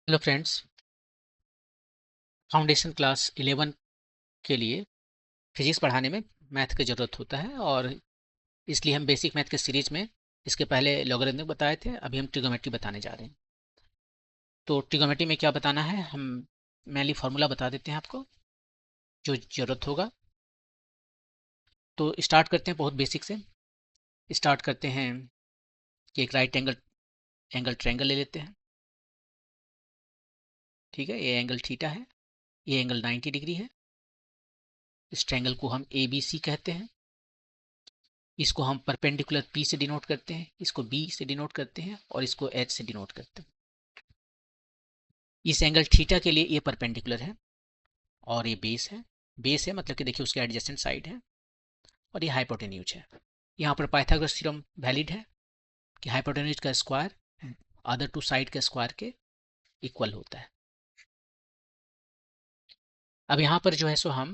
Hello friends, foundation class 11 के लिए physics पढ़ाने में मैथ की ज़रूरत होता है और इसलिए हम बेसिक मैथ के सीरीज में इसके पहले लॉगरिथमिक बताए थे। अभी हम ट्रिग्नोमेट्री बताने जा रहे हैं। तो ट्रिग्नोमेट्री में क्या बताना है, हम मेनली फार्मूला बता देते हैं आपको जो ज़रूरत होगा। तो स्टार्ट करते हैं बहुत बेसिक से। स्टार्ट करते हैं कि एक राइट एंगल ट्रायंगल ले लेते हैं। ठीक है, ये एंगल थीटा है, ये एंगल 90 डिग्री है। इस ट्रायंगल को हम ए बी सी कहते हैं। इसको हम परपेंडिकुलर P से डिनोट करते हैं, इसको B से डिनोट करते हैं और इसको H से डिनोट करते हैं। इस एंगल थीटा के लिए ये परपेंडिकुलर है और ये बेस है। बेस है मतलब कि देखिए उसके एडजेसेंट साइड है और ये हाइपोटेन्यूज है। यहाँ पर पाइथागोरस थ्योरम वैलिड है कि हाइपोटेन्यूज का स्क्वायर अदर टू साइड के स्क्वायर के इक्वल होता है। अब यहाँ पर जो है सो हम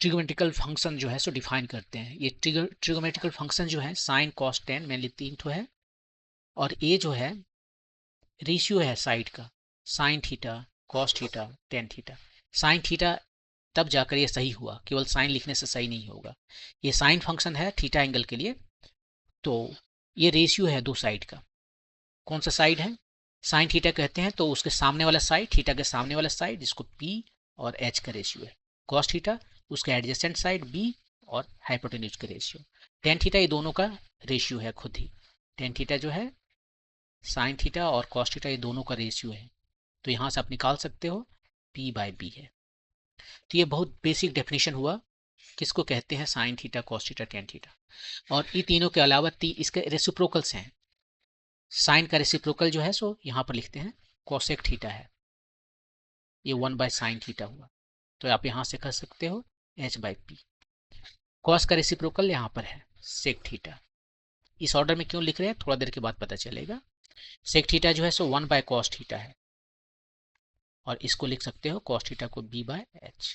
ट्रिगोमेट्रिकल फंक्शन जो है सो डिफाइन करते हैं। ये ट्रिगोमेट्रिकल फंक्शन जो है साइन कॉस टेन मेनली 3 ठो है और ये जो है रेशियो है साइड का, sine theta cos theta tan theta. Sine theta तब जाकर ये सही हुआ, केवल साइन लिखने से सही नहीं होगा। ये साइन फंक्शन है थीटा एंगल के लिए। तो ये रेशियो है दो साइड का। कौन सा साइड है, साइन थीटा कहते हैं तो उसके सामने वाला साइड, थीटा के सामने वाला साइड जिसको पी और एच का रेशियो है। कॉस थीटा उसका एडजेसेंट साइड बी और हाइपोटेन्यूज का रेशियो। टेन थीटा ये दोनों का रेशियो है खुद ही। टेन थीटा जो है साइन थीटा और कॉस थीटा ये दोनों का रेशियो है। तो यहाँ से आप निकाल सकते हो P बाय बी है। तो ये बहुत बेसिक डेफिनेशन हुआ किसको कहते हैं, sine theta cos theta tan theta. और ये तीनों के अलावा इसके रेसिप्रोकल्स हैं। साइन का रेसिप्रोकल जो है सो यहाँ पर लिखते हैं कोसेक थीटा है, ये 1 बाय साइन थीटा हुआ। तो आप यहाँ से कर सकते हो H बाई पी। कॉस का रेसिप्रोकल यहाँ पर है सेक थीटा। इस ऑर्डर में क्यों लिख रहे हैं थोड़ा देर के बाद पता चलेगा। सेक थीटा जो है सो 1 बाय कॉस थीटा है और इसको लिख सकते हो कॉस थीटा को B बाय एच।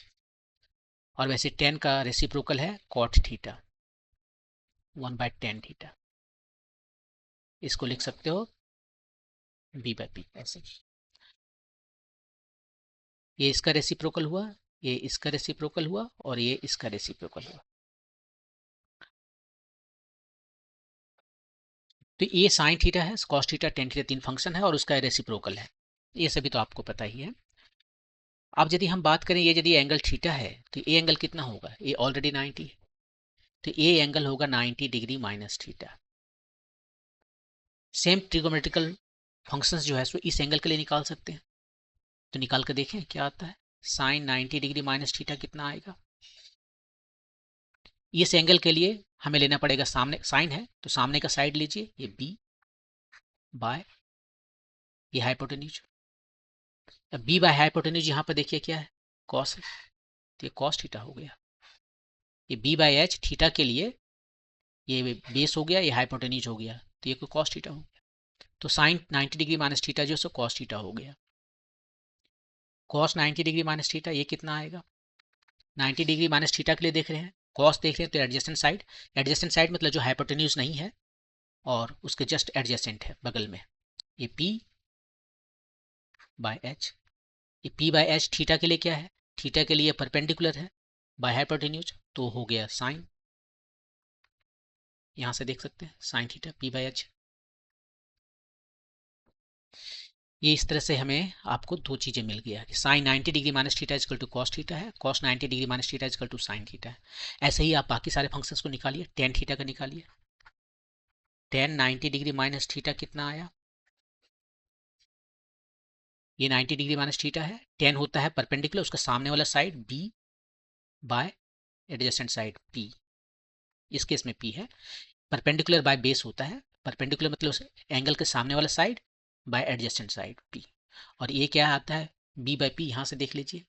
और वैसे टेन का रेसिप्रोकल है cot theta 1 by tan theta, इसको लिख सकते हो B बाय पी ऐसे। ये इसका रेसिप्रोकल हुआ, ये इसका रेसिप्रोकल हुआ और ये इसका रेसिप्रोकल हुआ। तो ये साइन थीटा है, कॉस थीटा टेन थीटा तीन फंक्शन है और उसका रेसिप्रोकल है। ये सभी तो आपको पता ही है। अब यदि हम बात करें ये यदि एंगल थीटा है तो ये एंगल कितना होगा, ये ऑलरेडी 90 है तो ये एंगल होगा 90 degree minus theta. Same trigonometrical functions जो है सो इस एंगल के लिए निकाल सकते हैं। तो निकाल कर देखें क्या आता है। साइन 90 डिग्री माइनस थीटा कितना आएगा। इस एंगल के लिए हमें लेना पड़ेगा, सामने साइन है तो सामने का साइड लीजिए, ये बी बाय ये हाइपोटेन्यूज। अब बी बाय हाइपोटेन्यूज यहाँ पर देखिए क्या है, कॉस है तो ये कॉस थीटा हो गया। ये बी बाय एच थीटा के लिए ये बेस हो गया, ये हाइपोटेन्यूज हो गया तो ये कॉस थीटा हो गया। तो साइन 90 डिग्री माइनस थीटा जो है सो कॉस थीटा हो गया। कॉस 90 डिग्री माइनस थीटा ये कितना आएगा, 90 डिग्री माइनस थीटा के लिए देख रहे हैं, कॉस देख रहे हैं तो एडजेसेंट साइड। एडजेसेंट साइड मतलब जो हाइपोटेन्यूज नहीं है और उसके जस्ट एडजेसेंट है बगल में, ये P बाय एच। ये P बाय एच थीटा के लिए क्या है, थीटा के लिए परपेंडिकुलर है बाय हाइपोटेन्यूज तो हो गया साइन। यहां से देख सकते हैं sine theta P by H. ये इस तरह से हमें आपको दो चीजें मिल गया कि sine 90 degree minus theta is equal to cos theta है, cos 90 degree minus theta is equal to sine theta है। ऐसे ही आप बाकी सारे फंक्शंस को निकालिए। टेन थीटा का निकालिए, टेन 90 डिग्री माइनस थीटा कितना आया, ये 90 डिग्री माइनस थीटा है। टेन होता है परपेंडिकुलर, उसका सामने वाला side B by adjacent side P, इस केस में P है। परपेंडिकुलर बाय बेस होता है, परपेंडिकुलर मतलब उस एंगल के सामने वाला side by adjacent side P। और ये क्या आता है B बाय पी, यहाँ से देख लीजिए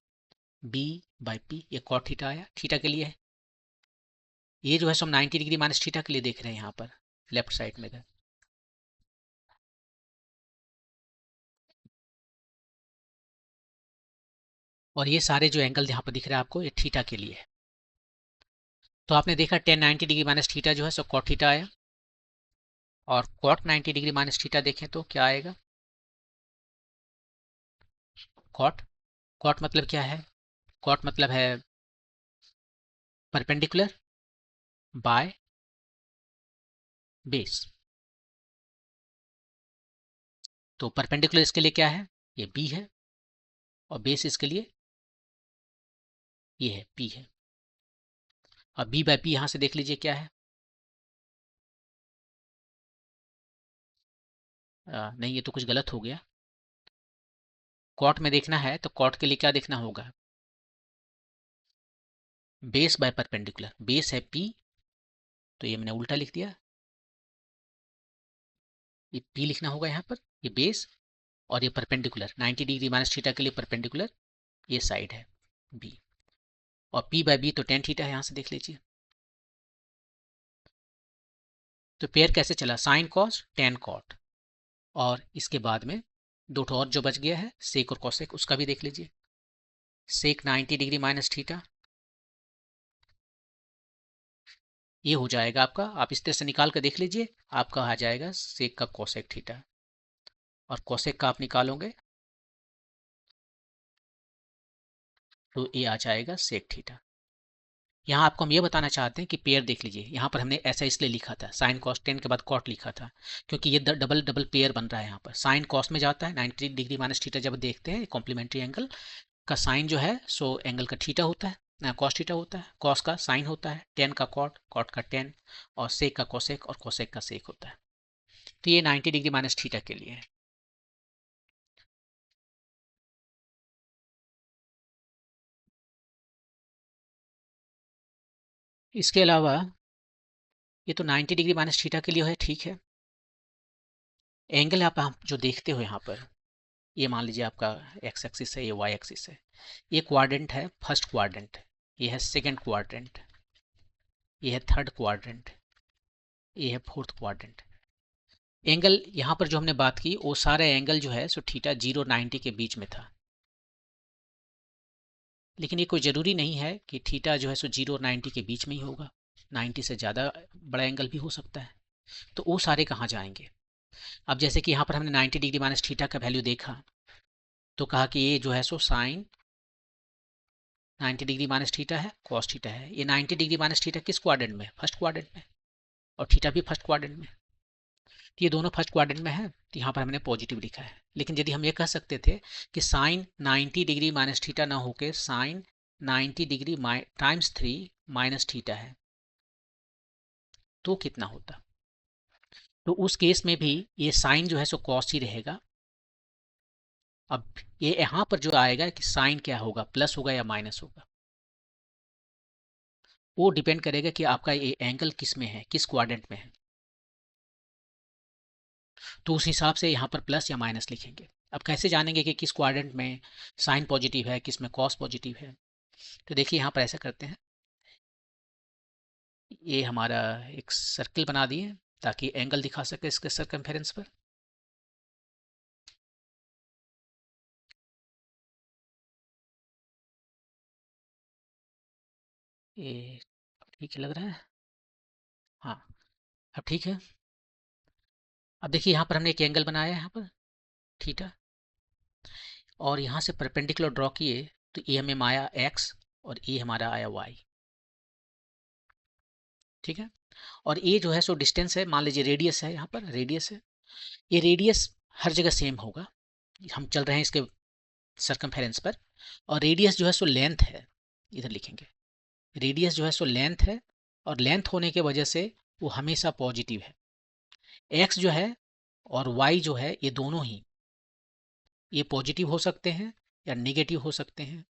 B बाय पी, ये कॉट थीटा आया थीटा के लिए है। ये जो है हम 90 डिग्री माइनस थीटा के लिए देख रहे हैं यहाँ पर लेफ्ट साइड में। और ये सारे जो एंगल यहाँ पर दिख रहे हैं आपको ये थीटा के लिए है। तो आपने देखा टेन 90 डिग्री माइनस थीटा जो है सो कॉट थीटा आया और कॉट 90 डिग्री माइनस थीटा देखें तो क्या आएगा, कॉट। कॉट मतलब क्या है? कॉट मतलब है परपेंडिकुलर बाय बेस। तो परपेंडिकुलर इसके लिए क्या है? ये बी है, और बेस इसके लिए ये है पी है। अब बी बाय पी यहां से देख लीजिए क्या है। नहीं, ये तो कुछ गलत हो गया। कॉट में देखना है तो कॉट के लिए क्या देखना होगा? Base by perpendicular. बेस है पी, तो ये मैंने उल्टा लिख दिया। ये पी लिखना होगा यहाँ पर, ये बेस, और ये परपेंडिकुलर 90 डिग्री माइनस थीटा के लिए परपेंडिकुलर ये साइड है बी। और पी बाय बी तो टेन थीटा है, यहाँ से देख लीजिए। तो पेयर कैसे चला? साइन कॉस टेन कॉट, और इसके बाद में दो ठो और जो बच गया है सेक और कॉसेक, उसका भी देख लीजिए। सेक 90 डिग्री माइनस थीटा, ये हो जाएगा आपका। आप इस तरह से निकाल कर देख लीजिए, आपका आ जाएगा सेक का कॉसेक थीटा, और कॉसेक का आप निकालोगे तो ये आ जाएगा सेक थीटा। यहाँ आपको हम ये बताना चाहते हैं कि पेयर देख लीजिए। यहाँ पर हमने ऐसा इसलिए लिखा था, साइन कॉस 10 के बाद कॉट लिखा था, क्योंकि ये डबल डबल पेयर बन रहा है। यहाँ पर साइन कॉस में जाता है, 90 डिग्री माइनस थीटा जब देखते हैं कॉम्प्लीमेंट्री एंगल का साइन जो है सो एंगल का थीटा होता है, कॉस थीटा होता है, कॉस का साइन होता है, टेन का कॉट, कॉट का टेन, और सेक का कोसेक और कोसेक का सेक होता है। तो ये 90 डिग्री माइनस थीटा के लिए है। इसके अलावा ये तो 90 डिग्री माइनस थीटा के लिए है, ठीक है। एंगल आप जो देखते हो यहाँ पर, ये मान लीजिए आपका एक्स एक्सिस है, ये वाई एक्सिस है। ये क्वाड्रेंट है, फर्स्ट क्वाड्रेंट, ये है सेकंड क्वाड्रेंट, ये है थर्ड क्वाड्रेंट, ये है फोर्थ क्वाड्रेंट। एंगल यहाँ पर जो हमने बात की वो सारे एंगल जो है सो थीटा 0-90 के बीच में था। लेकिन ये कोई ज़रूरी नहीं है कि थीटा जो है सो 0-90 के बीच में ही होगा, 90 से ज़्यादा बड़ा एंगल भी हो सकता है। तो वो सारे कहाँ जाएंगे? अब जैसे कि यहाँ पर हमने 90 डिग्री माइनस थीटा का वैल्यू देखा, तो कहा कि ये जो है so sine 90 degree minus theta है, कॉस थीटा है। ये 90 डिग्री माइनस थीटा किस क्वाड्रेंट में? फर्स्ट क्वाड्रेंट में, और थीटा भी फर्स्ट क्वाड्रेंट में। तो ये दोनों फर्स्ट क्वाड्रेंट में है, तो यहाँ पर हमने पॉजिटिव लिखा है। लेकिन यदि हम ये कह सकते थे कि साइन 90 डिग्री माइनस थीटा ना होके sine 90 degree times 3 minus theta है, तो कितना होता? तो उस केस में भी ये साइन जो है सो कॉस ही रहेगा। अब ये यहाँ पर जो आएगा कि साइन क्या होगा, प्लस होगा या माइनस होगा, वो डिपेंड करेगा कि आपका ये एंगल किस में है, किस क्वाड्रेंट में है। तो उस हिसाब से यहाँ पर प्लस या माइनस लिखेंगे। अब कैसे जानेंगे कि किस क्वाड्रेंट में साइन पॉजिटिव है, किस में कॉस पॉजिटिव है? तो देखिए यहाँ पर ऐसा करते हैं, ये हमारा एक सर्कल बना दिए ताकि एंगल दिखा सके इसके सरकमफेरेंस पर। ये ठीक लग रहा है? हाँ, अब ठीक है। अब देखिए यहाँ पर हमने एक एंगल बनाया है यहाँ पर थीटा, और यहाँ से परपेंडिकुलर ड्रॉ किए तो ये हमें आया x और ये हमारा आया y, ठीक है। और ये जो है सो डिस्टेंस है, मान लीजिए रेडियस है, यहाँ पर रेडियस है। ये रेडियस हर जगह सेम होगा, हम चल रहे हैं इसके सरकमफेरेंस पर। और रेडियस जो है सो लेंथ है, इधर लिखेंगे रेडियस जो है सो लेंथ है, और लेंथ होने के वजह से वो हमेशा पॉजिटिव है। x जो है और y जो है ये दोनों ही ये पॉजिटिव हो सकते हैं या नेगेटिव हो सकते हैं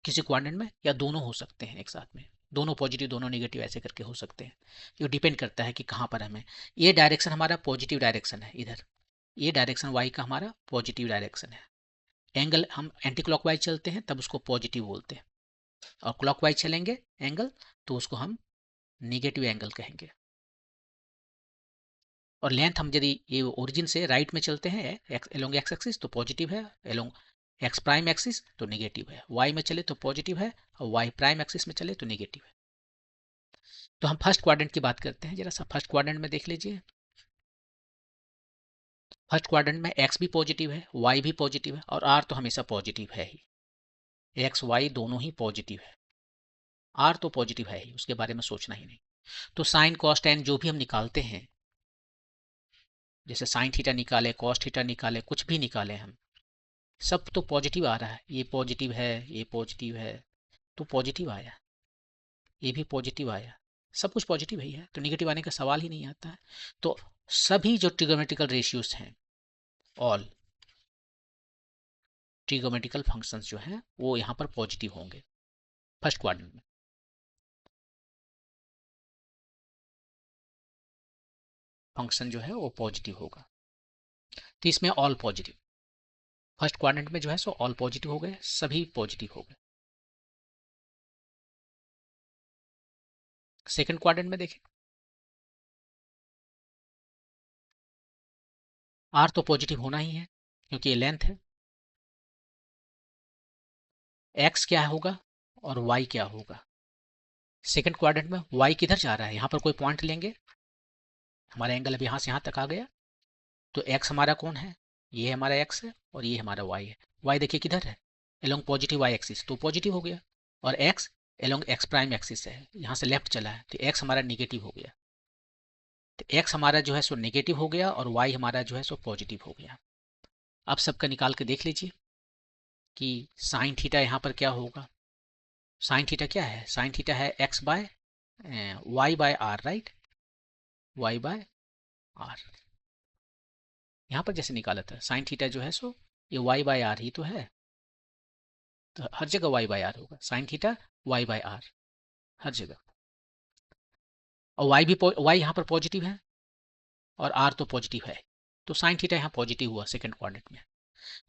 किसी क्वाड्रेंट में, या दोनों हो सकते हैं एक साथ में, दोनों पॉजिटिव दोनों नेगेटिव ऐसे करके हो सकते हैं। ये डिपेंड करता है कि कहाँ पर हमें, ये डायरेक्शन हमारा पॉजिटिव डायरेक्शन है इधर, ये डायरेक्शन y का हमारा पॉजिटिव डायरेक्शन है। एंगल हम एंटी क्लॉकवाइज चलते हैं तब उसको पॉजिटिव बोलते हैं, और क्लॉकवाइज चलेंगे एंगल तो उसको हम निगेटिव एंगल कहेंगे। और लेंथ हम यदि ये ओरिजिन से राइट में चलते हैं एलोंग एक्स एक्सिस तो पॉजिटिव है, एलोंग एक्स प्राइम एक्सिस तो नेगेटिव है, वाई में चले तो पॉजिटिव है, और वाई प्राइम एक्सिस में चले तो नेगेटिव है। तो हम फर्स्ट क्वाड्रेंट की बात करते हैं, जरा सा फर्स्ट क्वाड्रेंट में देख लीजिए। फर्स्ट क्वाड्रेंट में एक्स भी पॉजिटिव है, वाई भी पॉजिटिव है और आर तो हमेशा पॉजिटिव है ही, एक्स वाई दोनों ही पॉजिटिव है, आर तो पॉजिटिव है ही, उसके बारे में सोचना ही नहीं। तो साइन कॉस टेन जो भी हम निकालते हैं, जैसे साइन थीटा निकाले, कॉस थीटा निकाले, कुछ भी निकाले हम, सब तो पॉजिटिव आ रहा है, ये पॉजिटिव है, ये पॉजिटिव है, तो पॉजिटिव आया, ये भी पॉजिटिव आया, सब कुछ पॉजिटिव ही है, तो निगेटिव आने का सवाल ही नहीं आता है। तो सभी जो ट्रिगोमेट्रिकल रेशियोज हैं, ऑल ट्रिगोमेट्रिकल फंक्शंस जो हैं वो यहाँ पर पॉजिटिव होंगे फर्स्ट क्वाड्रेंट में। फंक्शन जो है वो पॉजिटिव होगा, तो इसमें ऑल पॉजिटिव, फर्स्ट क्वाड्रेंट में जो है सो ऑल पॉजिटिव हो गए, सभी पॉजिटिव हो गए। सेकंड क्वाड्रेंट में देखें, आर तो पॉजिटिव होना ही है क्योंकि ये लेंथ है, एक्स क्या होगा और वाई क्या होगा। सेकंड क्वाड्रेंट में वाई किधर जा रहा है, यहाँ पर कोई पॉइंट लेंगे, हमारा एंगल अब यहाँ से यहाँ तक आ गया, तो एक्स हमारा कौन है, ये हमारा एक्स है और ये हमारा वाई है। वाई देखिए किधर है, एलोंग पॉजिटिव वाई एक्सिस, तो पॉजिटिव हो गया, और x along ex prime axis है, यहाँ से लेफ्ट चला है, तो एक्स हमारा निगेटिव हो गया, तो एक्स हमारा जो है सो नेगेटिव हो गया और वाई हमारा जो है सो पॉजिटिव हो गया। अब सबका निकाल के देख लीजिए कि साइन थीटा यहाँ पर क्या होगा। साइन थीटा क्या है, साइन थीटा है x by y by r, right, y by r. यहाँ पर जैसे निकाला था साइन थीटा जो है सो ये वाई बाय आर ही तो है, तो हर जगह वाई बाय आर होगा, sine theta Y by R हर जगह, और वाई भी वाई यहाँ पर पॉजिटिव है और आर तो पॉजिटिव है, तो साइन थीटा यहाँ पॉजिटिव हुआ सेकंड क्वाड्रेंट में,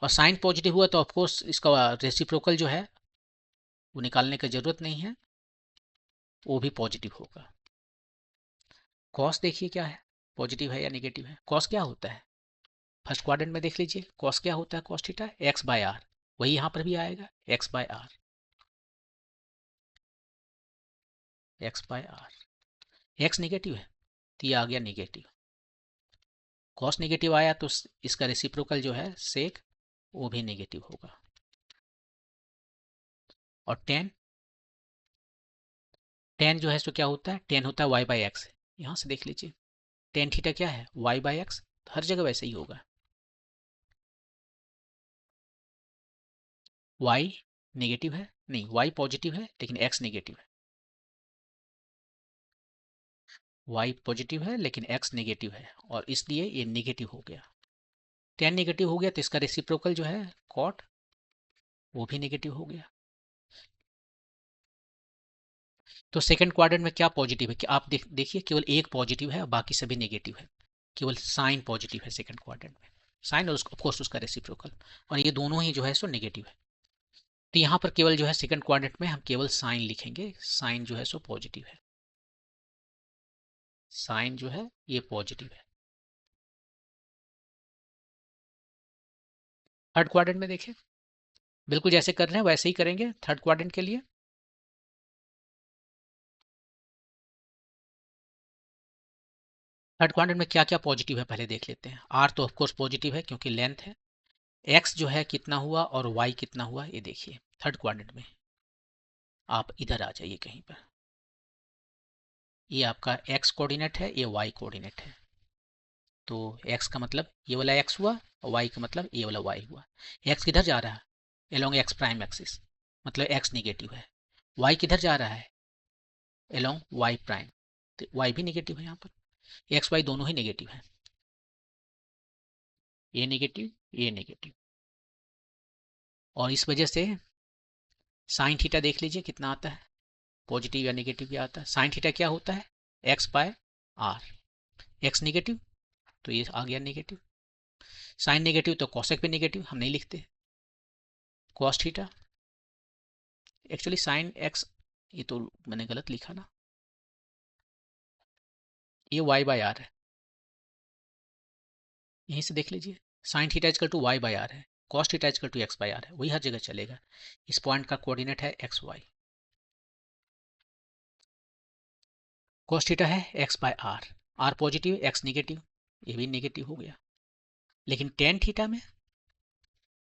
और साइन पॉजिटिव हुआ तो ऑफकोर्स इसका रेसिप्रोकल जो है वो निकालने की जरूरत नहीं है, वो भी पॉजिटिव होगा। कॉस देखिए क्या है, पॉजिटिव है या नेगेटिव है। कॉस क्या होता है, फर्स्ट क्वाड्रेंट में देख लीजिए, कॉस क्या होता है, cos theta x by r, वही यहाँ पर भी आएगा x by r, x by r. X negative है तो ये आ गया नेगेटिव, कॉस नेगेटिव आया तो इसका रेसिप्रोकल जो है सेक वो भी नेगेटिव होगा। और टेन, टेन जो है तो क्या होता है, टेन होता है वाई बाई एक्स, यहाँ से देख लीजिए टेन थीटा क्या है वाई बाई एक्स, हर जगह वैसे ही होगा, वाई नेगेटिव है, नहीं वाई पॉजिटिव है लेकिन एक्स नेगेटिव है, वाई पॉजिटिव है लेकिन एक्स नेगेटिव है, और इसलिए ये नेगेटिव हो गया। टेन नेगेटिव हो गया तो इसका रेसिप्रोकल जो है कॉट वो भी नेगेटिव हो गया। तो सेकंड क्वाड्रेंट में क्या पॉजिटिव है कि आप देखिए केवल एक पॉजिटिव है और बाकी सभी नेगेटिव है, केवल साइन पॉजिटिव है सेकंड क्वाड्रेंट में, साइन और ऑफकोर्स उसका रेसिप्रोकल, और ये दोनों ही जो है सो नेगेटिव है। तो यहाँ पर केवल जो है सेकंड क्वाड्रेंट में हम केवल साइन लिखेंगे, साइन जो है सो पॉजिटिव है, साइन जो है ये पॉजिटिव है। थर्ड क्वाड्रेंट में देखें, बिल्कुल जैसे कर रहे हैं वैसे ही करेंगे थर्ड क्वाड्रेंट के लिए। थर्ड क्वाड्रेंट में क्या क्या पॉजिटिव है पहले देख लेते हैं। आर तो ऑफकोर्स पॉजिटिव है क्योंकि लेंथ है, एक्स जो है कितना हुआ और वाई कितना हुआ ये देखिए थर्ड क्वाड्रेंट में। आप इधर आ जाइए कहीं पर, ये आपका एक्स कोऑर्डिनेट है, ये वाई कोऑर्डिनेट है, तो एक्स का मतलब ये वाला एक्स हुआ और वाई का मतलब ये वाला वाई हुआ। एक्स किधर जा रहा है, एलोंग एक्स प्राइम एक्सिस, मतलब एक्स निगेटिव है। वाई किधर जा रहा है, एलोंग वाई प्राइम, तो वाई भी निगेटिव है, यहाँ पर एक्स वाई दोनों ही निगेटिव है, ये नेगेटिव ये नेगेटिव, और इस वजह से साइन थीटा देख लीजिए कितना आता है, पॉजिटिव या नेगेटिव क्या आता है। साइन थीटा क्या होता है x by r, x negative तो ये आ गया नेगेटिव, साइन नेगेटिव तो कॉसेक भी नेगेटिव, हम नहीं लिखते, cos theta, actually sine x, ये तो मैंने गलत लिखा ना, ये वाई बाय आर है, यहीं से देख लीजिए sine theta is equal to Y by R है, cos theta is equal to x by R है, वही हर जगह चलेगा। इस पॉइंट का कोऑर्डिनेट है एक्स वाई, कॉस थीटा है x by r, r positive x negative, ये भी नेगेटिव हो गया। लेकिन टेन थीटा में,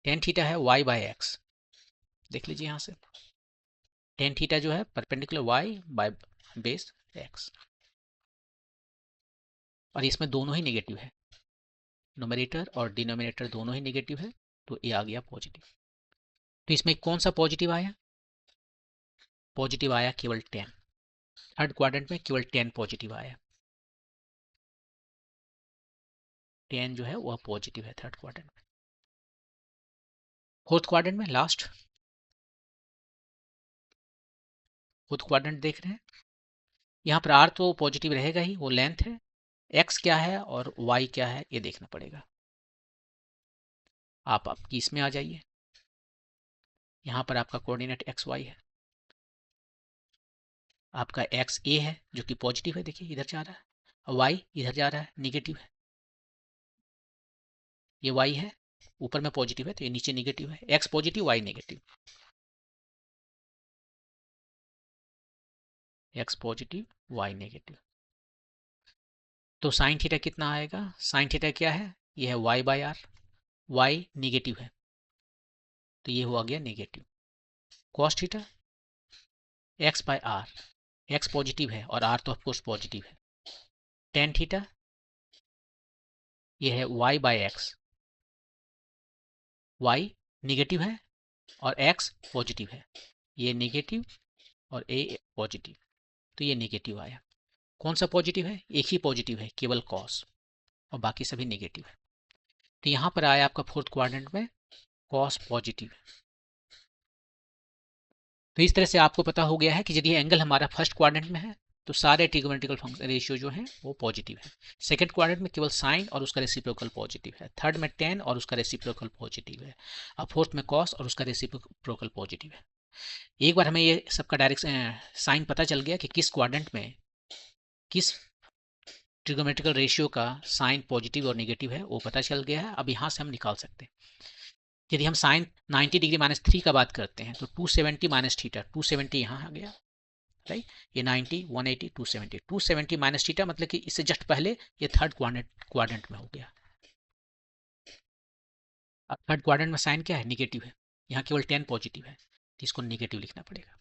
टेन थीटा है y बाय एक्स, देख लीजिए यहाँ से, टेन थीटा जो है perpendicular y by base x, और इसमें दोनों ही नेगेटिव है, नोमिनेटर और डिनोमिनेटर दोनों ही नेगेटिव है, तो ये आ गया पॉजिटिव। तो इसमें कौन सा पॉजिटिव आया? पॉजिटिव आया केवल 10, थर्ड क्वाड्रेंट में केवल 10 पॉजिटिव आया, 10 जो है वह पॉजिटिव है थर्ड क्वाड्रेंट में। फोर्थ क्वाड्रेंट में लास्ट, फोर्थ क्वाड्रेंट देख रहे हैं, यहाँ पर आर तो पॉजिटिव रहेगा ही, वो लेंथ है, एक्स क्या है और वाई क्या है ये देखना पड़ेगा। आप आपकी इसमें आ जाइए, यहाँ पर आपका कोऑर्डिनेट एक्स वाई है, आपका एक्स ए है जो कि पॉजिटिव है, देखिए इधर जा रहा है, और वाई इधर जा रहा है निगेटिव है, ये वाई है, ऊपर में पॉजिटिव है तो ये नीचे निगेटिव है, x positive y negative, x positive y negative. तो साइन थीटा कितना आएगा? साइन थीटा क्या है? ये है y by r, y negative है तो ये हुआ गया negative. Cos theta x by r, x positive है और आर तो ऑफकोर्स पॉजिटिव है। टेन थीटा ये है y by x, y negative है और एक्स पॉजिटिव है, ये नेगेटिव और ए पॉजिटिव, तो ये नेगेटिव आया। कौन सा पॉजिटिव है? एक ही पॉजिटिव है केवल कॉस, और बाकी सभी नेगेटिव है। तो यहां पर आया आपका फोर्थ क्वाड्रेंट में कॉस पॉजिटिव। तो इस तरह से आपको पता हो गया है कि यदि एंगल हमारा फर्स्ट क्वाड्रेंट में है तो सारे ट्रिगोनोमेट्रिकल फंक्शन रेशियो जो है वो पॉजिटिव है। सेकंड क्वाड्रेंट में केवल साइन और उसका रेसिप्रोकल पॉजिटिव है, थर्ड में टेन और उसका रेसिप्रोकल पॉजिटिव है, और फोर्थ में कॉस और उसका रेसिप्रोकल पॉजिटिव है। एक बार हमें ये सबका डायरेक्ट साइन पता चल गया कि किस क्वाड्रेंट में किस ट्रिगोनोमेट्रिकल रेशियो का साइन पॉजिटिव और नेगेटिव है, वो पता चल गया है। अब यहाँ से हम निकाल सकते हैं, यदि हम साइन 90 डिग्री माइनस 3 का बात करते हैं तो 270 माइनस थीटा, 270 यहाँ आ गया, राइट, ये 90 180 270, 270 माइनस थीटा मतलब कि इससे जस्ट पहले ये थर्ड क्वाड्रेंट में हो गया। अब थर्ड क्वाड्रेंट में साइन क्या है? निगेटिव है, यहाँ केवल 10 पॉजिटिव है तो इसको नेगेटिव लिखना पड़ेगा।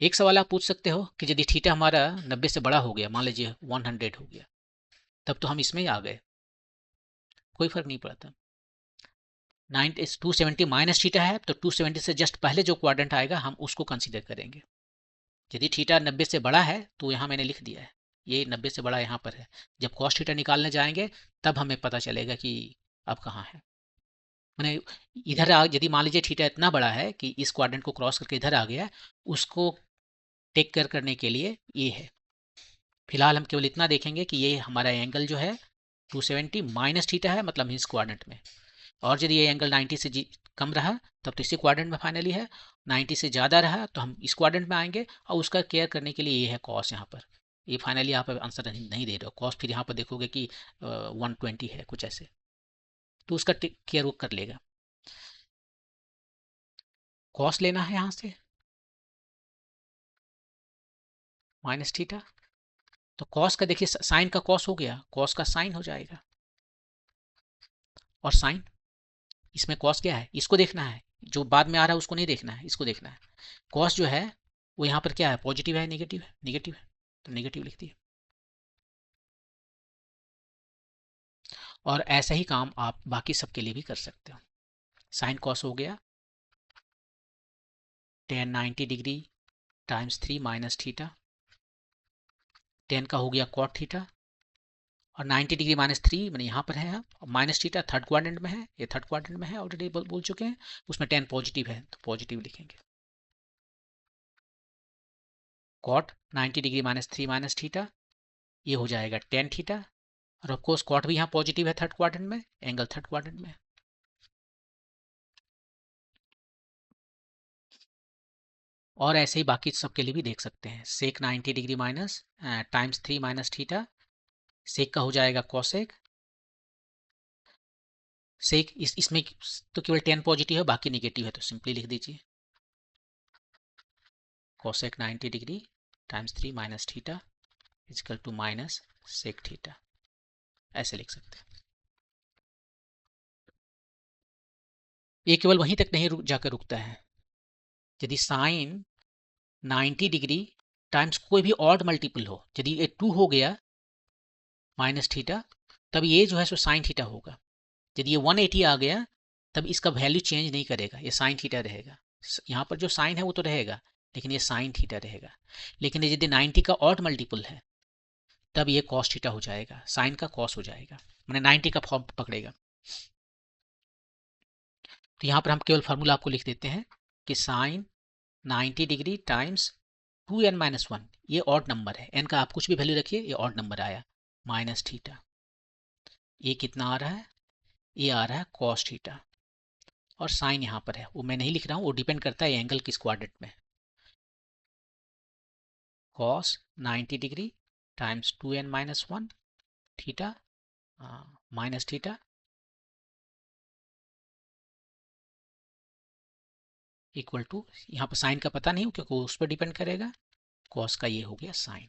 एक सवाल आप पूछ सकते हो कि यदि थीटा हमारा 90 से बड़ा हो गया, मान लीजिए 100 हो गया, तब तो हम इसमें ही आ गए, कोई फर्क नहीं पड़ता। 270 माइनस थीटा है तो 270 से जस्ट पहले जो क्वाड्रेंट आएगा हम उसको कंसीडर करेंगे। यदि थीटा 90 से बड़ा है तो यहाँ मैंने लिख दिया है, ये 90 से बड़ा यहाँ पर है, जब कॉस थीटा निकालने जाएंगे तब हमें पता चलेगा कि अब कहाँ है। मैंने इधर यदि मान लीजिए थीटा इतना बड़ा है कि इस क्वाड्रेंट को क्रॉस करके इधर आ गया, उसको टेक केयर करने के लिए ये है। फिलहाल हम केवल इतना देखेंगे कि ये हमारा एंगल जो है 270 माइनस थीटा है, मतलब इस क्वाड्रेंट में, और यदि ये एंगल 90 से कम रहा तब तो इसी क्वाड्रेंट में फाइनली है, 90 से ज़्यादा रहा तो हम इस क्वाड्रेंट में आएंगे, और उसका केयर करने के लिए ये है कॉस यहाँ पर। ये फाइनली यहाँ पर आंसर नहीं दे रहे हो कॉस, फिर यहाँ पर देखोगे कि 120 है कुछ ऐसे, तो उसका केयर वो कर लेगा। कॉस लेना है यहाँ से माइनस थीटा, तो कॉस का देखिए साइन का कॉस हो गया, कॉस का साइन हो जाएगा, और साइन इसमें कॉस क्या है इसको देखना है, जो बाद में आ रहा है उसको नहीं देखना है, इसको देखना है। कॉस जो है वो यहाँ पर क्या है? पॉजिटिव है नेगेटिव है? नेगेटिव है, तो नेगेटिव लिख दिए। और ऐसा ही काम आप बाकी सब के लिए भी कर सकते हो। साइन कॉस हो गया 10 90 डिग्री टाइम्स 3 माइनस थीटा, 10 का हो गया कॉट थीटा, और 90 डिग्री माइनस 3 मैंने यहाँ पर है, आप माइनस थीटा थर्ड क्वाड्रेंट में है, ये थर्ड क्वाड्रेंट में है ऑलरेडी बोल चुके हैं, उसमें 10 पॉजिटिव है तो पॉजिटिव लिखेंगे। Cot 90 degree minus 3 minus theta, ये हो जाएगा 10 थीटा, और ऑफकोर्स कॉट भी यहाँ पॉजिटिव है थर्ड क्वाड्रेंट में, एंगल थर्ड क्वाड्रेंट में। और ऐसे ही बाकी सब के लिए भी देख सकते हैं। Sec 90 degree minus times 3 minus theta, sec का हो जाएगा कॉसेक, सेक इसमें तो केवल 10 पॉजिटिव है बाकी निगेटिव है तो सिंपली लिख दीजिए cosec 90 degree times 3 minus theta is equal to minus sec theta, ऐसे लिख सकते हैं। ये केवल वहीं तक नहीं जाकर रुकता है। यदि साइन 90 डिग्री टाइम्स कोई भी ऑड मल्टीपल हो, यदि ये 2 हो गया माइनस थीटा, तब ये जो है सो साइन थीटा होगा। यदि ये 180 आ गया तब इसका वैल्यू चेंज नहीं करेगा, ये साइन थीटा रहेगा। यहाँ पर जो साइन है वो तो रहेगा, लेकिन ये साइन थीटा रहेगा। लेकिन यदि 90 का ऑड मल्टीपल है तब ये कॉस थीटा हो जाएगा, साइन का कॉस हो जाएगा, मैंने 90 का फॉर्म पकड़ेगा। तो यहाँ पर हम केवल फार्मूला आपको लिख देते हैं कि साइन 90 डिग्री टाइम्स 2n-1, ये ऑड नंबर है, n का आप कुछ भी वैल्यू रखिए, ये ऑड नंबर आया, माइनस थीटा। ये कितना आ रहा है? ये आ रहा है कॉस थीटा। और साइन यहाँ पर है, वो मैं नहीं लिख रहा हूँ, वो डिपेंड करता है एंगल किस क्वाड्रेंट में। Cos 90 degree times 2n-1 theta minus theta equal to, यहाँ पर साइन का पता नहीं हो क्योंकि वो उस पर डिपेंड करेगा, कॉस का ये हो गया साइन।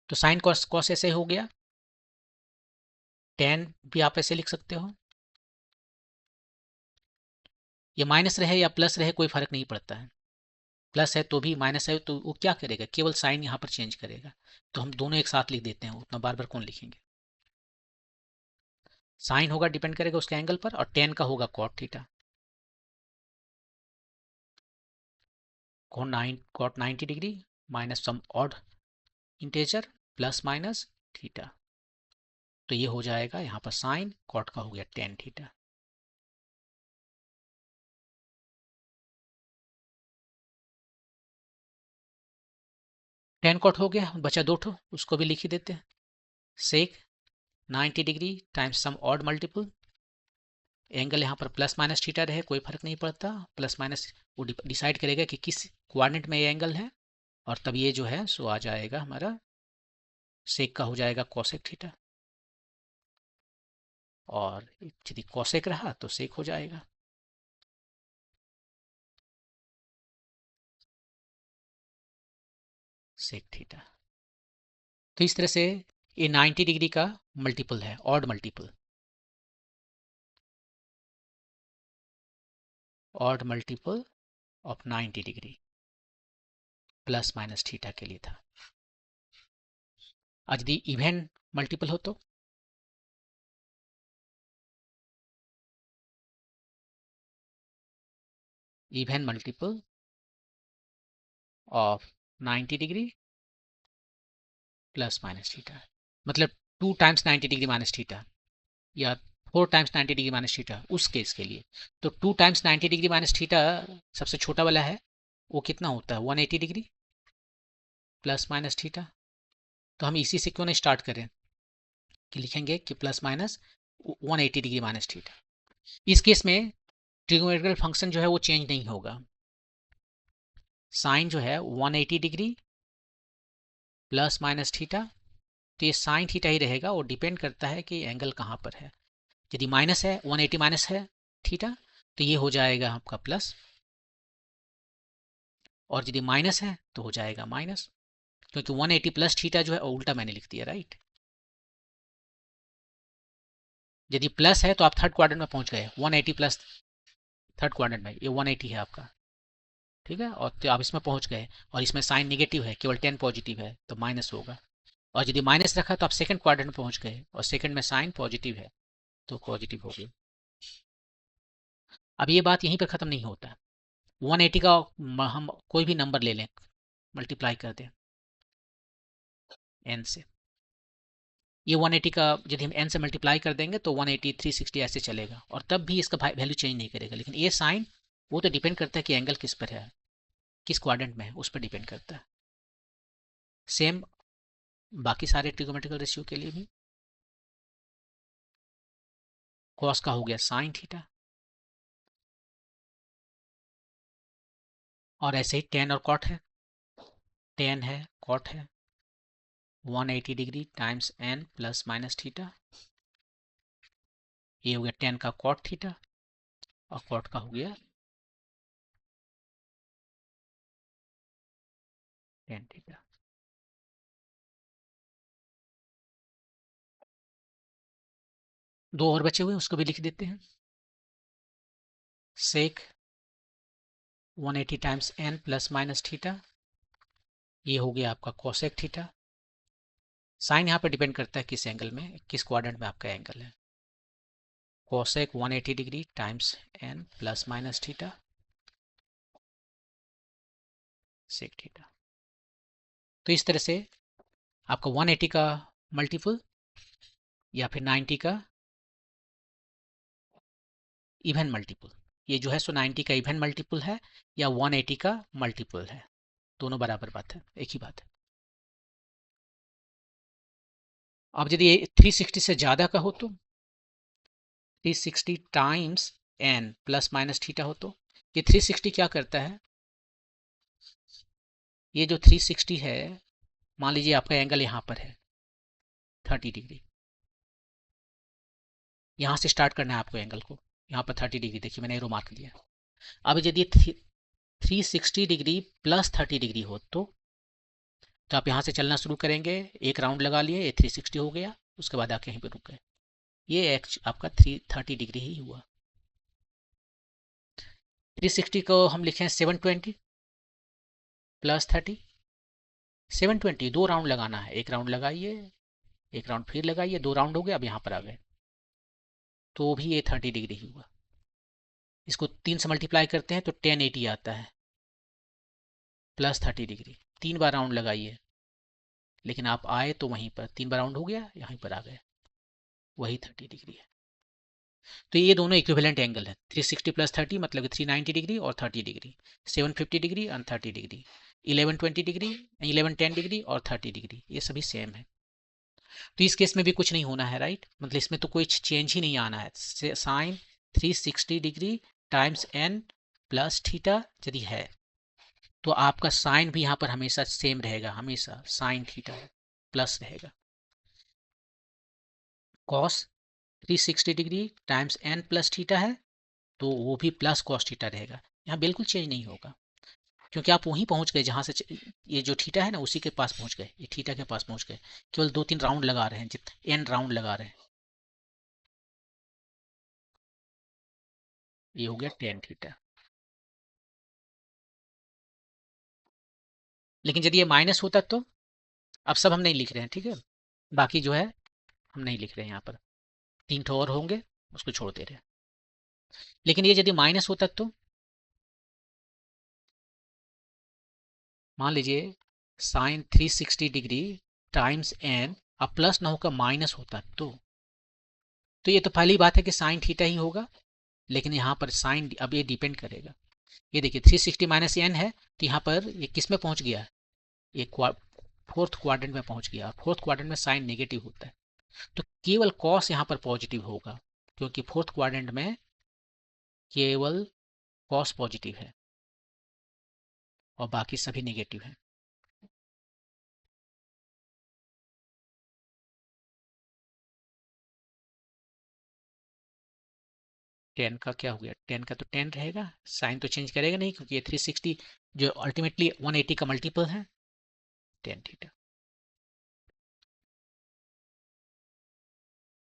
तो साइन कॉस कॉस ऐसे हो गया, टेन भी आप ऐसे लिख सकते हो, ये माइनस रहे या प्लस रहे कोई फर्क नहीं पड़ता है, प्लस है तो भी माइनस है तो वो क्या करेगा, केवल साइन यहाँ पर चेंज करेगा। तो हम दोनों एक साथ लिख देते हैं, उतना बार बार कौन लिखेंगे। साइन होगा डिपेंड करेगा उसके एंगल पर, और टेन का होगा cot theta. Cot 90 degree minus some odd integer plus minus theta, तो ये हो जाएगा यहाँ पर साइन, कॉट का हो गया टेन थीटा। टेन कॉट हो गया, बचा दो ठो, उसको भी लिख ही देते हैं। Sec 90 degree times some odd multiple, angle यहाँ पर प्लस माइनस थीटा रहे कोई फर्क नहीं पड़ता, प्लस माइनस वो डिसाइड करेगा कि किस क्वाड्रेंट में ये एंगल है, और तब ये जो है सो आ जाएगा हमारा सेक का हो जाएगा कोसेक थीटा, और यदि कोसेक रहा तो सेक हो जाएगा। Sec theta. तो इस तरह से ये 90 डिग्री का मल्टीपल है, odd multiple, odd multiple of 90 degree plus minus theta के लिए था। आज यदि इवन मल्टीपल हो तो even multiple of 90 degree plus minus theta, मतलब 2 टाइम्स 90 डिग्री माइनस थीटा या 4 टाइम्स 90 डिग्री माइनस थीटा, उस केस के लिए। तो 2 टाइम्स 90 डिग्री माइनस थीटा सबसे छोटा वाला है, वो कितना होता है 180 डिग्री प्लस माइनस थीटा। तो हम इसी से क्यों नहीं स्टार्ट करें कि लिखेंगे कि plus minus 180 degree minus theta. इस केस में ट्रिगोनोमेट्रिकल फंक्शन जो है वो चेंज नहीं होगा, साइन जो है 180 डिग्री प्लस माइनस थीटा, तो ये साइन थीटा ही रहेगा, और डिपेंड करता है कि एंगल कहाँ पर है। यदि माइनस है 180 माइनस है थीटा तो ये हो जाएगा आपका प्लस, और यदि माइनस है तो हो जाएगा माइनस, क्योंकि 180 प्लस थीटा जो है उल्टा मैंने लिख दिया, राइट। यदि प्लस है तो आप थर्ड क्वाड्रेंट में पहुंच गए, 180 प्लस थर्ड क्वाड्रेंट में, ये 180 है आपका, ठीक है, और तो आप इसमें पहुंच गए, और इसमें साइन नेगेटिव है, केवल 10 पॉजिटिव है तो माइनस होगा, और यदि माइनस रखा तो आप सेकंड क्वाड्रेंट में पहुंच गए, और सेकंड में साइन पॉजिटिव है तो पॉजिटिव हो गया। अब ये बात यहीं पर खत्म नहीं होता, 180 का हम कोई भी नंबर ले लें, मल्टीप्लाई कर दें n से, ये 180 का यदि हम n से मल्टीप्लाई कर देंगे तो 180 360 ऐसे चलेगा, और तब भी इसका वैल्यू चेंज नहीं करेगा। लेकिन ये साइन वो तो डिपेंड करता है कि एंगल किस पर है, किस क्वाड्रेंट में है, उस पर डिपेंड करता है। सेम बाकी सारे ट्रिगोनोमेट्रिकल रेशियो के लिए भी, कॉस का हो गया साइन थीटा, और ऐसे ही टेन और कॉट है, टेन है कॉट है, 180 degree times n plus minus theta, ये हो गया टेन का कॉट थीटा, और कॉट का हो गया टेन थीटा। दो और बचे हुए उसको भी लिख देते हैं। Sec 180 times n plus minus theta, ये हो गया आपका कोसेक थीटा। साइन यहाँ पर डिपेंड करता है किस एंगल में, किस क्वाड्रेंट में आपका एंगल है। Cosec 180 degree times n plus minus theta sec theta. तो इस तरह से आपका 180 का मल्टीपल या फिर 90 का इवन मल्टीपल, ये जो है सो 90 का इवन मल्टीपल है या 180 का मल्टीपल है, दोनों बराबर बात है, एक ही बात है। अब यदि ये 360 से ज्यादा का हो तो 360 times n plus minus theta हो तो ये 360 क्या करता है, ये जो 360 है, मान लीजिए आपका एंगल यहां पर है 30 डिग्री, यहां से स्टार्ट करना है आपको एंगल को, यहां पर 30 डिग्री देखिए मैंने एरो मार्क दिया। अब यदि 360 डिग्री प्लस 30 डिग्री हो तो आप यहाँ से चलना शुरू करेंगे, एक राउंड लगा लिए, ये 360 हो गया, उसके बाद आके यहीं पे रुक गए, ये आपका 330 डिग्री ही हुआ। 360 को हम लिखें 720 प्लस 30, 720 दो राउंड लगाना है, एक राउंड लगाइए, एक राउंड फिर लगाइए, दो राउंड हो गए, अब यहाँ पर आ गए, तो भी ये 30 डिग्री ही हुआ। इसको 3 से मल्टीप्लाई करते हैं तो 1080 आता है प्लस 30 डिग्री, 3 बार राउंड लगाइए, लेकिन आप आए तो वहीं पर 3 बार राउंड हो गया, यहीं पर आ गए, वही 30 डिग्री है। तो ये दोनों इक्विवेलेंट एंगल है, 360 प्लस 30 मतलब कि 390 डिग्री और 30 डिग्री, 750 डिग्री और 30 डिग्री, 1120 डिग्री, 1110 डिग्री और 30 डिग्री, ये सभी सेम है। तो इस केस में भी कुछ नहीं होना है, राइट, मतलब इसमें तो कोई चेंज ही नहीं आना है। Sine 360 degree times n plus theta यदि है तो आपका साइन भी यहाँ पर हमेशा सेम रहेगा, हमेशा साइन थीटा प्लस रहेगा। Cos 360 degree times n plus theta है तो वो भी प्लस कॉस थीटा रहेगा, यहाँ बिल्कुल चेंज नहीं होगा, क्योंकि आप वहीं पहुंच गए जहां से ये जो थीटा है ना उसी के पास पहुंच गए, ये थीटा के पास पहुंच गए, केवल 2-3 राउंड लगा रहे हैं, एन राउंड लगा रहे हैं, ये हो गया टेन थीटा। लेकिन यदि ये माइनस होता तो, अब सब हम नहीं लिख रहे हैं, ठीक है, बाकी जो है हम नहीं लिख रहे हैं यहाँ पर, 3 ठो और होंगे उसको छोड़ दे रहे हैं। लेकिन ये यदि माइनस होता तो, मान लीजिए साइन 360 डिग्री टाइम्स एन, अब प्लस ना होकर माइनस होता तो ये तो पहली बात है कि साइन थीटा ही होगा, लेकिन यहाँ पर साइन अब ये डिपेंड करेगा, ये देखिए 360 माइनस एन है तो यहाँ पर ये किस में पहुंच गया, ये फोर्थ क्वाड्रेंट में पहुंच गया, फोर्थ क्वाड्रेंट में साइन नेगेटिव होता है, तो केवल कॉस यहाँ पर पॉजिटिव होगा, क्योंकि फोर्थ क्वाड्रेंट में केवल कॉस पॉजिटिव है और बाकी सभी नेगेटिव है। टेन का क्या हो गया, टेन का तो टेन रहेगा, साइन तो चेंज करेगा नहीं, क्योंकि ये 360 जो अल्टीमेटली 180 का मल्टीपल है, टेन थीटा।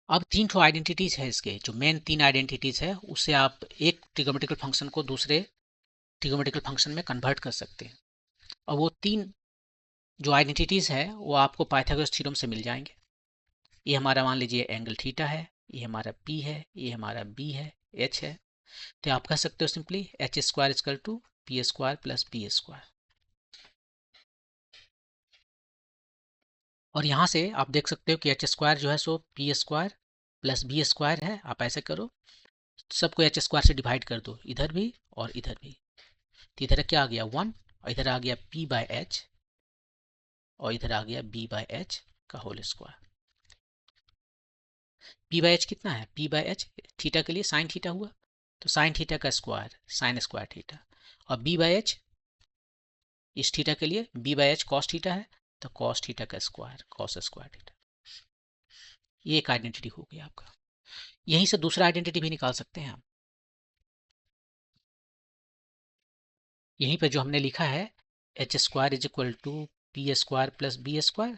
अब 3 ठो आइडेंटिटीज है इसके, जो मेन 3 आइडेंटिटीज है उससे आप एक ट्रिगोमेट्रिकल फंक्शन को दूसरे ट्रिगोमेट्रिकल फंक्शन में कन्वर्ट कर सकते हैं, और वो 3 जो आइडेंटिटीज है वो आपको पाइथागोरस थ्योरम से मिल जाएंगे। ये हमारा मान लीजिए एंगल थीटा है, ये हमारा पी है, ये हमारा बी है, एच है, तो आप कह सकते हो simply H square is equal to P square plus B square. और यहाँ से आप देख सकते हो कि एच स्क्वायर जो है सो P square plus B square है, आप ऐसे करो सबको एच स्क्वायर से डिवाइड कर दो, इधर भी और इधर भी, तो इधर क्या आ गया 1 और इधर आ गया पी बाय एच और इधर आ गया बी बाय एच का whole square. P by H कितना है, पी बाय एच थीटा के लिए साइन थीटा हुआ, तो साइन थीटा का स्क्वायर साइन स्क्वायर थीटा, और बी बाय एच इस थीटा के लिए B by H cos theta है, तो कॉस थीटा का स्क्वायर कॉस स्क्वायर थीटा। ये एक आइडेंटिटी हो गया आपका। यहीं से दूसरा आइडेंटिटी भी निकाल सकते हैं हम, यहीं पे जो हमने लिखा है H square is equal to P square plus B square.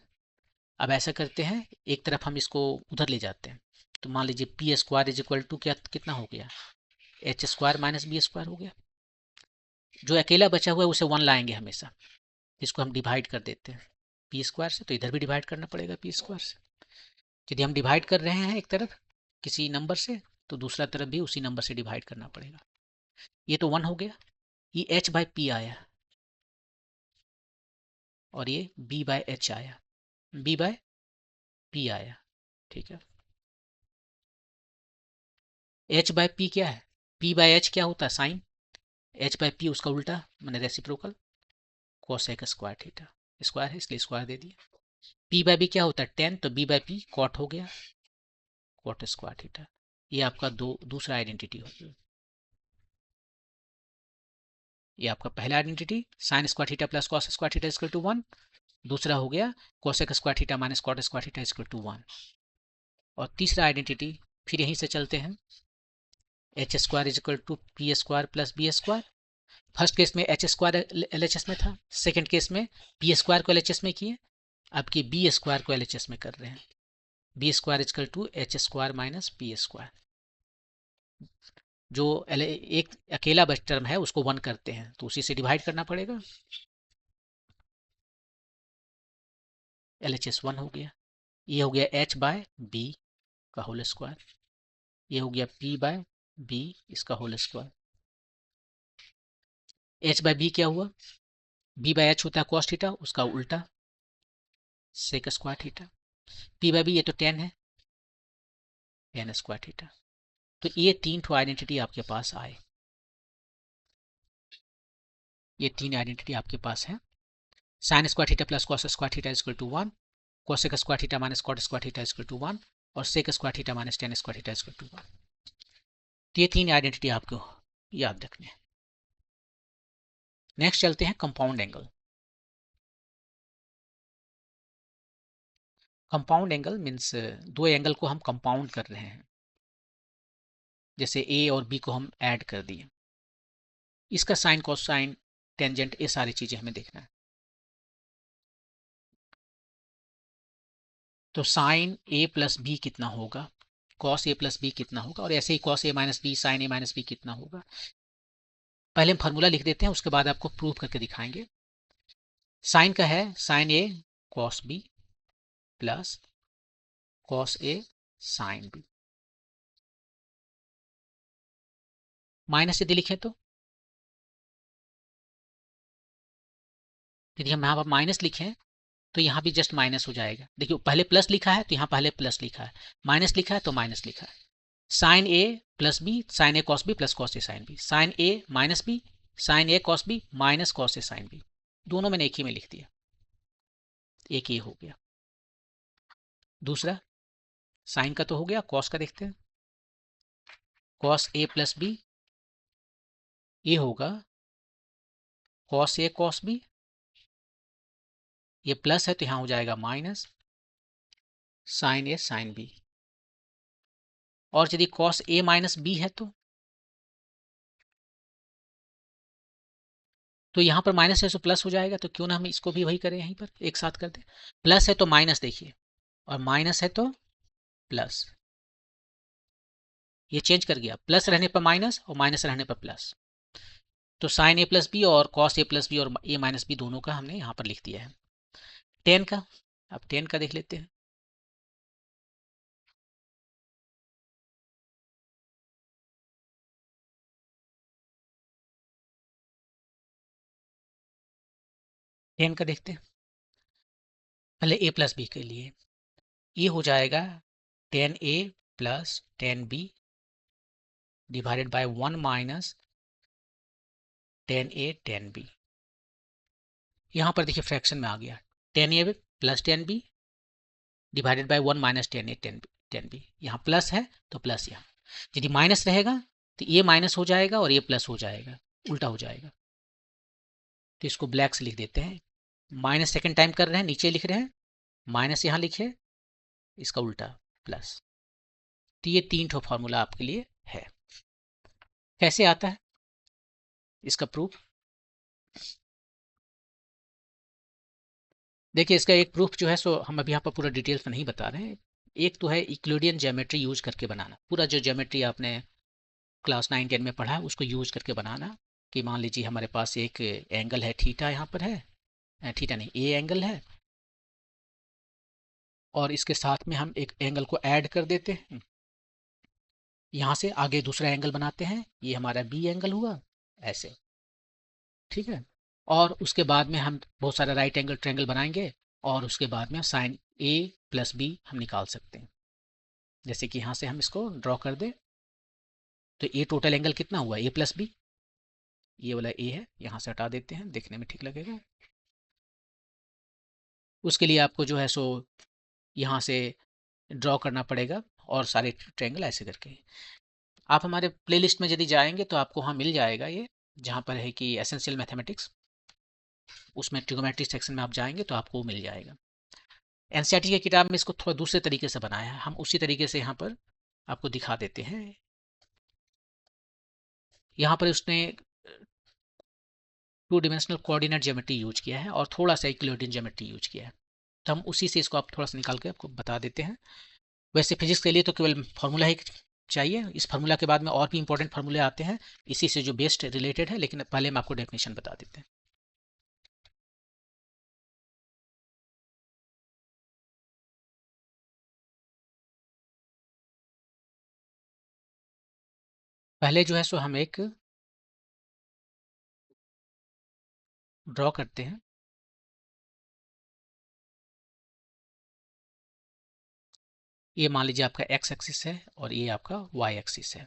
अब ऐसा करते हैं, एक तरफ हम इसको उधर ले जाते हैं, तो मान लीजिए P square is equal to क्या कितना हो गया H square minus B square हो गया। जो अकेला बचा हुआ है उसे 1 लाएंगे हमेशा, जिसको हम डिवाइड कर देते हैं पी स्क्वायर से, तो इधर भी डिवाइड करना पड़ेगा पी स्क्वायर से। यदि हम डिवाइड कर रहे हैं एक तरफ किसी नंबर से, तो दूसरा तरफ भी उसी नंबर से डिवाइड करना पड़ेगा। ये तो 1 हो गया, ये h बाई पी आया और ये b बाय एच आया, b बाय पी आया, ठीक है। h बाय पी क्या है, p बाय एच क्या होता है साइन, h बाय पी उसका उल्टा मैंने reciprocal cosec square theta, square है इसलिए स्क्वायर दे दिया। p बाय बी क्या होता है टेन, तो b बाय पी कॉट हो गया, कॉट स्क्वायर थीटा। ये आपका दूसरा आइडेंटिटी हो गया। ये आपका पहला identity sine square theta plus cos square theta equal to 1, दूसरा हो गया cosec square theta minus cot square theta equal to 1, और तीसरा आइडेंटिटी फिर यहीं से चलते हैं, H square is equal to P square plus B square. First case में H square L H S में था, सेकेंड केस में पी स्क्वायर को एल एच एस में किए, अब की बी स्क्वायर को एल एच एस में कर रहे हैं, B square is equal to H square minus P square. जो एक अकेला बच टर्म है उसको 1 करते हैं तो उसी से डिवाइड करना पड़ेगा, एल एच एस 1 हो गया, ये हो गया एच बाय बी का होल स्क्वायर, ये हो गया पी बाय बी इसका whole square. H by B क्या हुआ, बी बाय एच होता है कॉस थीटा, उसका उल्टा sec square theta, P by B ये तो 10 है, 10 स्क्वायर थीटा। तो ये 3 ठो आइडेंटिटी आपके पास आए, ये 3 आइडेंटिटी आपके पास है, sine square theta plus cos square theta equal to 1, cosec square theta minus cot square theta equal to 1, और sec square theta minus ten square theta equal to 1। ये 3 आइडेंटिटी आपको याद रखने हैं। नेक्स्ट चलते हैं compound angle. Compound angle means दो angle को हम कंपाउंड कर रहे हैं, जैसे ए और बी को हम ऐड कर दिए, इसका साइन कोसाइन टेंजेंट ये सारी चीजें हमें देखना है। तो साइन ए प्लस बी कितना होगा, कॉस ए प्लस बी कितना होगा, और ऐसे ही cos A minus B sine A minus B कितना होगा। पहले हम फार्मूला लिख देते हैं, उसके बाद आपको प्रूव करके दिखाएंगे। साइन का है sine A cos B plus cos A sine B, minus यदि लिखें तो यदि हम यहाँ पर माइनस लिखें तो यहाँ भी जस्ट माइनस हो जाएगा। देखिए पहले प्लस लिखा है तो यहाँ पहले प्लस लिखा है, माइनस लिखा है तो माइनस लिखा है। Sine A plus B sine A cos B plus cos A sine B, sine A minus B sine A cos B minus cos A sine B, दोनों मैंने एक ही में लिख दिया, एक ये हो गया। दूसरा साइन का तो हो गया, कॉस का देखते हैं, कॉस ए प्लस बी ये होगा कॉस ए कॉस बी, ये प्लस है तो यहां हो जाएगा minus sine A sine B, और यदि कॉस ए माइनस बी है तो यहां पर माइनस है तो प्लस हो जाएगा, तो क्यों ना हम इसको भी वही करें, यहीं पर एक साथ कर दें। प्लस है तो माइनस देखिए, और माइनस है तो प्लस, ये चेंज कर गया, प्लस रहने पर माइनस और माइनस रहने पर प्लस। तो साइन ए प्लस बी और कॉस ए प्लस बी और ए माइनस बी दोनों का हमने यहाँ पर लिख दिया है। टेन का, अब टेन का देख लेते हैं। टेन का देखते हैं पहले ए प्लस बी के लिए, ये हो जाएगा tan A plus ten B divided by 1 minus ten A tan B. यहाँ पर देखिए फ्रैक्शन में आ गया, tan A plus ten B divided by 1 minus ten A tan B, यहाँ प्लस है तो प्लस, यहाँ यदि माइनस रहेगा तो ये माइनस हो जाएगा और ये प्लस हो जाएगा, उल्टा हो जाएगा। तो इसको ब्लैक से लिख देते हैं, माइनस सेकेंड टाइम कर रहे हैं, नीचे लिख रहे हैं, माइनस यहाँ लिखे, इसका उल्टा प्लस। तो ये 3 ठो फॉर्मूला आपके लिए है। कैसे आता है इसका प्रूफ, देखिए इसका एक प्रूफ जो है सो हम अभी यहाँ पर पूरा डिटेल्स में नहीं बता रहे हैं। एक तो है यूक्लिडियन ज्योमेट्री यूज करके बनाना, पूरा जो ज्योमेट्री आपने क्लास 9-10 में पढ़ा है उसको यूज करके बनाना। कि मान लीजिए हमारे पास एक एंगल है थीटा, यहाँ पर है थीटा नहीं, ए एंगल है, और इसके साथ में हम एक एंगल को ऐड कर देते हैं, यहाँ से आगे दूसरा एंगल बनाते हैं, ये हमारा बी एंगल हुआ ऐसे, ठीक है। और उसके बाद में हम बहुत सारा राइट एंगल ट्रायंगल बनाएंगे, और उसके बाद में साइन ए प्लस बी हम निकाल सकते हैं। जैसे कि यहाँ से हम इसको ड्रॉ कर दें, तो ए टोटल एंगल कितना हुआ, ए प्लस बी, ये वाला ए है, यहाँ से हटा देते हैं, देखने में ठीक लगेगा। उसके लिए आपको जो है सो यहाँ से ड्रॉ करना पड़ेगा, और सारे ट्रायंगल ऐसे करके। आप हमारे प्लेलिस्ट में यदि जाएंगे तो आपको वहाँ मिल जाएगा ये, जहाँ पर है कि एसेंशियल मैथमेटिक्स, उसमें ट्रिगोमेट्री सेक्शन में आप जाएंगे तो आपको मिल जाएगा। एनसीईआरटी की किताब में इसको थोड़ा दूसरे तरीके से बनाया है, हम उसी तरीके से यहाँ पर आपको दिखा देते हैं। यहाँ पर उसने 2 डायमेंशनल कोऑर्डिनेट ज्योमेट्री यूज किया है और थोड़ा सा यूक्लिडियन ज्योमेट्री यूज किया है, तो हम उसी से इसको आप थोड़ा सा निकाल के आपको बता देते हैं। वैसे फिजिक्स के लिए तो केवल फार्मूला ही चाहिए, इस फार्मूला के बाद में और भी इंपॉर्टेंट फार्मूले आते हैं इसी से जो बेस्ट रिलेटेड है, लेकिन पहले हम आपको डेफिनेशन बता देते हैं। पहले जो है सो हम एक ड्रॉ करते हैं, ये मान लीजिए आपका एक्स एक्सिस है और ये आपका वाई एक्सिस है,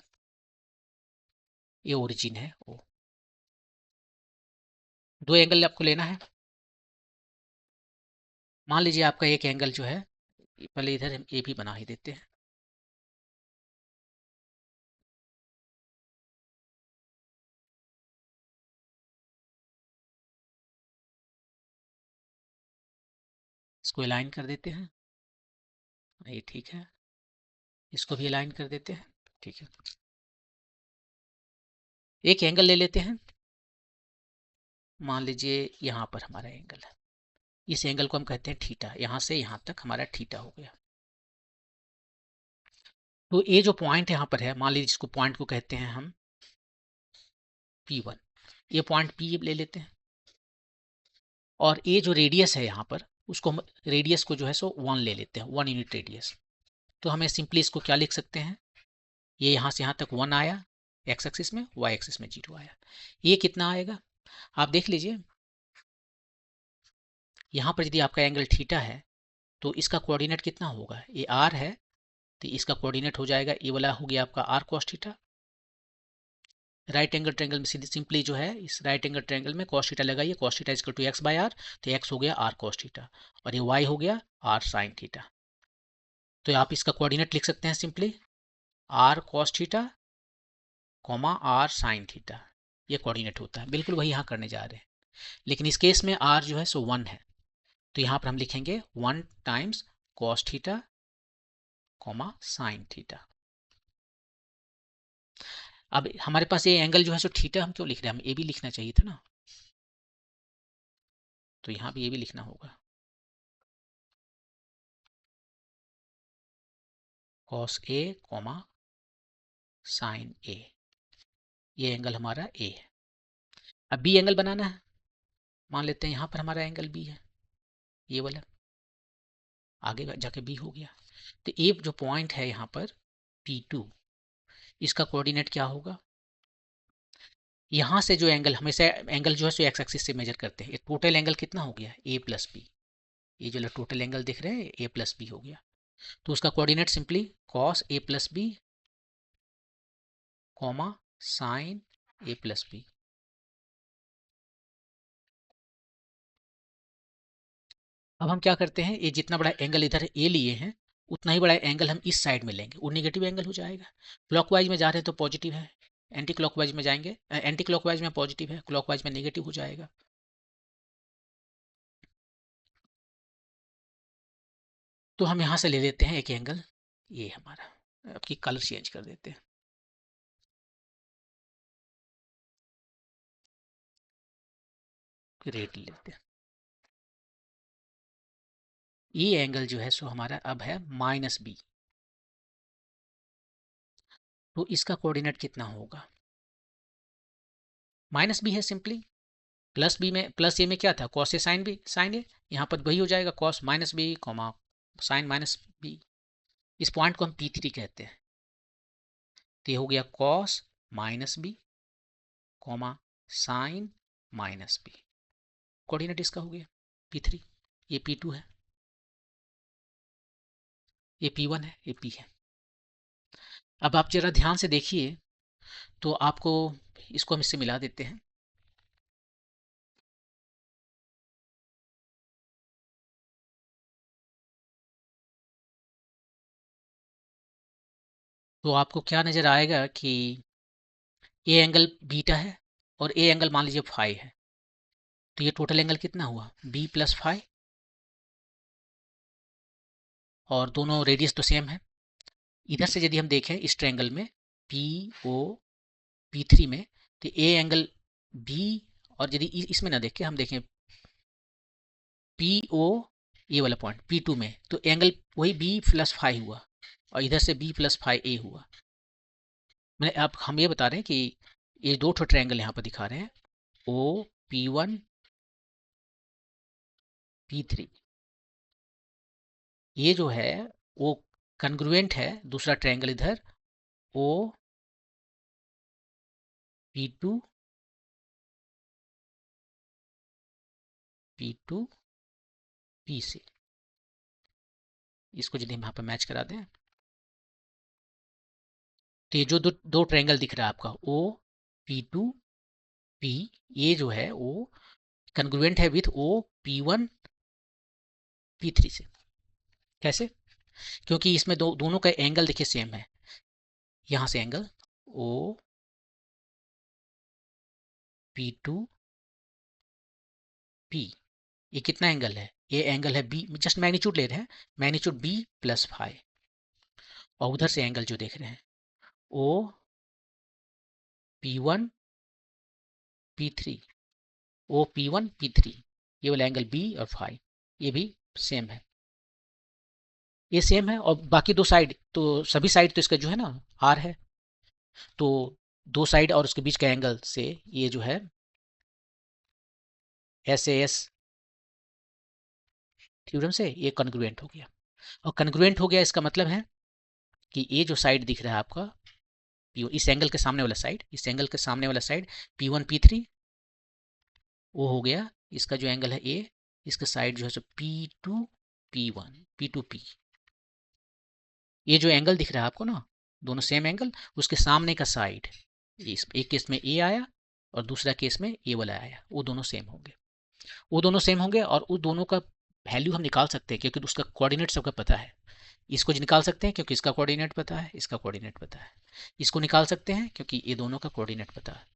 ये ओरिजिन है ओ। दो एंगल आपको लेना है, मान लीजिए आपका एक एंगल जो है, पहले इधर हम ए भी बना ही देते हैं, इसको अलाइन कर देते हैं, ये ठीक है, इसको भी अलाइन कर देते हैं, ठीक है। एक एंगल ले लेते हैं, मान लीजिए यहाँ पर हमारा एंगल है, इस एंगल को हम कहते हैं थीटा, यहाँ से यहाँ तक हमारा थीटा हो गया। तो ये जो पॉइंट यहाँ पर है, मान लीजिए इसको पॉइंट को कहते हैं हम P1, ये पॉइंट P ले लेते हैं, और ये जो रेडियस है यहाँ पर, उसको हम रेडियस को जो है सो 1 ले लेते हैं, 1 यूनिट रेडियस। तो हमें सिंपली इसको क्या लिख सकते हैं, ये यहाँ से यहाँ तक 1 आया एक्स एक्सिस में, वाई एक्सिस में 0 आया, ये कितना आएगा आप देख लीजिए। यहाँ पर यदि आपका एंगल थीटा है तो इसका कोऑर्डिनेट कितना होगा, ये आर है, तो इसका कोऑर्डिनेट हो जाएगा, ये वाला हो गया आपका r cos theta. Right angle triangle में सीधे सिंपली जो है, इस राइट एंगल ट्रायंगल में कॉस थीटा लगाइए, cos theta equal to x by r, तो एक्स हो गया आर कॉस थीटा, और ये वाई हो गया आर साइन थीटा। तो आप इसका कोऑर्डिनेट लिख सकते हैं simply r cos theta comma r sine theta, ये कोऑर्डिनेट होता है, बिल्कुल वही यहाँ करने जा रहे हैं। लेकिन इस केस में आर जो है सो 1 है, तो यहाँ पर हम लिखेंगे 1 times cos theta comma sine theta. अब हमारे पास ये एंगल जो है सो थीटा हम क्यों लिख रहे हैं, हम ए भी लिखना चाहिए था ना, तो यहाँ भी ये भी लिखना होगा, कॉस ए कॉमा साइन ए, ये एंगल हमारा ए है। अब बी एंगल बनाना है, मान लेते हैं यहाँ पर हमारा एंगल बी है, ये वाला आगे जाके बी हो गया। तो ए जो पॉइंट है यहाँ पर P2, इसका कोऑर्डिनेट क्या होगा, यहाँ से जो एंगल, हमेशा एंगल जो है सो एक्स एक्सिस से मेजर करते हैं, टोटल एंगल कितना हो गया ए प्लस बी, ये जो टोटल एंगल दिख रहे हैं ए प्लस बी हो गया, तो उसका coordinate simply cos A plus B comma sign A plus B. अब हम क्या करते हैं, ये जितना बड़ा एंगल इधर ए लिए हैं, उतना ही बड़ा एंगल हम इस साइड में लेंगे, वो नेगेटिव एंगल हो जाएगा। क्लॉकवाइज में जा रहे हैं तो पॉजिटिव है, एंटी क्लॉकवाइज में जाएंगे, एंटी क्लॉकवाइज में पॉजिटिव है, क्लॉकवाइज में नेगेटिव हो जाएगा। तो हम यहाँ से ले लेते हैं एक एंगल, ये हमारा, आपकी कलर चेंज कर देते हैं, रेड लेते हैं। ये एंगल जो है सो हमारा अब है -B, तो इसका कोऑर्डिनेट कितना होगा, माइनस बी है सिंपली, प्लस बी में प्लस ए में क्या था, cos A sine B sine A, यहाँ पर वही हो जाएगा cos minus B comma sine minus B. इस पॉइंट को हम P3 कहते हैं। तो ये हो गया cos minus B comma sine minus B, coordinate इसका हो गया P3। ये P2 है, ये P1 है, ये P है। अब आप जरा ध्यान से देखिए तो आपको इसको हम इससे मिला देते हैं। तो आपको क्या नज़र आएगा कि ए एंगल बीटा है और ए एंगल मान लीजिए फाई है, तो ये टोटल एंगल कितना हुआ बी प्लस फाई, और दोनों रेडियस तो सेम है। इधर से यदि हम देखें इस ट्रायंगल में पी ओ P3 में, तो ए एंगल बी, और यदि इसमें ना देखें हम देखें पी ओ ये वाला पॉइंट P2 में, तो एंगल वही बी प्लस फाइव हुआ और इधर से बी प्लस फाइव ए हुआ। मैंने अब हम ये बता रहे हैं कि ये दो ठो ट्रायंगल यहाँ पर दिखा रहे हैं, ओ P1 P3, ये जो है वो कंग्रुएंट है दूसरा ट्रायंगल इधर ओ P2 P2 P से। इसको यदि हम यहाँ पर मैच करा दें तो ये जो दो ट्रायंगल दिख रहा है आपका ओ P2 P, ये जो है वो कंग्रुएंट है विथ ओ P1 P3 से। कैसे, क्योंकि इसमें दोनों का एंगल देखिए सेम है, यहां से एंगल ओ P2 P, ये कितना एंगल है, ये एंगल है बी, जस्ट मैग्नीट्यूड ले रहे हैं, मैग्नीट्यूड बी प्लस फाइव, और उधर से एंगल जो देख रहे हैं ओ P1 P3, ओ P1 P3, ये वाला एंगल बी और फाइव, ये भी सेम है, ये सेम है। और बाकी दो साइड तो सभी साइड तो इसका जो है ना आर है, तो दो साइड और उसके बीच का एंगल से ये जो है SAS थ्योरम से ये कन्ग्रुएंट हो गया। और कन्ग्रुएंट हो गया इसका मतलब है कि ये जो साइड दिख रहा है आपका इस एंगल के सामने वाला साइड, इस एंगल के सामने वाला साइड P1 P3, वो हो गया इसका जो एंगल है ए, इसका साइड जो है सो P2 P1 P2 P, ये जो एंगल दिख रहा है आपको ना दोनों सेम एंगल, उसके सामने का साइड, एक केस में ए आया और दूसरा केस में ए वाला आया, वो दोनों सेम होंगे, वो दोनों सेम होंगे और उस दोनों का वैल्यू हम निकाल सकते हैं क्योंकि उसका कोऑर्डिनेट सबका पता है। इसको निकाल सकते हैं क्योंकि इसका कोऑर्डिनेट पता है, इसका कोऑर्डिनेट पता है, इसको निकाल सकते हैं क्योंकि ये दोनों का कोऑर्डिनेट पता है।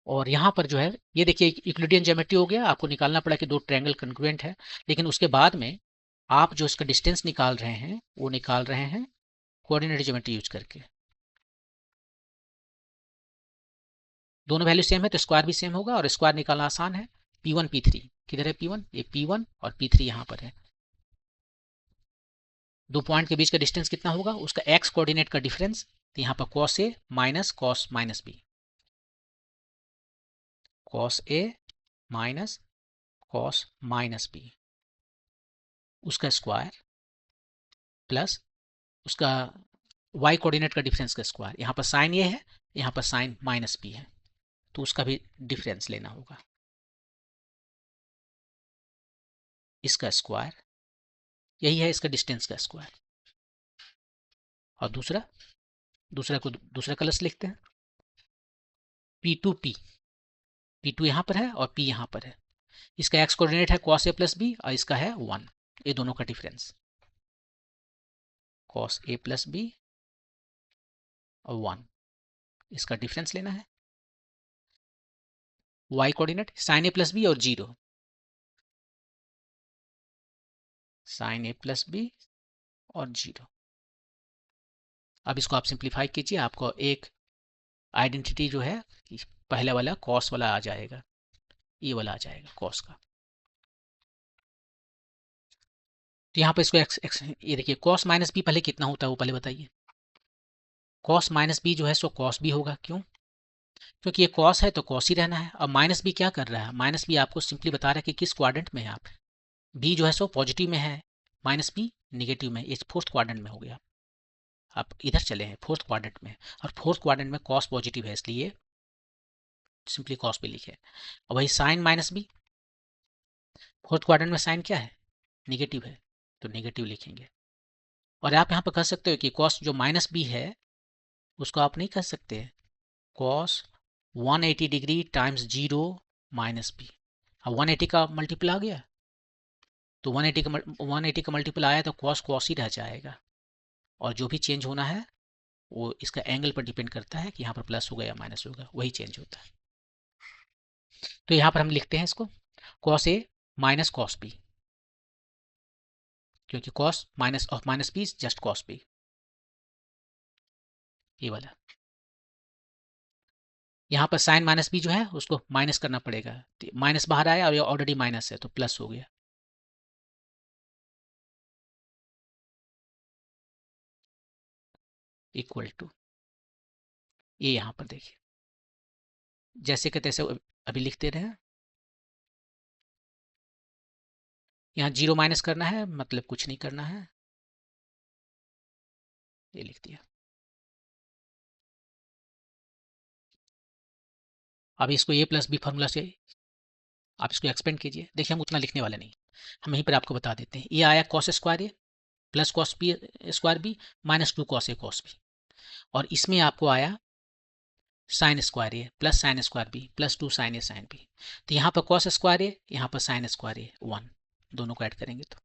और यहाँ पर जो है ये देखिए यूक्लिडियन ज्योमेट्री हो गया, आपको निकालना पड़ा कि दो ट्रायंगल कंग्रुएंट है, लेकिन उसके बाद में आप जो इसका डिस्टेंस निकाल रहे हैं वो निकाल रहे हैं कोऑर्डिनेट ज्योमेट्री यूज करके। दोनों वैल्यू सेम है तो स्क्वायर भी सेम होगा, और स्क्वायर निकालना आसान है। P1 P3 किधर है P1, ये P1 और P3 यहाँ पर है, दो पॉइंट के बीच का डिस्टेंस कितना होगा, उसका x कोऑर्डिनेट का डिफरेंस, तो यहाँ पर cos A minus cos minus B, cos A minus cos minus B, उसका स्क्वायर प्लस उसका y कोऑर्डिनेट का डिफरेंस का स्क्वायर, यहाँ पर साइन ये है, यहाँ पर साइन माइनस बी है, तो उसका भी डिफरेंस लेना होगा, इसका स्क्वायर, यही है इसका डिस्टेंस का स्क्वायर। और दूसरा को दूसरा कलर से लिखते हैं, P2 P, P2 यहाँ पर है और P यहाँ पर है, इसका x कोऑर्डिनेट है cos A प्लस बी और इसका है 1, ये दोनों का difference cos A plus B और 1, इसका डिफरेंस लेना है। y coordinate sin A plus B और 0, sin A प्लस बी और 0। अब इसको आप सिंप्लीफाई कीजिए, आपको एक आइडेंटिटी जो है पहले वाला cos वाला आ जाएगा, ये वाला आ जाएगा cos का। तो यहाँ पर इसको ये देखिए कॉस माइनस बी पहले कितना होता है वो पहले बताइए। कॉस माइनस बी जो है सो कॉस बी होगा, क्यों? क्योंकि ये कॉस है तो कॉस ही रहना है। अब माइनस बी क्या कर रहा है? माइनस बी आपको सिंपली बता रहा है कि किस क्वाड्रेंट में है आप। बी जो है सो पॉजिटिव में है, माइनस बी निगेटिव में, इस फोर्थ क्वाड्रेंट में हो गया। आप इधर चले हैं फोर्थ क्वाड्रेंट में, और फोर्थ क्वाड्रेंट में कॉस पॉजिटिव है इसलिए सिंपली कॉस बी लिखे। और वही sine minus B, fourth quadrant में साइन क्या है? निगेटिव है, तो निगेटिव लिखेंगे। और आप यहाँ पर कह सकते हो कि कॉस जो माइनस बी है उसको आप नहीं कह सकते cos 180 degree times 0 minus B. अब 180 का मल्टीपल आ गया, तो 180 का मल्टीपल आया तो कॉस कॉस ही रह जाएगा, और जो भी चेंज होना है वो इसका एंगल पर डिपेंड करता है कि यहाँ पर प्लस होगा या माइनस होगा, वही चेंज होता है। तो यहाँ पर हम लिखते हैं इसको cos A minus cos B, क्योंकि cos minus of minus B is just cos B, ये वाला। यहाँ पर साइन माइनस बी जो है उसको माइनस करना पड़ेगा, माइनस बाहर आया और ये ऑलरेडी माइनस है तो प्लस हो गया। इक्वल टू, ये यहाँ पर देखिए जैसे के तैसे अभी लिखते रहे। यहाँ 0 माइनस करना है मतलब कुछ नहीं करना है, ये लिख दिया। अब इसको ए प्लस बी फार्मूला से आप इसको एक्सपेंड कीजिए। देखिए हम उतना लिखने वाले नहीं, हम यहीं पर आपको बता देते हैं। ये आया cos square A plus cos B square B minus 2 cos A cos B, और इसमें आपको आया sine square A plus sine square B plus 2 sine A sine B. तो यहाँ पर कॉस स्क्वायर ए, यहाँ पर साइन स्क्वायर ए 1, दोनों को ऐड करेंगे तो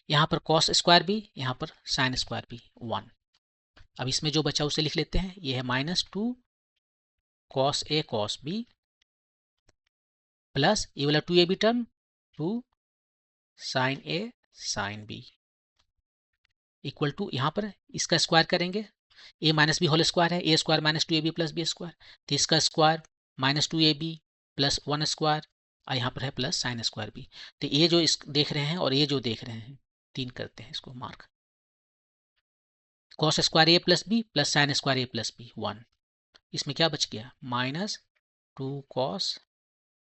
यहाँ पर कॉस स्क्वायर बी, यहाँ पर साइन स्क्वायर बी 1। अब इसमें जो बचा उसे लिख लेते हैं, ये है minus 2 cos A cos B plus ये वाला 2 A B term 2 sine A sine B equal to, यहाँ पर इसका स्क्वायर करेंगे, A minus B whole square है, A square minus 2 A B plus B square, तो इसका square minus 2 A B plus 1 square, और यहाँ पर है प्लस साइन स्क्वायर बी। तो ये जो इस देख रहे हैं और ये जो देख रहे हैं, 3 करते हैं इसको mark. Cos square A plus B plus sine square A plus B 1, इसमें क्या बच गया minus 2 cos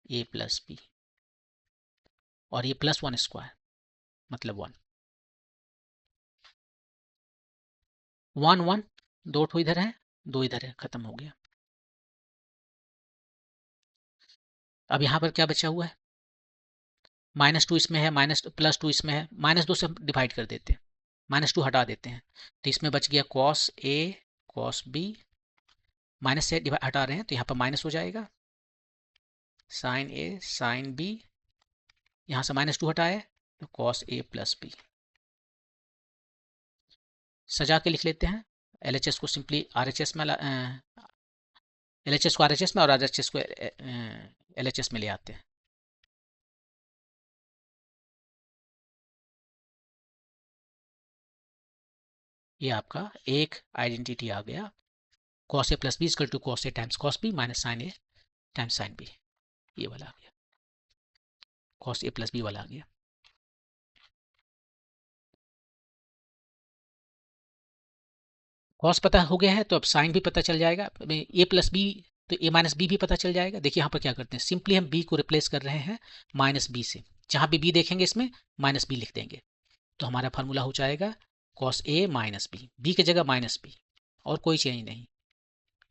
A plus B, और ये प्लस 1 स्क्वायर मतलब 1 1 1, दो ठो इधर है दो इधर है, खत्म हो गया। अब यहाँ पर क्या बचा हुआ है, माइनस 2 इसमें है, माइनस प्लस 2 इसमें है, माइनस 2 से हम डिवाइड कर देते हैं, माइनस 2 हटा देते हैं, तो इसमें बच गया cos A cos B, minus से हटा रहे हैं तो यहाँ पर माइनस हो जाएगा, साइन ए साइन बी, यहाँ से माइनस 2 हटाए तो कॉस ए प्लस बी। सजा के लिख लेते हैं, LHS को सिंपली RHS में LHS को RHS में और RHS को LHS में ले आते हैं। ये आपका एक आइडेंटिटी आ गया, cos A plus B equal to cos A times cos B minus sine A times sine B, ये वाला आ गया, कॉस ए प्लस बी वाला आ गया। कॉस पता हो गया है तो अब साइन भी पता चल जाएगा, ए प्लस बी तो ए माइनस बी भी पता चल जाएगा। देखिए यहाँ पर क्या करते हैं, सिंपली हम बी को रिप्लेस कर रहे हैं माइनस बी से, जहाँ भी बी देखेंगे इसमें माइनस बी लिख देंगे, तो हमारा फार्मूला हो जाएगा cos A minus B, B की जगह माइनस बी और कोई चेंज नहीं,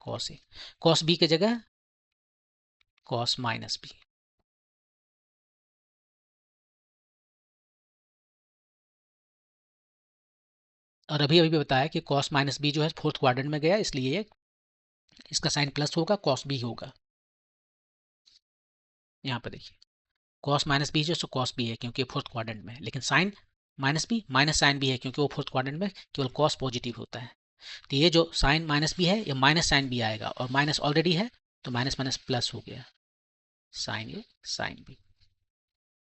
कॉस ए, कॉस बी की जगह कॉस माइनस बी। और अभी अभी बताया कि कॉस माइनस बी जो है फोर्थ क्वाड्रेंट में गया, इसलिए इसका साइन प्लस होगा, कॉस बी होगा। यहाँ पर देखिए कॉस माइनस बी जो सो कॉस बी है क्योंकि फोर्थ क्वाड्रेंट में है, लेकिन sine minus B minus sine B है क्योंकि वो फोर्थ क्वाड्रेंट में केवल कॉस पॉजिटिव होता है। तो ये जो साइन माइनस बी है ये माइनस साइन बी आएगा, और माइनस ऑलरेडी है तो माइनस माइनस प्लस हो गया, साइन ए साइन बी।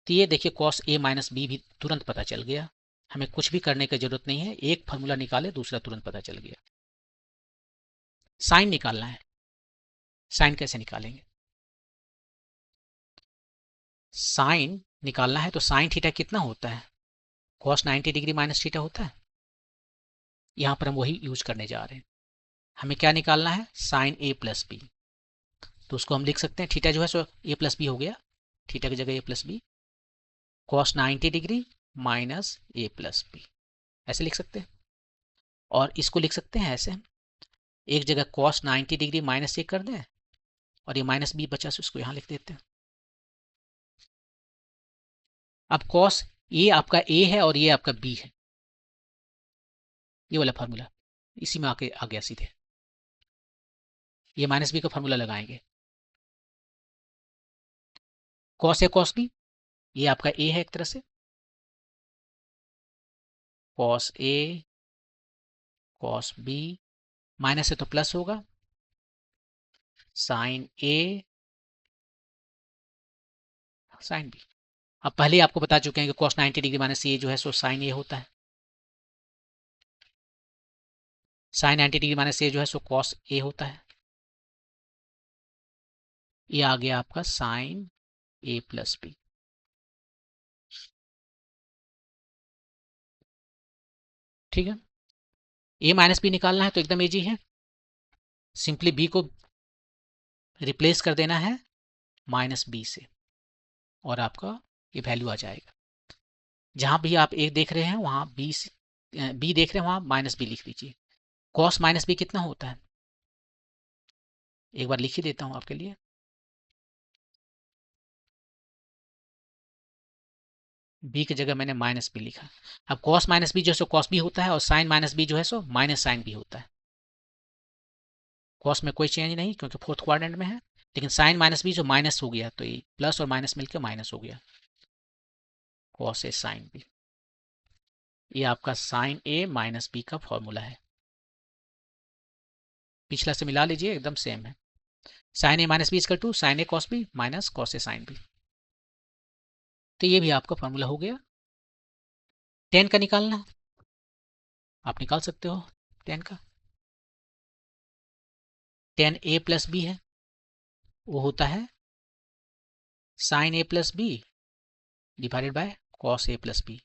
तो ये देखिए कॉस ए माइनस बी भी तुरंत पता चल गया, हमें कुछ भी करने की जरूरत नहीं है, एक फार्मूला निकाले दूसरा तुरंत पता चल गया। साइन निकालना है, साइन कैसे निकालेंगे, साइन निकालना है तो साइन थीटा कितना होता है, cos 90 डिग्री माइनस थीटा होता है। यहाँ पर हम वही यूज करने जा रहे हैं। हमें क्या निकालना है, साइन ए प्लस बी। तो उसको हम लिख सकते हैं, थीटा जो है सो ए प्लस बी हो गया, थीटा की जगह A plus B, cos 90 degree minus A plus B, ऐसे लिख सकते हैं। और इसको लिख सकते हैं ऐसे, एक जगह cos 90 डिग्री माइनस ए कर दें और ये माइनस बी बचा, उसको यहाँ लिख देते हैं। अब cos ये आपका ए है और ये आपका बी है, ये वाला फार्मूला इसी में आके आ गया सीधे। ये माइनस बी का फार्मूला लगाएंगे, cos ए cos बी, ये आपका ए है एक तरह से, cos ए cos बी, माइनस है तो प्लस होगा, साइन ए साइन बी। अब पहले आपको बता चुके हैं कि cos 90 डिग्री माइनस ए जो है सो साइन ए होता है, साइन 90 डिग्री माइनस ए जो है सो cos ए होता है। ये आ गया आपका साइन ए प्लस बी। ठीक है, ए माइनस बी निकालना है तो एकदम इजी है, सिंपली बी को रिप्लेस कर देना है माइनस बी से और आपका ये वैल्यू आ जाएगा। जहां भी आप एक देख रहे हैं वहां बी देख रहे हैं वहां माइनस बी लिख दीजिए। कॉस माइनस बी कितना होता है, एक बार लिख ही देता हूं आपके लिए, बी की जगह मैंने माइनस बी लिखा। अब कॉस माइनस बी जो है सो कॉस बी होता है और साइन माइनस बी जो है सो माइनस साइन बी होता है। कॉस में कोई चेंज नहीं क्योंकि फोर्थ क्वाड्रेंट में है, लेकिन साइन माइनस बी जो माइनस हो गया तो ये प्लस और माइनस मिलकर माइनस हो गया, कॉस ए साइन बी। ये आपका साइन ए माइनस बी का फॉर्मूला है, पिछला से मिला लीजिए एकदम सेम है। Sine A minus B is equal to sine A cos B minus cos A sine B. तो ये भी आपका फॉर्मूला हो गया। टेन का निकालना आप निकाल सकते हो, टेन का, टेन ए प्लस बी है, वो होता है sine A plus B divided by cos A plus B.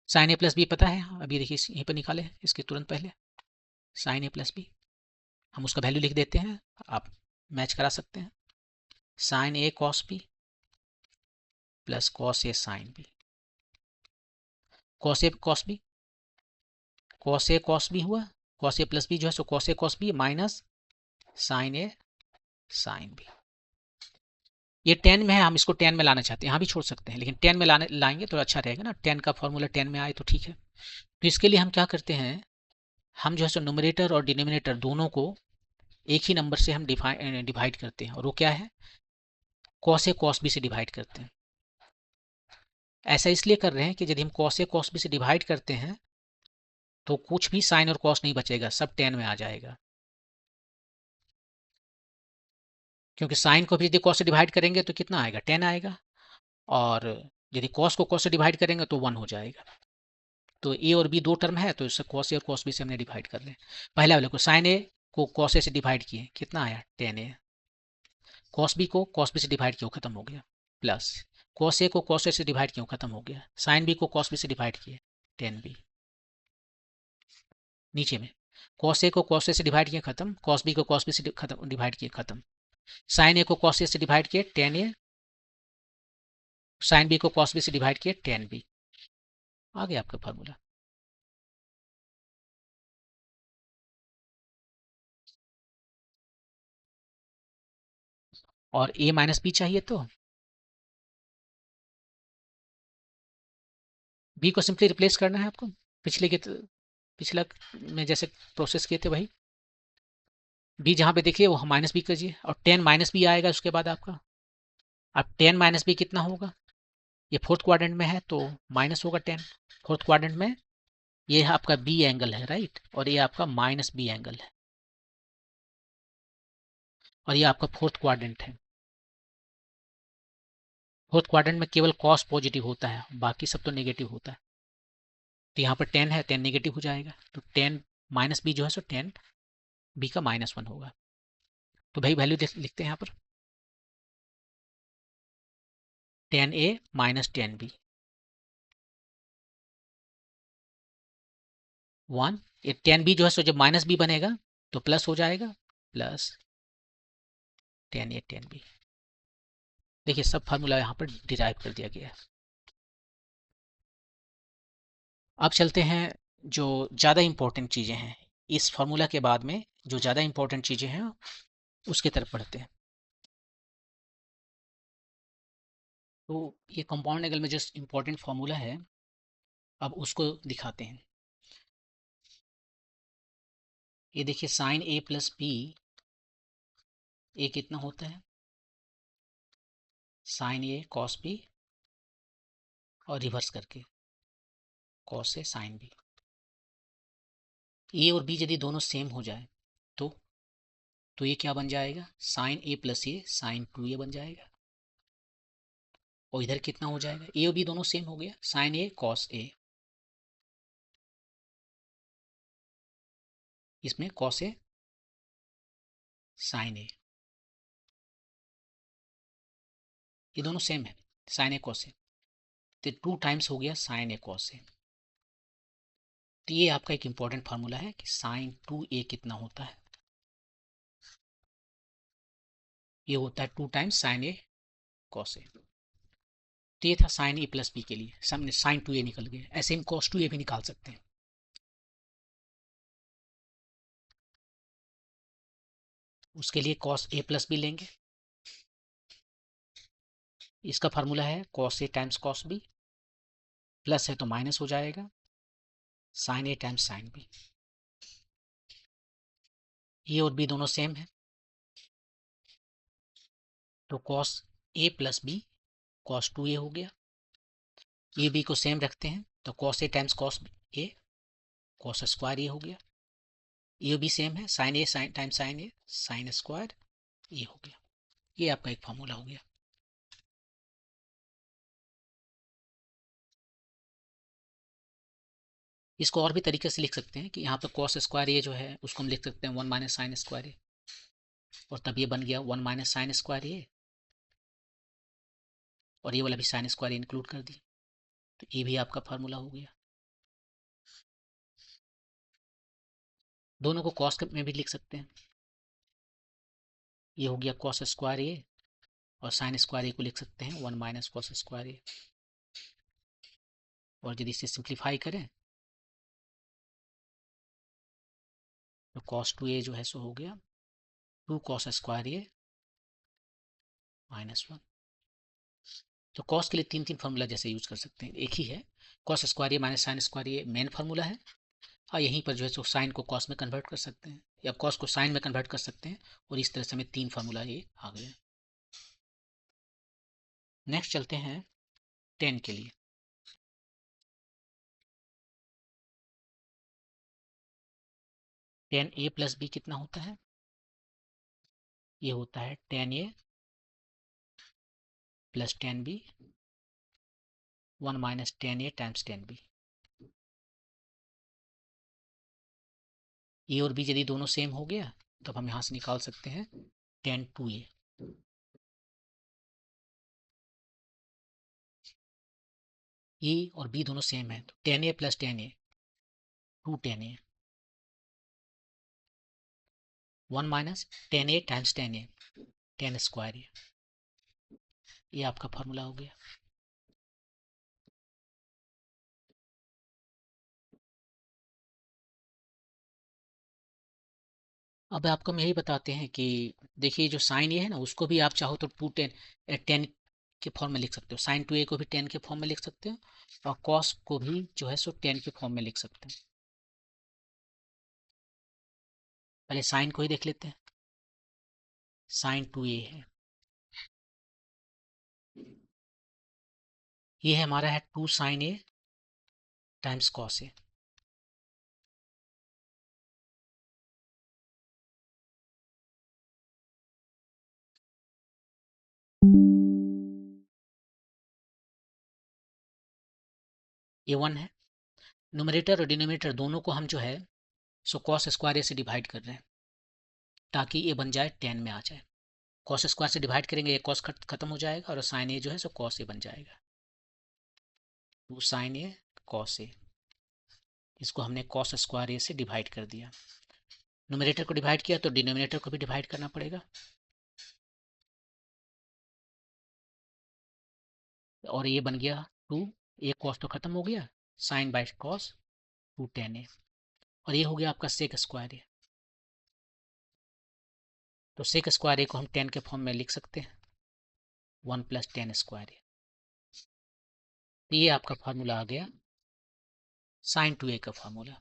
Sine A plus B पता है, अभी देखिए यहीं पर निकाले इसके तुरंत पहले, साइन ए प्लस बी हम उसका वैल्यू लिख देते हैं, आप मैच करा सकते हैं, sine A cos B plus cos A sine B, cos A cos B, cos A cos B हुआ, कॉस ए प्लस बी जो है so cos A cos B minus sine A sine B. ये 10 में है, हम इसको 10 में लाना चाहते हैं, यहाँ भी छोड़ सकते हैं लेकिन 10 में लाएंगे तो अच्छा रहेगा ना, 10 का फॉर्मूला 10 में आए तो ठीक है। तो इसके लिए हम क्या करते हैं, हम जो है सो न्यूमरेटर और डिनोमिनेटर दोनों को एक ही नंबर से हम डिवाइड करते हैं, और वो क्या है, कॉस ए कॉस बी से डिवाइड करते हैं। ऐसा इसलिए कर रहे हैं कि यदि हम कॉस ए कॉस बी से डिवाइड करते हैं तो कुछ भी साइन और कॉस नहीं बचेगा, सब 10 में आ जाएगा, क्योंकि साइन को भी यदि कॉस से डिवाइड करेंगे तो कितना आएगा, 10 आएगा, और यदि कॉस को कॉस से डिवाइड करेंगे तो 1 हो जाएगा। तो ए और बी दो टर्म है तो इससे कॉस ए और कॉस बी से हमने डिवाइड कर लें। पहले वाले को साइन ए को कॉस ए से डिवाइड किए, कितना आया 10a, कॉस बी को कॉस बी से डिवाइड किया, खत्म हो गया, प्लस कॉस ए को कॉस ए से डिवाइड किया, खत्म हो गया, साइन बी को कॉस बी से डिवाइड किए 10b। नीचे में कॉस ए को कॉस ए से डिवाइड किए, खत्म, कॉस बी को कॉस बी से खत्म डिवाइड किए, खत्म, साइन ए को कॉस ए से डिवाइड किए 10a, साइन बी को कॉस बी से डिवाइड किए 10b। आ गया आपका फॉर्मूला। और a माइनस बी चाहिए तो b को सिंपली रिप्लेस करना है आपको, पिछला में जैसे प्रोसेस किए थे वही, b जहाँ पे देखिए वो माइनस बी कीजिए और 10 माइनस बी आएगा उसके बाद आपका। अब 10 माइनस बी कितना होगा, ये फोर्थ क्वाड्रेंट में है तो माइनस होगा 10, फोर्थ क्वाड्रेंट में ये आपका बी एंगल है राइट, और ये आपका माइनस बी एंगल है, और ये आपका फोर्थ क्वाड्रेंट है। फोर्थ क्वाड्रेंट में केवल कॉस पॉजिटिव होता है, बाकी सब तो नेगेटिव होता है। तो यहाँ पर 10 है, 10 नेगेटिव हो जाएगा, तो 10 माइनस बी जो है सो 10 बी का -1 होगा। तो भाई वैल्यू लिखते हैं यहाँ पर, 10a माइनस 10b 1, ये 10b जो है सो जब माइनस b बनेगा तो प्लस हो जाएगा, प्लस 10a 10b। देखिए सब फार्मूला यहाँ पर डिराइव कर दिया गया है। अब चलते हैं जो ज़्यादा इंपॉर्टेंट चीज़ें हैं, इस फार्मूला के बाद में जो ज़्यादा इंपॉर्टेंट चीज़ें हैं उसके तरफ बढ़ते हैं। तो ये कंपाउंड एंगल में जो इंपॉर्टेंट फार्मूला है अब उसको दिखाते हैं। ये देखिए साइन ए प्लस बी, ए कितना होता है साइन ए कॉस बी और रिवर्स करके कॉस ए साइन बी। ए और बी यदि दोनों सेम हो जाए तो ये क्या बन जाएगा sign A plus A sign 2a बन जाएगा। और इधर कितना हो जाएगा ए और बी दोनों सेम हो गया साइन ए कॉस ए, इसमें कॉस ए साइन ए, ये दोनों सेम है साइन ए कॉस ए, तो 2 टाइम्स हो गया साइन ए कॉस ए। तो ये आपका एक इंपॉर्टेंट फार्मूला है कि साइन 2a कितना होता है, ये होता है 2 times sine A cos A. तो ये था साइन ए प्लस बी के लिए, सामने साइन 2a निकल गया। ऐसे हम कॉस 2a भी निकाल सकते हैं। उसके लिए कॉस ए प्लस बी लेंगे, इसका फार्मूला है cos A times cos B, plus है तो माइनस हो जाएगा sign A times sine B. ए और बी दोनों सेम है तो cos A plus B cos 2a हो गया। ए बी को सेम रखते हैं तो cos A times cos A cos square A हो गया। ए बी सेम है sine A sign times sine A sign square A हो गया। ये आपका एक फार्मूला हो गया। इसको और भी तरीके से लिख सकते हैं कि यहाँ पे कॉस स्क्वायर ए जो है उसको हम लिख सकते हैं 1 माइनस साइन स्क्वायर ए, और तब ये बन गया 1 माइनस साइन स्क्वायर ए, और ये वाला भी साइन स्क्वायर ए इंक्लूड कर दी, तो ये भी आपका फार्मूला हो गया। दोनों को कॉस में भी लिख सकते हैं, ये हो गया कॉस स्क्वायर ए, और साइन स्क्वायर ए को लिख सकते हैं 1 माइनस कॉस स्क्वायर ए, और यदि इसे सिंप्लीफाई करें तो कॉस 2a जो है सो हो गया 2 कॉस स्क्वायर ए -1। तो कॉस के लिए 3 फार्मूला जैसे यूज कर सकते हैं, एक ही है cos square A minus sign square A main formula है, और यहीं पर जो है सो साइन को कॉस में कन्वर्ट कर सकते हैं या कॉस को साइन में कन्वर्ट कर सकते हैं, और इस तरह से हमें 3 फार्मूला ये आ गए। नेक्स्ट चलते हैं 10 के लिए। 10a प्लस बी कितना होता है, ये होता है 10a plus 10b 1 minus 10a times 10b। ए और बी यदि दोनों सेम हो गया तब हम यहाँ से निकाल सकते हैं 10 2a। ए और बी दोनों सेम है तो 10a plus 10a 2 10a 1 minus 10a times 10a 10 square A, ये आपका फार्मूला हो गया। अब आपको हम यही बताते हैं कि देखिए जो साइन ए है ना उसको भी आप चाहो तो 10 के फॉर्म में लिख सकते हो, साइन 2a को भी 10 के फॉर्म में लिख सकते हो, और कॉस को भी जो है सो 10 के फॉर्म में लिख सकते हैं। पहले साइन को ही देख लेते हैं, साइन 2a है, ये है हमारा है 2 साइन ए टाइम्स कॉस ए। ये 1 है, न्यूमरेटर और डिनोमिनेटर दोनों को हम जो है सो कॉस स्क्वायर ए से डिवाइड कर रहे हैं ताकि ये बन जाए 10 में आ जाए। कॉस स्क्वायर से डिवाइड करेंगे, ये कॉस खत्म हो जाएगा और साइन ए जो है सो कॉस ए बन जाएगा। 2 साइन ए कॉस ए, इसको हमने कॉस स्क्वायर ए से डिवाइड कर दिया। न्यूमरेटर को डिवाइड किया तो डिनोमिनेटर को भी डिवाइड करना पड़ेगा, और ये बन गया 2, ए कॉस तो खत्म हो गया, साइन बाई कॉस 2 tan ए, और ये हो गया आपका सेक स्क्वायर ए। तो सेक स्क्वायर ए को हम tan के फॉर्म में लिख सकते हैं, 1 + tan स्क्वायर ए। तो ये आपका फार्मूला आ गया साइन 2a का फार्मूला।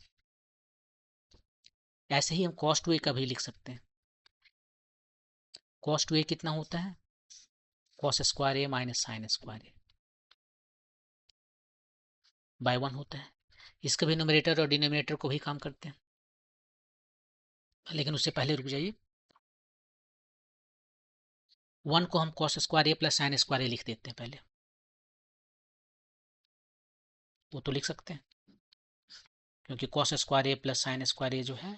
ऐसे ही हम cos 2a का भी लिख सकते हैं। cos 2a कितना होता है, cos square A minus sign square A bye 1 होता है। इसका भी न्यूमरेटर और डिनोमिनेटर को भी काम करते हैं, लेकिन उससे पहले रुक जाइए, 1 को हम cos square A plus sine square ए लिख देते हैं पहले, वो तो लिख सकते हैं, क्योंकि cos square A plus sine square A जो है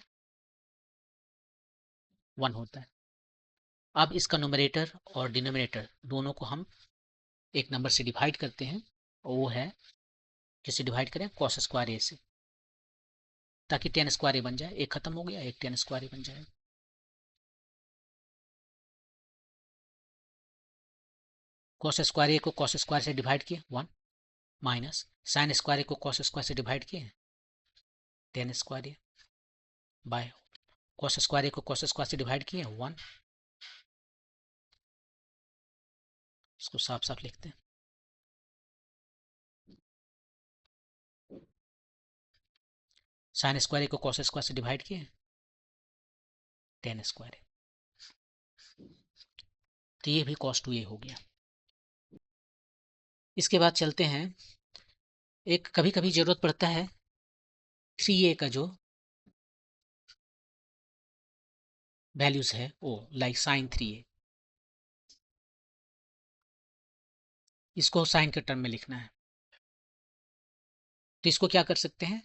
1 होता है। अब इसका न्यूमरेटर और डिनोमिनेटर दोनों को हम एक नंबर से डिवाइड करते हैं, और वो है, किससे डिवाइड करें, cos स्क्वायर ए से, ताकि tan स्क्वायर ए बन जाए। एक खत्म हो गया, एक tan स्क्वायर ए बन जाए। cos स्क्वायर ए को cos स्क्वायर से डिवाइड किए 1, माइनस साइन स्क्वायर ए को cos स्क्वायर से डिवाइड किए tan square A, bye cos square ए को cos स्क्वायर से डिवाइड किए 1, इसको साफ साफ लिखते हैं, साइन स्क्वायर ए को cos स्क्वायर से डिवाइड किए tan स्क्वायर ए। तो ये भी cos 2a हो गया। इसके बाद चलते हैं, एक कभी कभी जरूरत पड़ता है 3a का जो वैल्यूज है वो, लाइक साइन 3a, इसको साइन के टर्म में लिखना है। तो इसको क्या कर सकते हैं,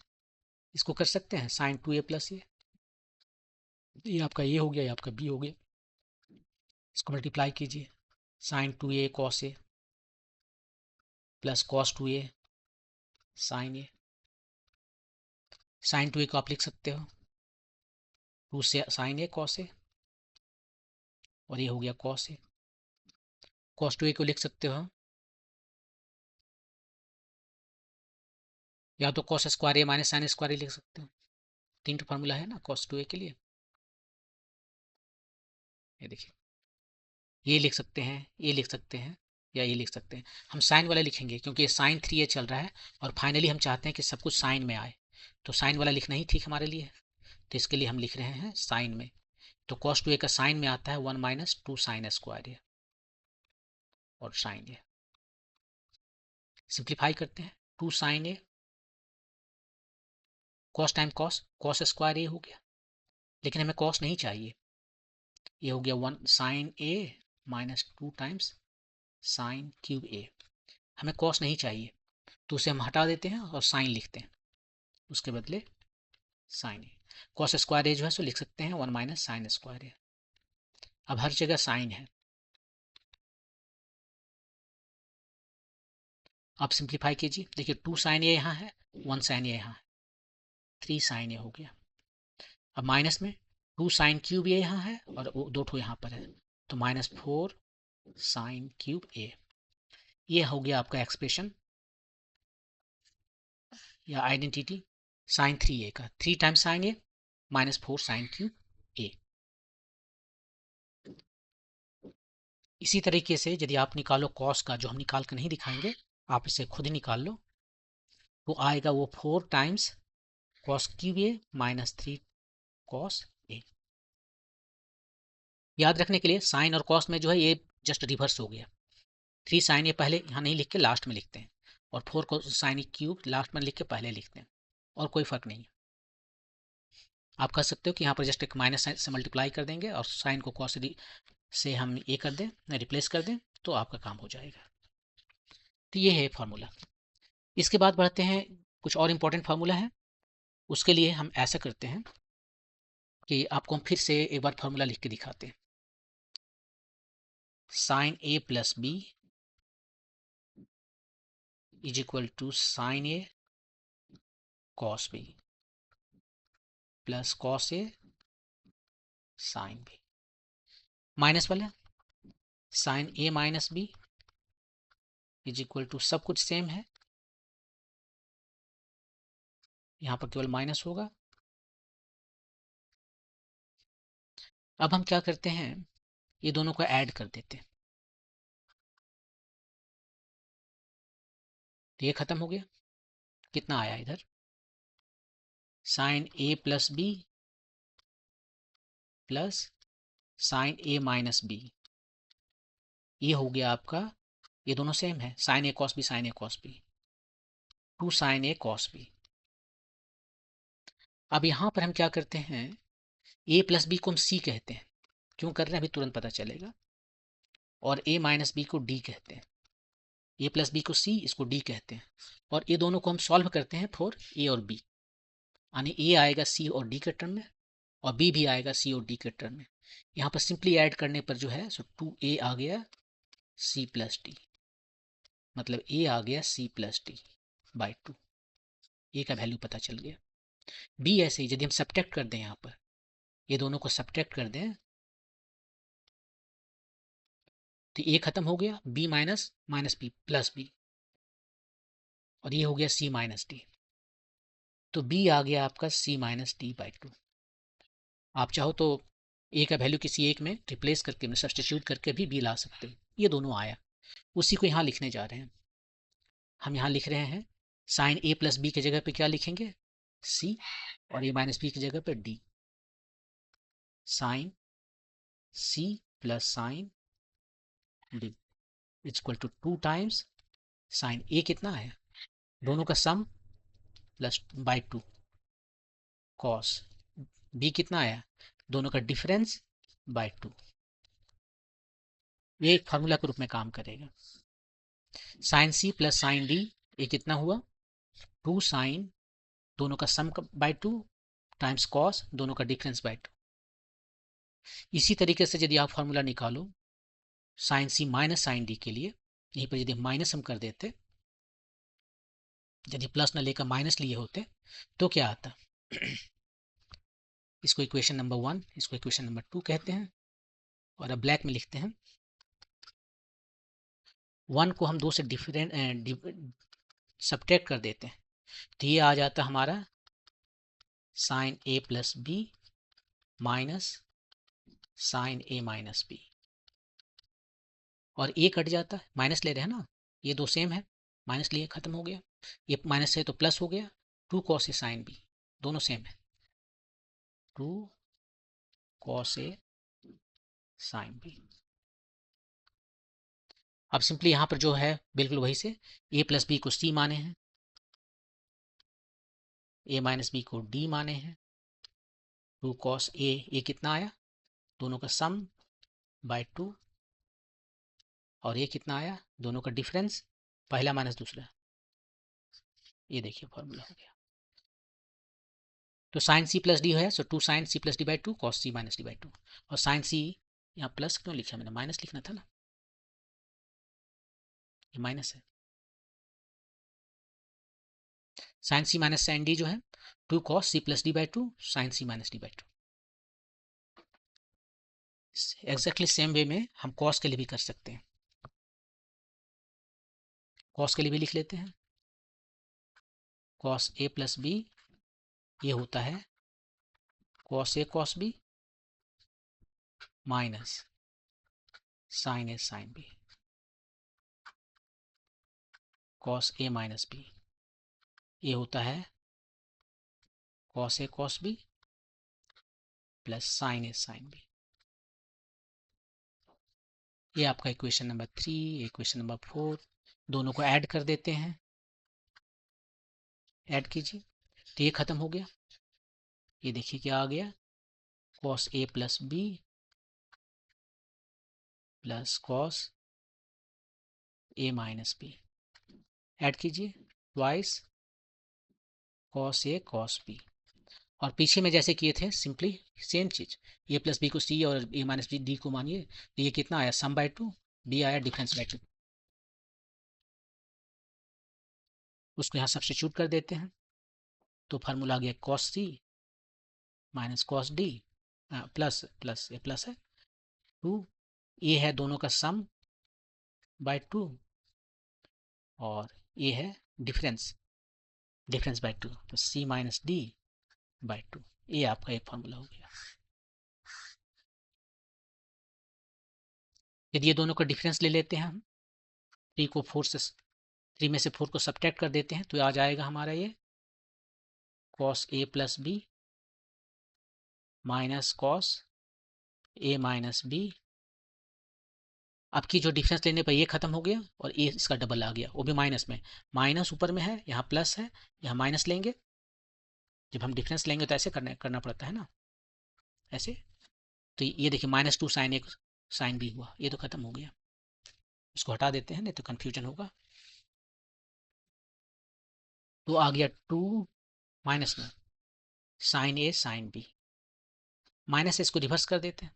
इसको कर सकते हैं साइन 2a प्लस ये आपका ए हो गया, ये आपका बी हो गया, इसको मल्टीप्लाई कीजिए, sign 2a cos A plus cos 2a sign A. Sign 2a को आप लिख सकते हो 2 से साइन ए कॉस ए, और ये हो गया कॉस ए। कॉस 2a को लिख सकते हो या तो cos square A minus sign square ए लिख सकते हो, 3 फार्मूला है ना कॉस 2a के लिए। ये देखिए, ये लिख सकते हैं, ये लिख सकते हैं, या ये लिख सकते हैं। हम साइन वाला लिखेंगे क्योंकि साइन 3a चल रहा है, और फाइनली हम चाहते हैं कि सब कुछ साइन में आए, तो साइन वाला लिखना ही ठीक हमारे लिए, तो इसके लिए हम लिख रहे हैं साइन में। तो cos 2a का साइन में आता है 1 - 2 साइन स्क्वायर ए और साइन ए। सिंप्लीफाई करते हैं, 2 sine A cos time cos, cos square A हो गया, लेकिन हमें कॉस नहीं चाहिए, ये हो गया 1 sign A minus 2 times sine cube ए। हमें कॉस नहीं चाहिए, तो उसे हम हटा देते हैं और साइन लिखते हैं, उसके बदले sign A. Cos square A जो है सो लिख सकते हैं 1 - साइन स्क्वायर ए। अब हर जगह साइन है, आप सिंप्लीफाई कीजिए, देखिए 2 साइन ए यहाँ है, 1 साइन ए यहाँ है, 3 साइन ए हो गया। अब माइनस में 2 साइन क्यूब ए यहाँ है और वो 2 ठो यहाँ पर है, तो -4 साइन क्यूब ए। ये हो गया आपका एक्सप्रेशन या आइडेंटिटी साइन 3a का, 3 टाइम्स साइन ए -4 साइन क्यूब ए। इसी तरीके से यदि आप निकालो कॉस का, जो हम निकाल कर नहीं दिखाएंगे, आप इसे खुद ही निकाल लो, तो आएगा वो 4 times cos cube A -3 cos A. याद रखने के लिए साइन और कॉस में जो है ये जस्ट रिवर्स हो गया, 3 साइन ए पहले यहाँ नहीं लिख के लास्ट में लिखते हैं, और 4 को साइन क्यूब लास्ट में लिख के पहले लिखते हैं, और कोई फर्क नहीं। आप कह सकते हो कि यहाँ पर जस्ट एक माइनस साइन से मल्टीप्लाई कर देंगे और साइन को कॉस से हम ये कर दें, रिप्लेस कर दें, तो आपका काम हो जाएगा। तो ये है फार्मूला। इसके बाद बढ़ते हैं, कुछ और इम्पोर्टेंट फार्मूला है, उसके लिए हम ऐसा करते हैं कि आपको हम फिर से एक बार फार्मूला लिख के दिखाते हैं। Sine A plus B is equal to sine A cos B plus cos A sine B. Minus वाला sine A minus B is equal to, सब कुछ सेम है, यहां पर केवल माइनस होगा। अब हम क्या करते हैं, ये दोनों को ऐड कर देते हैं, तो ये खत्म हो गया। कितना आया इधर, sine A plus B plus sine A minus B, ये हो गया आपका, ये दोनों सेम है, sine A cos B sine A cos B, two sine A cos B. अब यहां पर हम क्या करते हैं, ए प्लस बी को हम सी कहते हैं, क्यों कर रहे हैं अभी तुरंत पता चलेगा, और ए माइनस बी को डी कहते हैं, ए प्लस बी को सी, इसको डी कहते हैं, और ये दोनों को हम सॉल्व करते हैं फॉर ए और बी, यानी ए आएगा सी और डी के टर्म में, और बी भी आएगा सी और डी के टर्म में। यहाँ पर सिंपली ऐड करने पर जो है सो 2a आ गया सी प्लस डी, मतलब a आ गया सी प्लस डी बाई 2, ए का वैल्यू पता चल गया। b ऐसे ही यदि हम सब्ट्रैक्ट कर दें, यहाँ पर ये दोनों को सब्ट्रैक्ट कर दें तो a खत्म हो गया, b minus minus B plus B, और ये हो गया c माइनस डी, तो b आ गया आपका c माइनस डी बाई 2। आप चाहो तो a का वैल्यू किसी एक में रिप्लेस करके सब्स्टिट्यूट करके भी b ला सकते हो। ये दोनों आया, उसी को यहाँ लिखने जा रहे हैं। हम यहाँ लिख रहे हैं साइन ए प्लस बी की जगह पे क्या लिखेंगे, सी, और ए माइनस बी की जगह पे D, sine C plus sine D equal to 2 times sine A कितना है, दोनों का sum plus by 2, cos B कितना आया, दोनों का डिफरेंस बाई 2। ये एक फार्मूला के रूप में काम करेगा। Sine C plus sine D, ये कितना हुआ, 2 साइन, दोनों का सम बाई 2 टाइम्स कॉस, दोनों का डिफरेंस बाई 2। इसी तरीके से यदि आप फार्मूला निकालो sign C minus sine D के लिए, यहीं पर यदि माइनस हम कर देते, यदि प्लस न लेकर माइनस लिए होते तो क्या आता इसको इक्वेशन नंबर 1, इसको इक्वेशन नंबर 2 कहते हैं, और अब ब्लैक में लिखते हैं। 1 को हम 2 से डिफरेंट सब्ट्रैक्ट कर देते हैं, तो ये आ जाता हमारा sign A plus B minus sine A minus B, और ए कट जाता है, माइनस ले रहे हैं ना, ये दो सेम है, माइनस लिए खत्म हो गया, ये माइनस है तो प्लस हो गया, 2 कॉस ए साइन बी, दोनों सेम है, 2 कॉस ए साइन बी। अब सिंपली यहाँ पर जो है बिल्कुल वही से, ए प्लस बी को सी माने हैं, ए माइनस बी को डी माने हैं, 2 कॉस ए कितना आया, दोनों का सम बाय 2, और ये कितना आया, दोनों का डिफरेंस, पहला माइनस दूसरा, ये देखिए फॉर्मूला हो गया। तो साइन सी प्लस डी है, so 2 sine C plus D by 2 cos C minus D by 2, और साइन सी यहाँ प्लस क्यों लिखा मैंने, माइनस लिखना था ना, ये माइनस है, sine C minus sine D जो है 2 cos C plus D by 2 sine C minus D by 2। Exactly same way में हम कॉस के लिए भी कर सकते हैं, कॉस के लिए भी लिख लेते हैं, कॉस ए प्लस बी ये होता है cos A cos B minus sine A sine B, cos A minus B ये होता है cos A cos B plus sine A sine B. ये आपका इक्वेशन नंबर 3, इक्वेशन नंबर 4, दोनों को ऐड कर देते हैं, ऐड कीजिए तो ये खत्म हो गया। ये देखिए क्या आ गया, cos A plus B plus cos A minus B, add कीजिए twice cos A cos B, और पीछे में जैसे किए थे सिंपली सेम चीज, ए प्लस बी को सी और ए माइनस बी डी को मानिए, तो ये कितना आया सम बाय टू, बी आया डिफरेंस बाय टू, उसको यहाँ सब्स्टिट्यूट कर देते हैं तो फार्मूला आ गया cos C minus cos D plus plus A plus है टू, ये है दोनों का सम बाय टू और ये है डिफरेंस, डिफरेंस बाय टू, तो सी माइनस डी बाय टू, ये आपका एक फार्मूला हो गया। यदि ये दोनों का डिफरेंस ले लेते हैं हम, थ्री को फोर से, थ्री में से फोर को सब्ट्रैक्ट कर देते हैं तो आ जाएगा हमारा ये cos A plus B minus cos A minus B. अब की जो डिफरेंस लेने पर ये खत्म हो गया और ये इसका डबल आ गया, वो भी माइनस में, माइनस ऊपर में है, यहाँ प्लस है, यहाँ माइनस लेंगे, जब हम डिफरेंस लेंगे तो ऐसे करना पड़ता है ना, ऐसे। तो ये देखिए माइनस टू साइन एक साइन भी हुआ, ये तो खत्म हो गया, इसको हटा देते हैं नहीं तो कंफ्यूजन होगा। तो आ गया टू माइनस में sine A sine B, minus से इसको रिवर्स कर देते हैं,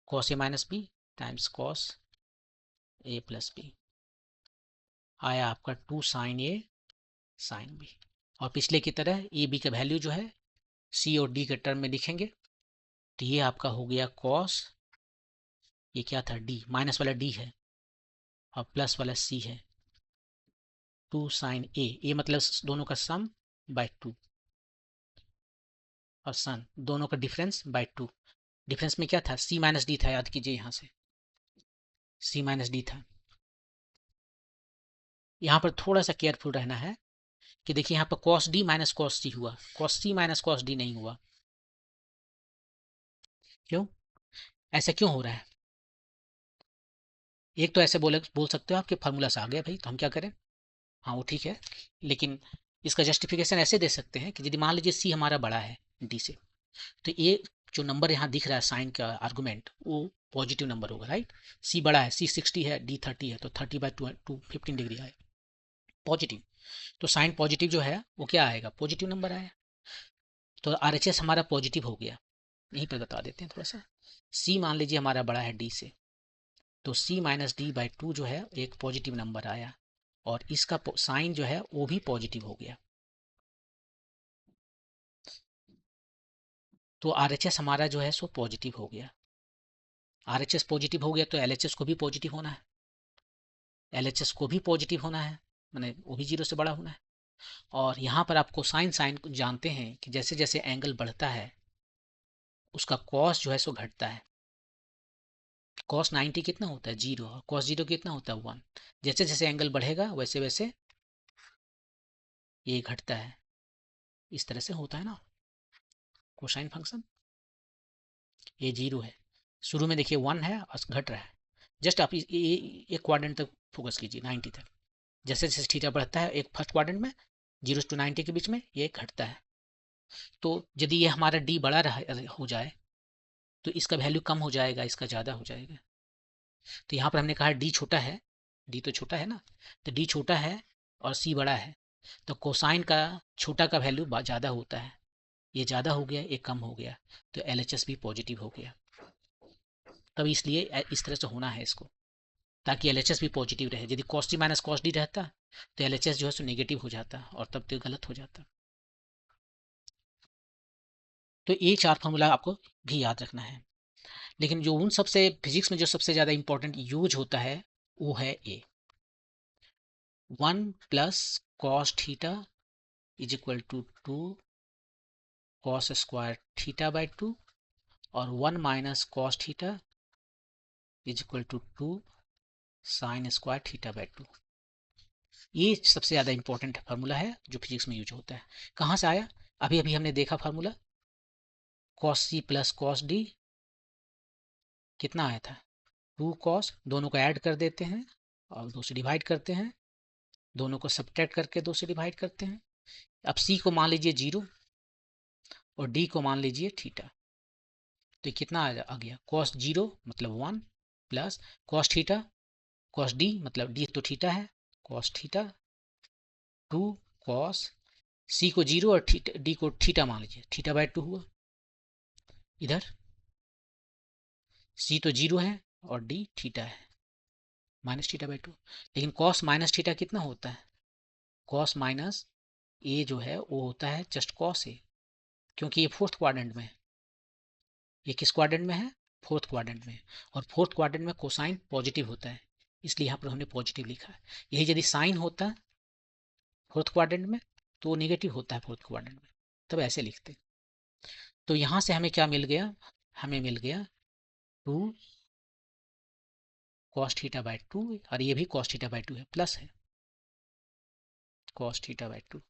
cos A minus B times cos A plus B, आया आपका two sine A sine B. और पिछले की तरह ए बी का वैल्यू जो है सी और डी के टर्म में लिखेंगे, तो ये आपका हो गया कॉस, ये क्या था डी, माइनस वाला डी है और प्लस वाला सी है, टू साइन ए मतलब दोनों का सम बाय टू और सन दोनों का डिफरेंस बाय टू, डिफरेंस में क्या था सी माइनस डी था, याद कीजिए यहाँ से सी माइनस डी था। यहाँ पर थोड़ा सा केयरफुल रहना है कि देखिए यहाँ पर कॉस डी माइनस कॉस सी हुआ, cos C minus cos D नहीं हुआ, क्यों, ऐसा क्यों हो रहा है? एक तो ऐसे बोल सकते हो आपके फार्मूला से आ गया भाई तो हम क्या करें, हाँ वो ठीक है, लेकिन इसका जस्टिफिकेशन ऐसे दे सकते हैं कि यदि मान लीजिए सी हमारा बड़ा है डी से, तो ये जो नंबर यहाँ दिख रहा है साइन का आर्गुमेंट वो पॉजिटिव नंबर होगा, राइट। सी बड़ा है, सी 60 है, डी 30 है, तो 30 बाय 15 डिग्री आए पॉजिटिव, तो साइन पॉजिटिव जो है वो क्या आएगा पॉजिटिव नंबर आया, तो RHS हमारा पॉजिटिव हो गया। यहीं पर बता देते हैं थोड़ा सा, सी मान लीजिए हमारा बड़ा है डी से, तो सी माइनस डी बाई टू जो है एक पॉजिटिव नंबर आया और इसका साइन जो है वो भी पॉजिटिव हो गया, तो RHS हमारा जो है सो पॉजिटिव हो गया। RHS पॉजिटिव हो गया तो LHS को भी पॉजिटिव होना है, LHS को भी पॉजिटिव होना है, मैंने वो भी जीरो से बड़ा होना है। और यहाँ पर आपको साइन साइन जानते हैं कि जैसे जैसे एंगल बढ़ता है उसका कॉस जो है सो घटता है, कॉस 90 कितना होता है जीरो, और कॉस जीरो कितना होता है 1, जैसे जैसे एंगल बढ़ेगा वैसे वैसे ये घटता है, इस तरह से होता है ना कोसाइन फंक्शन। ये जीरो है, शुरू में देखिए 1 है और घट रहा है, जस्ट आप एक क्वाड्रेंट तक फोकस कीजिए 90 तक, जैसे जैसे थीटा बढ़ता है एक फर्स्ट क्वाड्रेंट में 0 to 90 के बीच में ये घटता है, तो यदि ये हमारा डी बड़ा हो जाए तो इसका वैल्यू कम हो जाएगा, इसका ज़्यादा हो जाएगा। तो यहाँ पर हमने कहा डी छोटा है, डी तो छोटा है ना, तो डी छोटा है और सी बड़ा है, तो कोसाइन का छोटा का वैल्यू ज़्यादा होता है, ये ज़्यादा हो गया ये कम हो गया, तो LHS भी पॉजिटिव हो गया। तब इसलिए इस तरह से होना है इसको, ताकि LHS भी पॉजिटिव रहे, यदि cos t minus cos d रहता तो LHS जो है सो नेगेटिव हो जाता और तब तो गलत हो जाता। तो ये चार फॉर्मूला आपको भी याद रखना है, लेकिन जो उन सबसे फिजिक्स में जो सबसे ज़्यादा इंपॉर्टेंट यूज होता है वो है A, 1 plus cos theta is equal to 2 cos square theta by 2 और 1 minus cos theta is equal to 2 sine square theta by 2। ये सबसे ज़्यादा इंपॉर्टेंट फार्मूला है जो फिजिक्स में यूज होता है। कहाँ से आया, अभी अभी हमने देखा formula cos C plus cos D कितना आया था 2 कॉस, दोनों को ऐड कर देते हैं और 2 से डिवाइड करते हैं, दोनों को सब्ट्रैक्ट करके 2 से डिवाइड करते हैं। अब सी को मान लीजिए 0 और डी को मान लीजिए थीटा, तो कितना आ गया कॉस 0 मतलब 1 plus cos theta, cos D मतलब डी तो थीटा है, कॉस थीटा टू कॉस, सी को 0 और डी को थीटा मान लीजिए, θ/2 हुआ। इधर सी तो 0 है और डी थीटा है, -θ/2। लेकिन कॉस माइनस थीटा कितना होता है? कॉस माइनस ए जो है वो होता है जस्ट कॉस ए, क्योंकि ये फोर्थ क्वाड्रेंट में है। ये किस क्वाड्रेंट में है? फोर्थ क्वाड्रेंट में। और फोर्थ क्वाड्रेंट में कोसाइन पॉजिटिव होता है, इसलिए यहाँ पर हमने पॉजिटिव लिखा है। यही यदि साइन होता है फोर्थ क्वाड्रेंट में तो वो निगेटिव होता है फोर्थ क्वाड्रेंट में, तब ऐसे लिखते। तो यहाँ से हमें क्या मिल गया? हमें मिल गया 2 cos θ/2, और ये भी cos θ/2 है, प्लस है cos θ/2,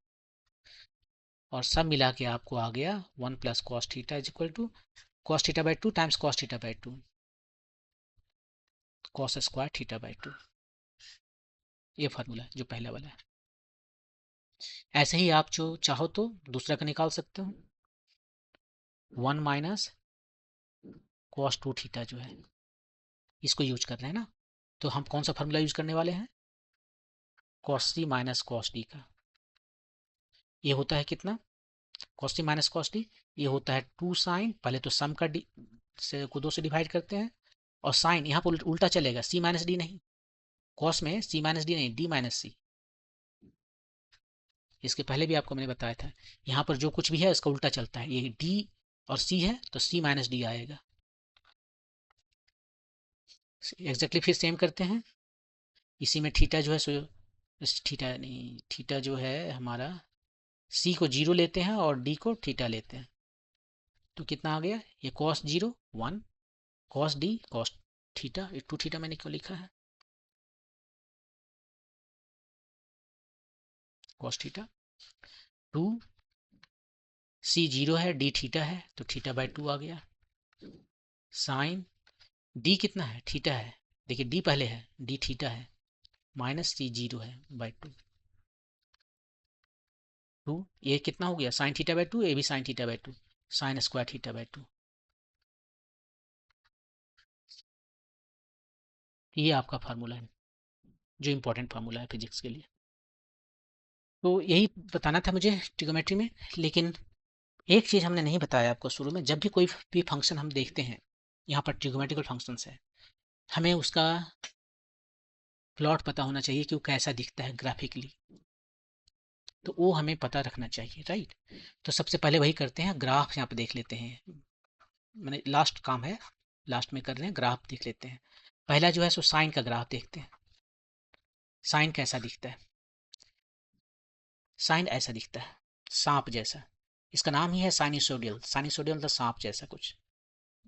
और सब मिला के आपको आ गया 1 + cos θ = cos θ/2 times cos θ/2 cos square θ/2। ये फार्मूला जो पहला वाला है। ऐसे ही आप जो चाहो तो दूसरा का निकाल सकते हो, 1 - cos 2θ जो है, इसको यूज कर रहे हैं ना। तो हम कौन सा फार्मूला यूज करने वाले हैं? cos c - cos d का। ये होता है कितना? cos c - cos d, ये होता है 2 साइन, पहले तो सम का डी से को 2 से डिवाइड करते हैं, और साइन यहाँ पर उल्टा चलेगा, c - d नहीं, cos में c - d नहीं, d - c। इसके पहले भी आपको मैंने बताया था, यहाँ पर जो कुछ भी है इसका उल्टा चलता है। ये d और c है तो c - d आएगा। एग्जैक्टली फिर सेम करते हैं। इसी में थीटा जो है सो, थीटा नहीं, थीटा जो है हमारा, c को 0 लेते हैं और d को थीटा लेते हैं, तो कितना आ गया? ये cos 0 1, cos d cos theta, 2 theta मैंने क्यों लिखा है? cos थीटा 2, c 0 है, d थीटा है, तो θ/2 आ गया। साइन d कितना है? थीटा है, देखिए d पहले है, d थीटा है, माइनस c 0 है बाई 2। ये कितना हो गया? साइन θ/2, ये भी साइन θ/2, साइन स्क्वायर θ/2। ये आपका फार्मूला है जो इम्पोर्टेंट फार्मूला है फिजिक्स के लिए। तो यही बताना था मुझे ट्रिग्नोमेट्री में। लेकिन एक चीज़ हमने नहीं बताया आपको शुरू में, जब भी कोई भी फंक्शन हम देखते हैं, यहाँ पर ट्रिग्नोमेट्रिकल फंक्शंस है, हमें उसका प्लॉट पता होना चाहिए कि वो कैसा दिखता है ग्राफिकली, तो वो हमें पता रखना चाहिए, राइट। तो सबसे पहले वही करते हैं, ग्राफ यहाँ पे देख लेते हैं। मैंने लास्ट काम है, लास्ट में कर रहे हैं, ग्राफ देख लेते हैं। पहला जो है सो साइन का ग्राफ देखते हैं। साइन कैसा दिखता है? साइन ऐसा दिखता है, सांप जैसा। इसका नाम ही है साइनिसोडियल। साइनिसोडियल मतलब सांप जैसा कुछ।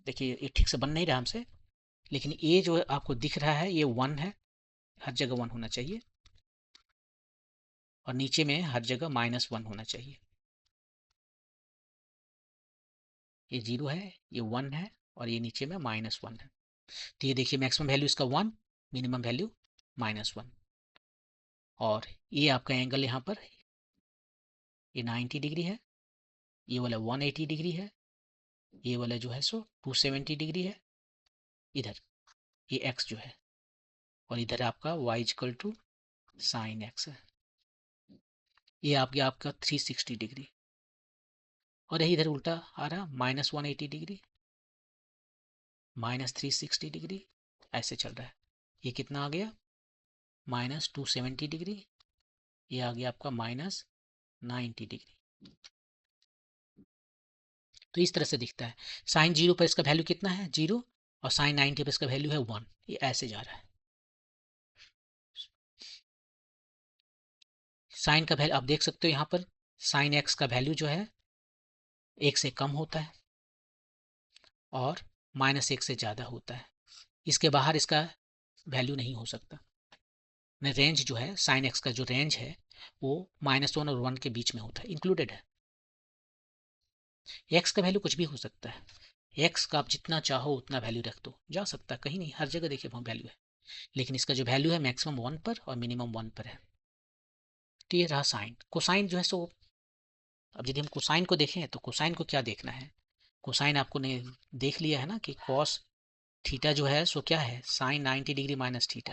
देखिए ये ठीक से बन नहीं रहा हमसे, लेकिन ये जो आपको दिख रहा है ये 1 है, हर जगह 1 होना चाहिए, और नीचे में हर जगह -1 होना चाहिए। ये 0 है, ये 1 है, और ये नीचे में -1 है। तो ये देखिए मैक्सिमम वैल्यू इसका 1, मिनिमम वैल्यू -1। और ये आपका एंगल यहाँ पर ये 90 डिग्री है, ये वाला 180 डिग्री है, ये वाला जो है सो 270 डिग्री है इधर, ये x जो है, और इधर आपका y = साइन x है। ये आपका 360 डिग्री, और यही इधर उल्टा आ रहा, -180 डिग्री, -360 डिग्री, ऐसे चल रहा है। ये कितना आ गया? -270 डिग्री, ये आ गया आपका -90 डिग्री। तो इस तरह से दिखता है। साइन 0 पर इसका वैल्यू कितना है? 0, और साइन 90 पर इसका वैल्यू है 1। ये ऐसे जा रहा है। साइन का वैल्यू आप देख सकते हो यहाँ पर, साइन x का वैल्यू जो है 1 से कम होता है और -1 से ज़्यादा होता है। इसके बाहर इसका वैल्यू नहीं हो सकता। रेंज जो है साइन x का जो रेंज है वो -1 और 1 के बीच में होता है, इंक्लूडेड है। x का वैल्यू कुछ भी हो सकता है, x का आप जितना चाहो उतना वैल्यू रख दो, जा सकता है, कहीं नहीं, हर जगह देखिए वहाँ वैल्यू है। लेकिन इसका जो वैल्यू है मैक्सिमम 1 पर और मिनिमम 1 पर है। तो ये रहा साइन। कोसाइन जो है सो, अब यदि हम कोसाइन को देखें तो कोसाइन को क्या देखना है? कोसाइन आपको ने देख लिया है ना कि कॉस थीटा जो है सो क्या है? Sine 90 degree minus theta.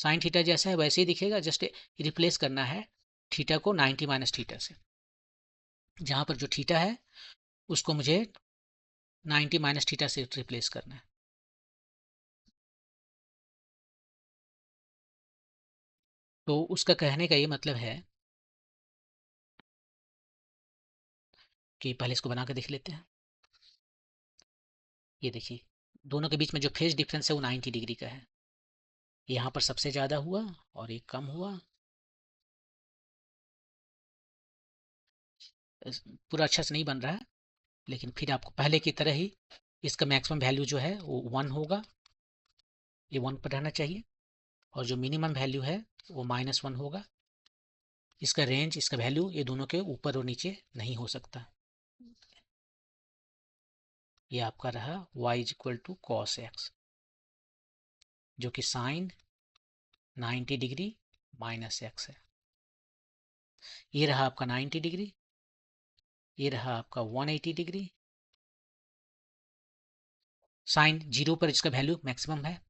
Sine theta जैसा है वैसे ही दिखेगा, जस्ट रिप्लेस करना है थीटा को 90 माइनस थीटा से। जहाँ पर जो थीटा है उसको मुझे 90 माइनस थीटा से रिप्लेस करना है। तो उसका कहने का ये मतलब है कि पहले इसको बना कर देख लेते हैं। ये देखिए दोनों के बीच में जो फेज डिफरेंस है वो 90 डिग्री का है। यहाँ पर सबसे ज़्यादा हुआ और एक कम हुआ। पूरा अच्छा से नहीं बन रहा है, लेकिन फिर आपको पहले की तरह ही इसका मैक्सिमम वैल्यू जो है वो 1 होगा, ये 1 पर रहना चाहिए। और जो मिनिमम वैल्यू है वो -1 होगा। इसका रेंज, इसका वैल्यू ये दोनों के ऊपर और नीचे नहीं हो सकता। ये आपका रहा y = cos x, जो कि साइन 90 डिग्री माइनस x है। ये रहा आपका 90 डिग्री, ये रहा आपका 180 डिग्री। साइन 0 पर इसका वैल्यू मैक्सिमम है,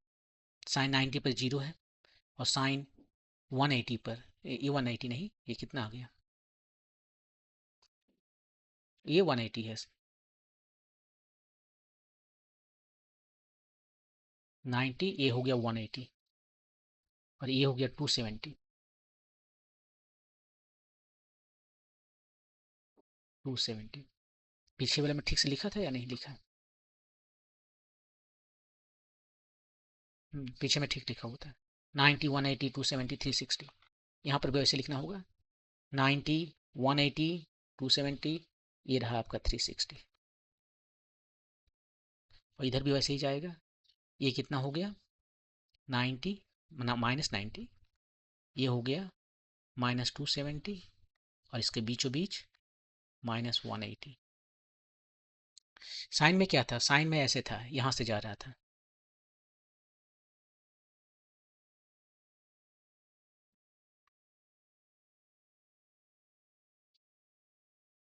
साइन 90 पर 0 है, और साइन 180 पर, ये 180 नहीं, ये कितना आ गया, ये 180 है। 90 ये हो गया 180 और ये हो गया 270। 270 पीछे वाले में ठीक से लिखा था या नहीं लिखा? पीछे में ठीक लिखा होता है 90, 180, 270, 360। यहाँ पर भी वैसे लिखना होगा 90, 180, 270, ये रहा आपका 360। और इधर भी वैसे ही जाएगा। ये कितना हो गया 90 -90, ये हो गया -270, और इसके बीचों बीच -180। साइन में क्या था, साइन में ऐसे था, यहाँ से जा रहा था।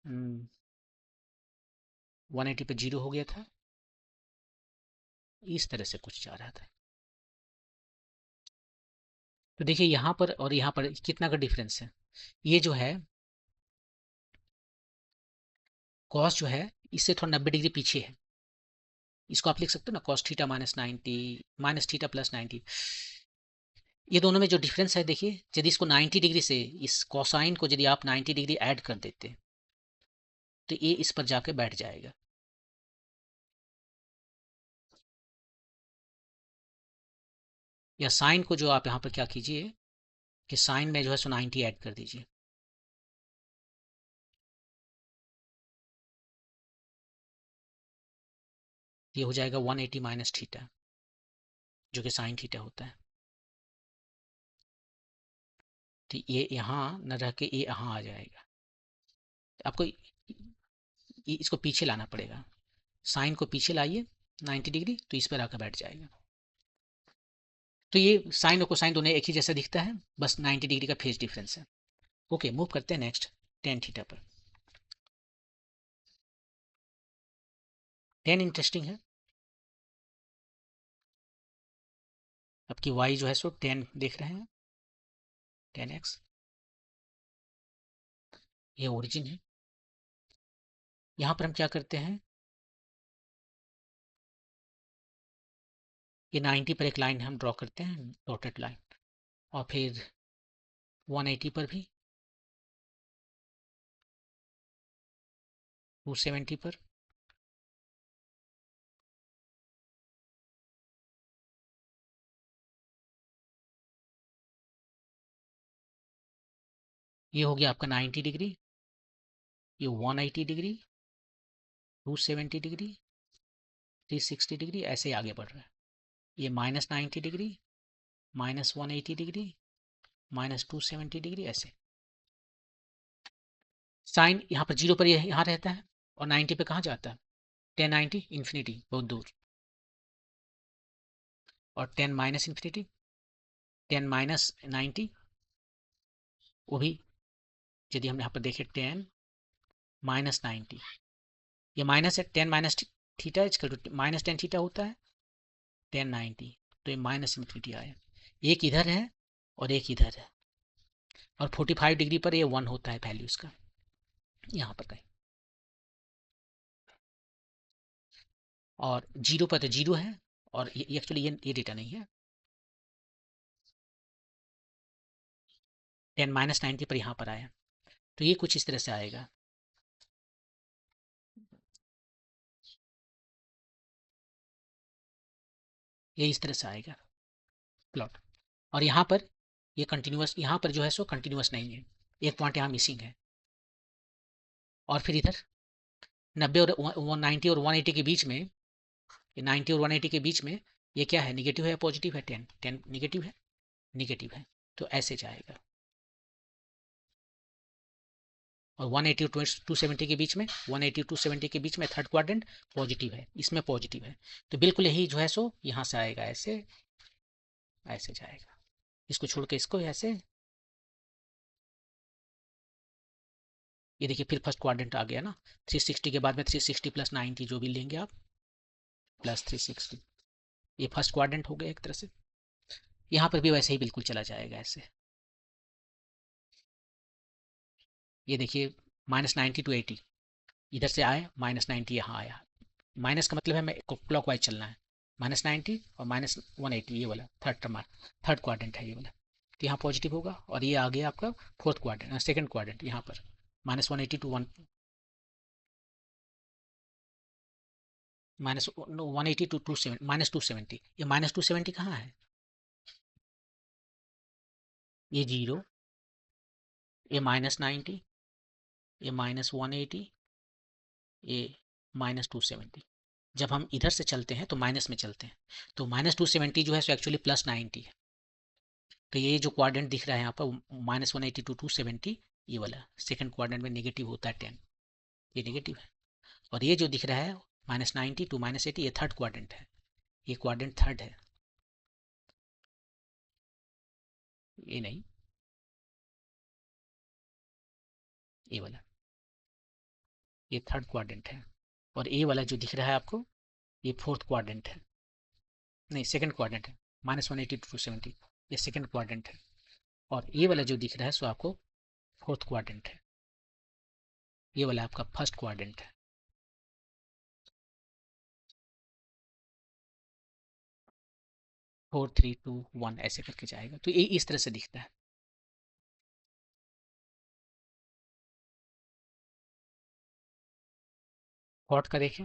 हम्म, 180 पे 0 हो गया था, इस तरह से कुछ जा रहा था। तो देखिए यहाँ पर और यहाँ पर कितना का डिफरेंस है। ये जो है कॉस जो है इससे थोड़ा 90 डिग्री पीछे है। इसको आप लिख सकते हो ना कॉस थीटा -90 माइनस थीटा +90। ये दोनों में जो डिफरेंस है देखिए, यदि इसको 90 डिग्री से, इस कोसाइन को यदि आप 90 डिग्री ऐड कर देते तो ये इस पर जाके बैठ जाएगा। या साइन को जो आप यहाँ पर क्या कीजिए कि साइन में जो है सो 90 ऐड कर दीजिए। ये हो जाएगा 180 माइनस थीटा, जो कि साइन थीटा होता है। तो ये यहाँ न रह के ये यहाँ आ जाएगा। आपको इसको पीछे लाना पड़ेगा, साइन को पीछे लाइए 90 डिग्री, तो इस पर आकर बैठ जाएगा। तो ये साइन और कोसाइन दोनों एक ही जैसा दिखता है, बस 90 डिग्री का फेज डिफरेंस है। ओके, मूव करते हैं नेक्स्ट टेन थीटा पर। टेन इंटरेस्टिंग है। आपकी वाई जो है सो 10 देख रहे हैं, 10x, ये ओरिजिन है। यहाँ पर हम क्या करते हैं, ये 90 पर एक लाइन हम ड्रॉ करते हैं, डॉटेड लाइन, और फिर 180 पर भी, 270 पर, ये हो गया आपका 90 डिग्री, ये 180 डिग्री, 270 डिग्री, 360 डिग्री, ऐसे आगे बढ़ रहा है। ये -90 डिग्री, -180 डिग्री, -270 डिग्री, ऐसे। साइन यहाँ पर 0 पर यहाँ रहता है और 90 पे कहाँ जाता है, 10 90 इन्फिनिटी, बहुत दूर, और 10 माइनस इन्फिनिटी, 10 माइनस 90, वो भी यदि हम यहाँ पर देखें 10 -90, ये माइनस है, 10 minus theta equal to -10 theta होता है 10 90, तो ये माइनस इन्फिनिटी आया। एक इधर है और एक इधर है, और 45 डिग्री पर ये 1 होता है वैल्यू इसका, यहाँ पर कहीं, और 0 पर तो 0 है, और ये एक्चुअली ये डेटा नहीं है, 10 माइनस 90 पर यहाँ पर आया, तो ये कुछ इस तरह से आएगा। ये इस तरह से आएगा प्लॉट, और यहाँ पर ये कंटिन्यूअस, यहाँ पर जो है सो कंटिन्यूअस नहीं है, एक पॉइंट यहाँ मिसिंग है। और फिर इधर 90 और 190 और 180 के बीच में, ये 90 और 180 के बीच में ये क्या है, निगेटिव है या पॉजिटिव है, 10 10 निगेटिव है, निगेटिव है, तो ऐसे जाएगा। और 180 और 270 के बीच में, 180 270 के बीच में थर्ड क्वाड्रेंट पॉजिटिव है, इसमें पॉजिटिव है, तो बिल्कुल यही जो है सो यहाँ से आएगा, ऐसे ऐसे जाएगा, इसको छोड़ के इसको ऐसे। ये देखिए फिर फर्स्ट क्वाड्रेंट आ गया ना, 360 के बाद में 360 प्लस 90 जो भी लेंगे आप, प्लस 360, ये फर्स्ट क्वाड्रेंट हो गया एक तरह से। यहाँ पर भी वैसे ही बिल्कुल चला जाएगा ऐसे। ये देखिए -90 to 80, इधर से आए -90 यहाँ आया, माइनस का मतलब है मैं क्लॉक वाइज चलना है, -90 और -180, ये वाला थर्ड क्वाड्रेंट है ये वाला, तो यहाँ पॉजिटिव होगा, और ये आ गया आपका फोर्थ क्वाड्रेंट, सेकंड क्वाड्रेंट, यहाँ पर -180 to 1, -180 to 270, -270, ये -270 कहाँ है, ये 0, ये -90, ये -180, ये -270। जब हम इधर से चलते हैं तो माइनस में चलते हैं, तो -270 जो है सो एक्चुअली +90 है, तो ये जो क्वाड्रेंट दिख रहा है यहाँ पर -180 to 270, ये वाला सेकंड क्वाड्रेंट में नेगेटिव होता है 10, ये नेगेटिव है। और ये जो दिख रहा है -90 to -80, ये थर्ड क्वाड्रेंट है, ये क्वाड्रेंट थर्ड है, ये नहीं, ये वाला, ये थर्ड क्वाड्रेंट है। और ये वाला जो दिख रहा है आपको, ये फोर्थ क्वाड्रेंट है, नहीं सेकंड क्वाड्रेंट है, -180 to 270, ये सेकंड क्वाड्रेंट है। और ये वाला जो दिख रहा है सो आपको फोर्थ क्वाड्रेंट है, ये वाला आपका फर्स्ट क्वाड्रेंट है। 4 3 2 1 ऐसे करके जाएगा, तो ये इस तरह से दिखता है। हॉट का देखें,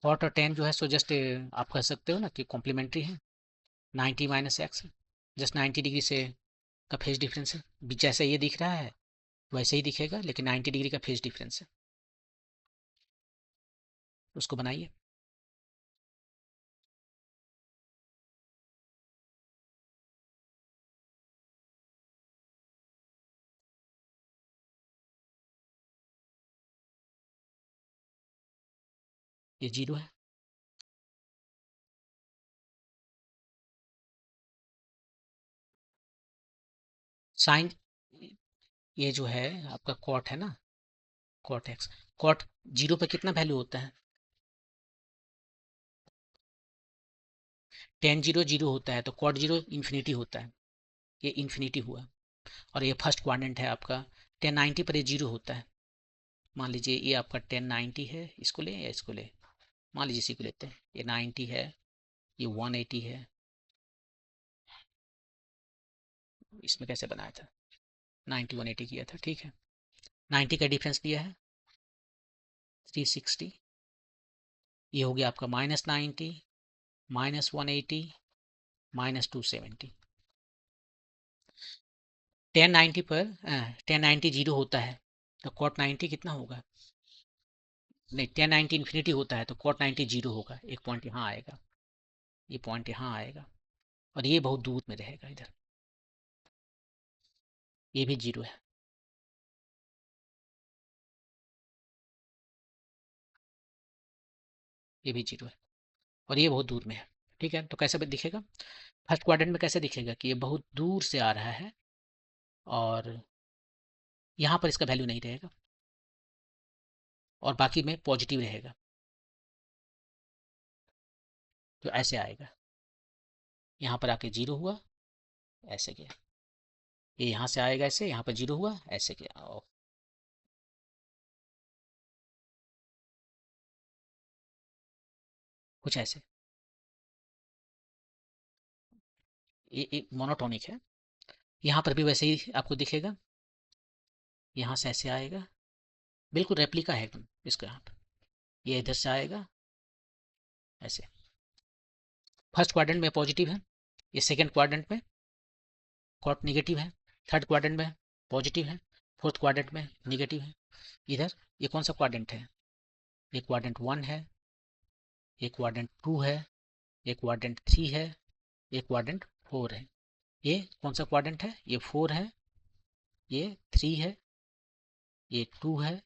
हॉट और 10 जो है सो जस्ट आप कह सकते हो ना कि कॉम्प्लीमेंट्री है, 90 माइनस एक्स, जस्ट 90 डिग्री से का फेज डिफरेंस है, जैसे ये दिख रहा है वैसे ही दिखेगा, लेकिन 90 डिग्री का फेज डिफरेंस है, उसको बनाइए। ये 0 है, साइन, ये जो है आपका कॉट है ना, कॉट एक्स, कॉट 0 पे कितना वैल्यू होता है, 10 0 0 होता है, तो कॉट 0 इन्फिनिटी होता है, ये इन्फिनिटी हुआ। और ये फर्स्ट क्वाड्रेंट है आपका, 1090 पर ये 0 होता है, मान लीजिए ये आपका 1090 है, इसको ले या इसको ले, मान लीजिए इसी को लेते हैं, ये 90 है, ये 180 है, इसमें कैसे बनाया था, 90 180 किया था, ठीक है, 90 का डिफरेंस दिया है 360, ये हो गया आपका -90 -180 -270। 1090 पर 1090 0 होता है, तो कॉट 90 कितना होगा, नहीं 1090 इन्फिनिटी होता है, तो कॉट 90 0 होगा, एक पॉइंट यहाँ आएगा, ये पॉइंट यहाँ आएगा, और ये बहुत दूर में रहेगा इधर, ये भी 0 है, ये भी 0 है, और ये बहुत दूर में है, ठीक है, तो कैसे दिखेगा, फर्स्ट क्वाड्रेंट में कैसे दिखेगा कि ये बहुत दूर से आ रहा है, और यहाँ पर इसका वैल्यू नहीं रहेगा, और बाकी में पॉजिटिव रहेगा, तो ऐसे आएगा। यहाँ पर आके 0 हुआ, ऐसे गया, ये यहाँ से आएगा ऐसे, यहाँ पर 0 हुआ, ऐसे गया। कुछ ऐसे, ये मोनोटोनिक है। यहाँ पर भी वैसे ही आपको दिखेगा, यहाँ से ऐसे आएगा, बिल्कुल रेप्लिका है एकदम इसका। यहाँ पर ये इधर से आएगा ऐसे। फर्स्ट क्वाड्रेंट में पॉजिटिव है, ये सेकंड क्वाड्रेंट में कॉट निगेटिव है, थर्ड क्वाड्रेंट में पॉजिटिव है, फोर्थ क्वाड्रेंट में निगेटिव है। इधर ये कौन सा क्वाड्रेंट है? ये क्वाड्रेंट 1 है, ये क्वाड्रेंट 2 है, ये क्वाड्रेंट 3 है, ये क्वाड्रेंट 4 है। ये कौन सा क्वाड्रेंट है? ये 4 है, ये 3 है, ये 2 है।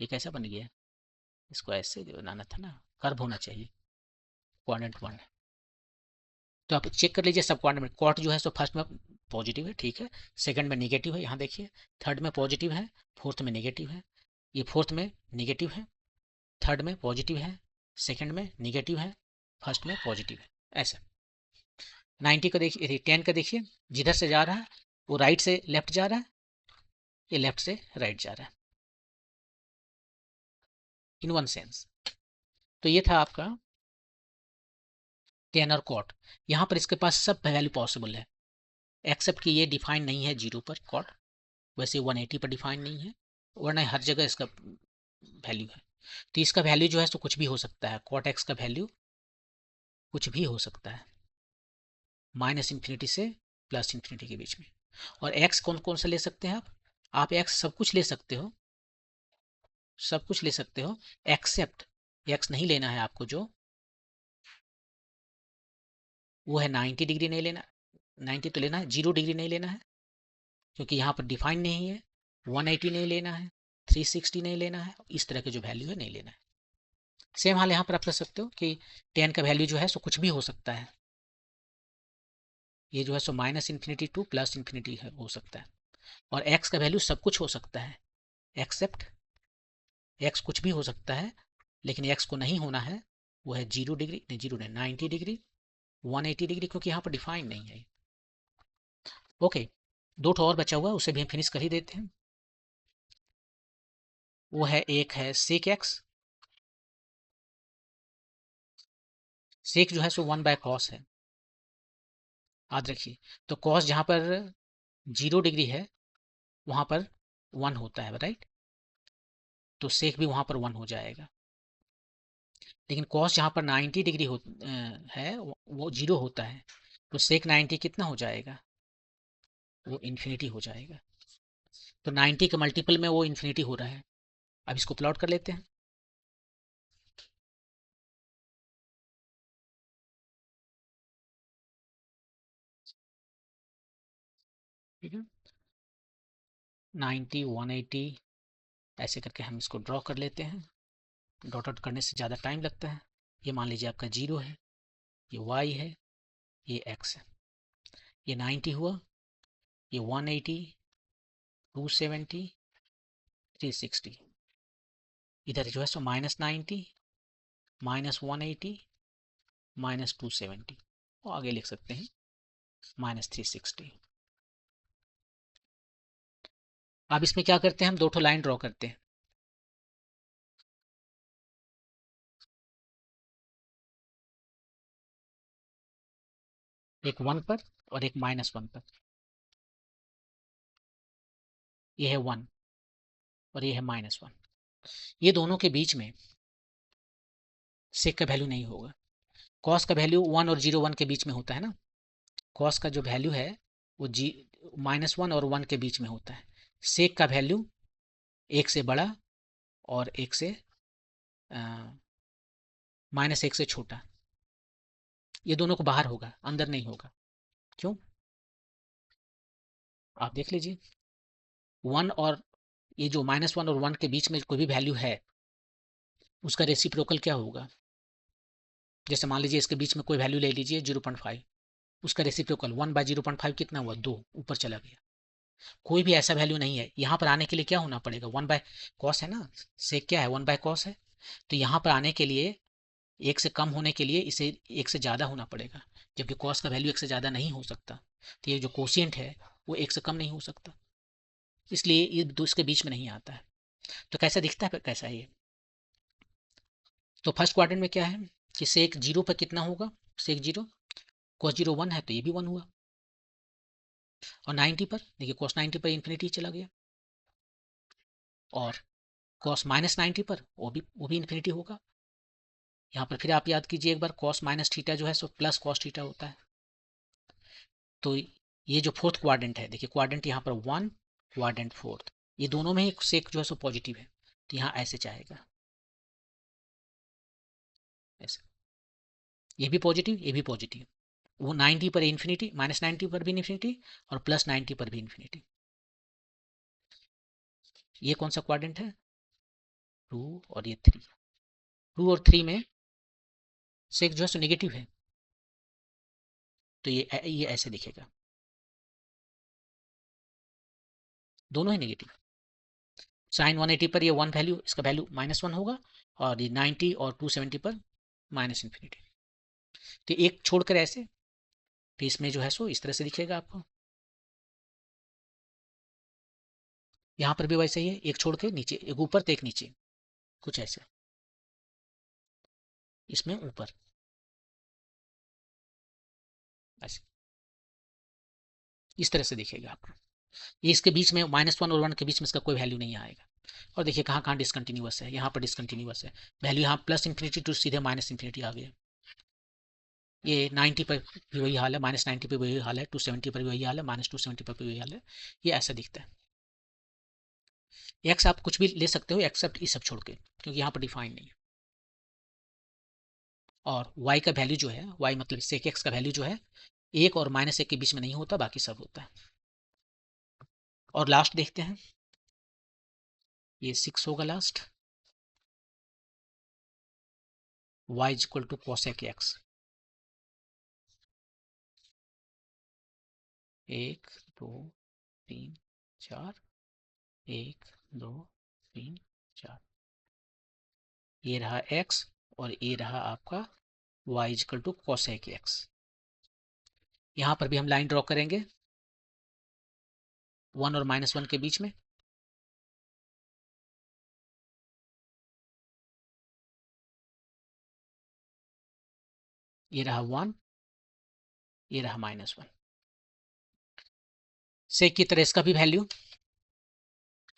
ये कैसा बन गया? इसको ऐसे बनाना था ना, कर्व होना चाहिए। क्वाड्रेंट 1 है, तो आप चेक कर लीजिए सब क्वाड्रेंट में। कॉट जो है सो फर्स्ट में पॉजिटिव है, ठीक है, सेकंड में निगेटिव है, यहाँ देखिए, थर्ड में पॉजिटिव है, फोर्थ में निगेटिव है, ये फोर्थ में निगेटिव है, थर्ड में पॉजिटिव है, सेकंड में निगेटिव है, फर्स्ट में पॉजिटिव है, ऐसा। 90 का देखिए, 10 का देखिए, जिधर से जा रहा है वो राइट से लेफ्ट जा रहा है, ये लेफ्ट से राइट जा रहा है, इन वन सेंस। तो ये था आपका 10 और कॉट। यहाँ पर इसके पास सब वैल्यू पॉसिबल है, एक्सेप्ट कि ये डिफाइन नहीं है 0 पर कॉट, वैसे 180 पर डिफाइन नहीं है, वरना हर जगह इसका वैल्यू है। तो इसका वैल्यू जो है तो कुछ भी हो सकता है, कॉट एक्स का वैल्यू कुछ भी हो सकता है, -∞ से +∞ के बीच में। और एक्स कौन कौन सा ले सकते हैं आप एक्स सब कुछ ले सकते हो, सब कुछ ले सकते हो, एक्सेप्ट एक्स नहीं लेना है आपको, जो वो है 90 डिग्री नहीं लेना, 90 तो लेना है, 0 डिग्री नहीं लेना है क्योंकि यहाँ पर डिफाइन नहीं है, 180 नहीं लेना है, 360 नहीं लेना है, इस तरह के जो वैल्यू है नहीं लेना है। सेम हाल यहाँ पर आप कर सकते हो कि 10 का वैल्यू जो है सो कुछ भी हो सकता है, ये जो है सो -∞ टू +∞ है, हो सकता है। और x का वैल्यू सब कुछ हो सकता है, एक्सेप्ट x कुछ भी हो सकता है, लेकिन x को नहीं होना है, वो है 0 डिग्री, नहीं 0 नहीं, 90 डिग्री, 180 डिग्री, क्योंकि यहाँ पर डिफाइन नहीं है। ओके, दो ठो और बचा हुआ है, उसे भी हम फिनिश कर ही देते हैं। वो है, एक है सेक एक्स, सेक जो है सो 1/cos है, याद रखिए। तो cos जहाँ पर 0 डिग्री है वहाँ पर 1 होता है, राइट, तो सेक भी वहाँ पर 1 हो जाएगा। लेकिन cos जहाँ पर 90 डिग्री है वो 0 होता है, तो सेक 90 कितना हो जाएगा? वो इन्फिनिटी हो जाएगा। तो 90 के मल्टीपल में वो इन्फिनिटी हो रहा है। अब इसको प्लॉट कर लेते हैं। ठीक है, 90, 180 ऐसे करके हम इसको ड्रॉ कर लेते हैं। डॉट आउट करने से ज़्यादा टाइम लगता है। ये मान लीजिए आपका 0 है, ये y है, ये x है, ये 90 हुआ, ये 180, 270, 360, इधर जो है सो -90, -180, -270, और आगे लिख सकते हैं -360। अब इसमें क्या करते हैं, हम दो ठो लाइन ड्रॉ करते हैं, एक 1 पर और एक -1 पर। ये है 1 और ये है -1। ये दोनों के बीच में सेक का वैल्यू नहीं होगा। कॉस का वैल्यू 1 और 0 1 के बीच में होता है ना, कॉस का जो वैल्यू है वो -1 और 1 के बीच में होता है। सेक का वैल्यू एक से बड़ा और एक से -1 से छोटा, ये दोनों को बाहर होगा, अंदर नहीं होगा। क्यों? आप देख लीजिए, 1 और ये जो -1 और 1 के बीच में कोई भी वैल्यू है उसका रेसिप्रोकल क्या होगा? जैसे मान लीजिए इसके बीच में कोई वैल्यू ले लीजिए 0.5, उसका रेसिप्रोकल 1/0.5 कितना हुआ? 2, ऊपर चला गया। कोई भी ऐसा वैल्यू नहीं है। यहाँ पर आने के लिए क्या होना पड़ेगा? 1/cos है ना, सेक क्या है? 1/cos है। तो यहाँ पर आने के लिए एक से कम होने के लिए इसे एक से ज़्यादा होना पड़ेगा। जबकि कॉस का वैल्यू एक से ज़्यादा नहीं हो सकता, तो ये जो कोशिएंट है वो एक से कम नहीं हो सकता, इसलिए ये दो इसके बीच में नहीं आता है। तो कैसा दिखता है, कैसा है ये? तो फर्स्ट क्वाड्रेंट में क्या है कि सेक जीरो पर कितना होगा, sec zero, cos zero one है तो ये भी वन हुआ, और 90 पर देखिए कॉस 90 पर इन्फिनिटी चला गया, और कॉस माइनस 90 पर वो भी इन्फिनिटी होगा। यहाँ पर फिर आप याद कीजिए एक बार, कॉस माइनस थीटा जो है सो प्लस कॉस थीटा होता है। तो ये जो फोर्थ क्वाड्रेंट है, देखिए क्वाड्रेंट यहाँ पर वन, क्वाड्रेंट फोर्थ, ये दोनों में ही सेक जो है सो पॉजिटिव है, तो यहाँ ऐसे चाहेगा, ऐसे, ये भी पॉजिटिव, ये भी पॉजिटिव, वो 90 पर इन्फिनिटी, माइनस 90 पर भी इन्फिनिटी, और प्लस 90 पर भी इन्फिनिटी। ये कौन सा क्वाड्रेंट है, टू, और ये थ्री, टू और थ्री में सेक जो है सो नेगेटिव है, तो ये ऐसे दिखेगा, दोनों ही नेगेटिव। साइन 180 पर ये वन वैल्यू, इसका वैल्यू -1 होगा, और ये 90 और 270 पर माइनस इन्फिनिटी। तो एक छोड़कर ऐसे, तो इसमें जो है सो इस तरह से दिखेगा आपको, यहाँ पर भी वैसे ही है, एक छोड़ के नीचे, एक ऊपर तो एक नीचे, कुछ ऐसे, इसमें ऊपर ऐसे, इस तरह से दिखेगा आपको। ये इसके बीच में -1 और 1 के बीच में इसका कोई वैल्यू नहीं आएगा। और देखिए कहाँ कहाँ डिसकंटिन्यूअस है, यहाँ पर डिसकंटिन्यूअस है, वैल्यू यहाँ प्लस इन्फिनिटी टू सीधे माइनस इन्फिनिटी आ गया। ये 90 पर भी वही हाल है, -90 पर वही हाल है, 270 पर भी वही हाल है, -270 पर भी वही हाल है, ये ऐसा दिखता है। एक्स आप कुछ भी ले सकते हो एक्सेप्ट ये सब छोड़ के, क्योंकि यहाँ पर डिफाइन नहीं है। और y का वैल्यू जो है, y मतलब सेक एक्स का वैल्यू जो है, एक और -1 के बीच में नहीं होता, बाकी सब होता है। और लास्ट देखते हैं, ये 6 होगा last, y is equal to cosec x, 1 2 3 4, 1 2 3 4, ये रहा x, और ये रहा आपका y is equal to cosec x. यहाँ पर भी हम लाइन ड्रॉ करेंगे 1 और -1 के बीच में, ये रहा 1, ये रहा -1। सेक की तरह इसका भी वैल्यू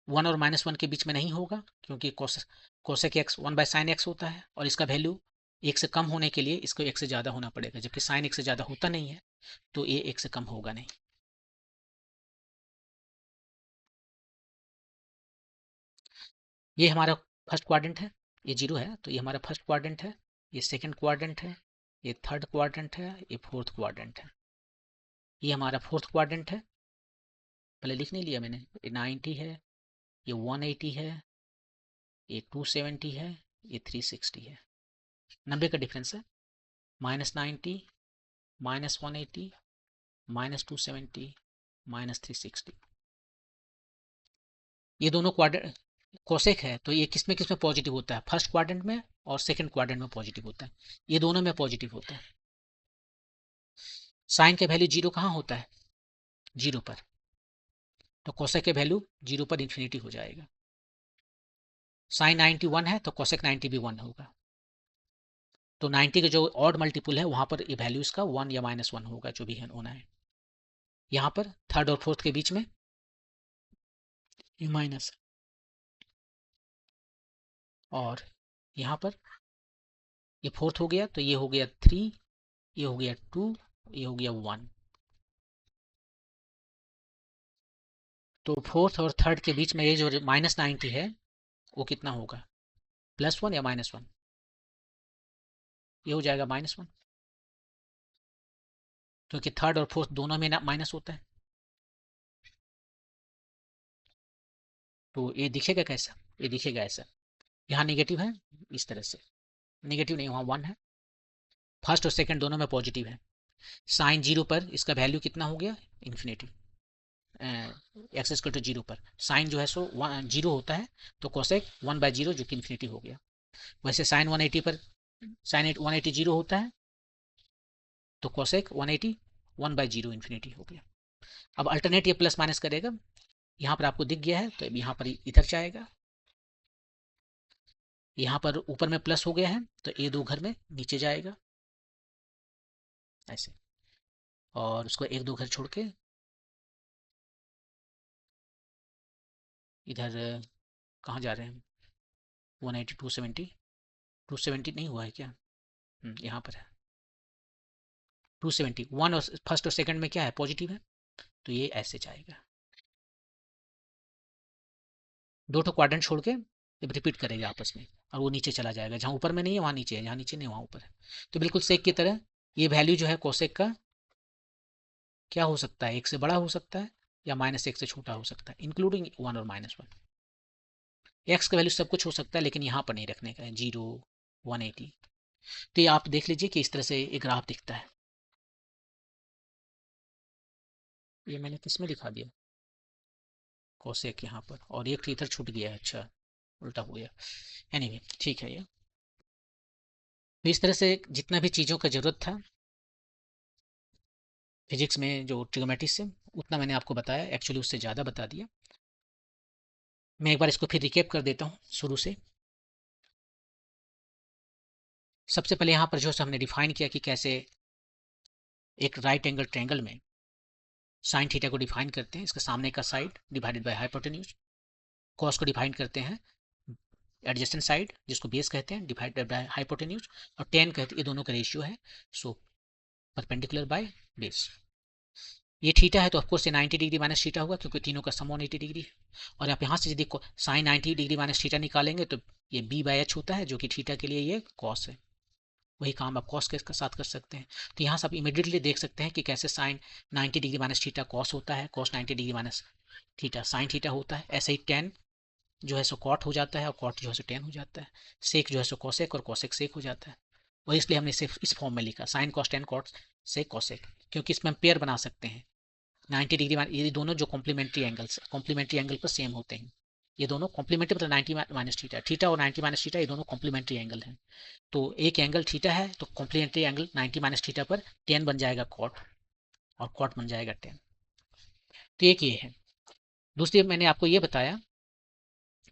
1 और -1 के बीच में नहीं होगा, क्योंकि कोसेक एक्स 1/sin x होता है, और इसका वैल्यू एक से कम होने के लिए इसको एक से ज़्यादा होना पड़ेगा, जबकि साइन एक से ज़्यादा होता नहीं है, तो ये एक से कम होगा नहीं। ये हमारा फर्स्ट क्वाड्रेंट है, ये जीरो है, तो ये हमारा फर्स्ट क्वाड्रेंट है, ये सेकंड क्वाड्रेंट है, ये थर्ड क्वाड्रेंट है, ये फोर्थ क्वाड्रेंट है, ये हमारा फोर्थ क्वाड्रेंट है, पहले लिख नहीं लिया मैंने, ये 90 है, ये 180 है, ये 270 है, ये 360 है, 90 का डिफरेंस है, -90, -180, -270, -360, ये दोनों क्वाड्रेंट कोसेक है, तो ये किस में पॉजिटिव होता है, फर्स्ट क्वाड्रेंट में और सेकंड क्वाड्रेंट में पॉजिटिव होता है, ये दोनों में पॉजिटिव होता है। साइन का वैल्यू जीरो कहाँ होता है, जीरो पर, तो कोसेक के वैल्यू जीरो पर इन्फिनिटी हो जाएगा। साइन 91 है तो कोसेक 90 भी 1 होगा, तो 90 के जो ऑड मल्टीपल है वहां पर ये वैल्यू इसका 1 या -1 होगा, जो भी है होना है। यहाँ पर थर्ड और फोर्थ के बीच में ये माइनस, और यहाँ पर ये फोर्थ हो गया, तो ये हो गया 3, ये हो गया 2, ये हो गया 1, तो फोर्थ और थर्ड के बीच में ये जो -90 है वो कितना होगा, +1 या -1, ये हो जाएगा -1, क्योंकि थर्ड और फोर्थ दोनों में ना माइनस होता है। तो ये दिखेगा कैसा, ये दिखेगा ऐसा, यहाँ नेगेटिव है इस तरह से, नेगेटिव नहीं, वहाँ 1 है, फर्स्ट और सेकंड दोनों में पॉजिटिव है। साइन जीरो पर इसका वैल्यू कितना हो गया, infinity, x equal to zero पर साइन जो है सो जीरो होता है, तो कोसेक 1/0 जो कि इन्फिनिटी हो गया। वैसे साइन 180 पर, साइन 180 जीरो होता है, तो कोसेक 180 1/0 इन्फिनिटी हो गया। अब अल्टरनेट ये प्लस माइनस करेगा, यहाँ पर आपको दिख गया है तो यहाँ पर इधर जाएगा, यहाँ पर ऊपर में प्लस हो गया है तो ये दो घर में नीचे जाएगा ऐसे, और उसको एक दो घर छोड़ के इधर कहाँ जा रहे हैं हम, 180 270 270 नहीं हुआ है क्या, यहाँ पर है 270, वन और फर्स्ट और सेकंड में क्या है पॉजिटिव है, तो ये ऐसे जाएगा, दो ठो क्वाड्रेंट छोड़ के रिपीट करेगा आपस में, और वो नीचे चला जाएगा, जहाँ ऊपर में नहीं है वहाँ नीचे है, जहाँ नीचे नहीं वहाँ ऊपर है। तो बिल्कुल सेक की तरह ये वैल्यू जो है कोसेक का क्या हो सकता है, एक से बड़ा हो सकता है या -1 से छोटा हो सकता है, इंक्लूडिंग 1 और -1। एक्स का वैल्यू सब कुछ हो सकता है लेकिन यहाँ पर नहीं रखने का है, 0 180। तो ये आप देख लीजिए कि इस तरह से एक ग्राफ दिखता है। ये मैंने किस में दिखा दिया, कोसेक यहाँ पर, और एक इधर छूट गया है, अच्छा उल्टा हो गया, एनीवे ठीक है ये। तो इस तरह से जितना भी चीज़ों का ज़रूरत था फिजिक्स में जो ट्रिग्नोमेट्री से, उतना मैंने आपको बताया, एक्चुअली उससे ज़्यादा बता दिया। मैं एक बार इसको फिर रिकेप कर देता हूँ शुरू से। सबसे पहले यहाँ पर जो है हमने डिफाइन किया कि कैसे एक राइट एंगल ट्रायंगल में साइन थीटा को डिफाइन करते हैं, इसके सामने का side divided by hypotenuse, cos को डिफाइन करते हैं एडजेसेंट साइड जिसको बेस कहते हैं डिवाइडेड बाय हाइपोटेन्यूज, और टेन कहते हैं ये दोनों का रेशियो है, सो परपेंडिकुलर बाय बेस। ये थीटा है तो ऑफकोर्स ये 90 डिग्री माइनस थीटा होगा क्योंकि तीनों का सम 180 डिग्री है, और आप यहाँ से यदि साइन 90 डिग्री माइनस थीटा निकालेंगे तो ये b/h होता है जो कि थीटा के लिए ये कॉस है, वही काम आप कॉस के साथ कर सकते हैं। तो यहाँ से आप इमीडिएटली देख सकते हैं कि कैसे sine 90 degree minus theta cos होता है, cos 90 degree minus theta sine theta होता है, ऐसे ही टेन जो है सो कॉट हो जाता है और कॉट जो है सो टेन हो जाता है, सेक जो है सो कॉसेक और कॉसेक सेक हो जाता है, और इसलिए हमने सिर्फ इस फॉर्म में लिखा sine cos tan cot sec cosec, क्योंकि इसमें हम पेयर बना सकते हैं 90 डिग्री, ये दोनों जो कॉम्प्लीमेंट्री एंगल पर सेम होते हैं, ये दोनों कॉम्प्लीमेंट्री मतलब 90 माइनस थीटा, थीटा और 90 माइनस थीटा ये दोनों कॉम्प्लीमेंट्री एंगल हैं। तो एक एंगल थीटा है तो कॉम्प्लीमेंट्री एंगल 90 माइनस थीटा पर टेन बन जाएगा कॉट, और कॉट बन जाएगा टेन। तो एक ये है। दूसरी मैंने आपको ये बताया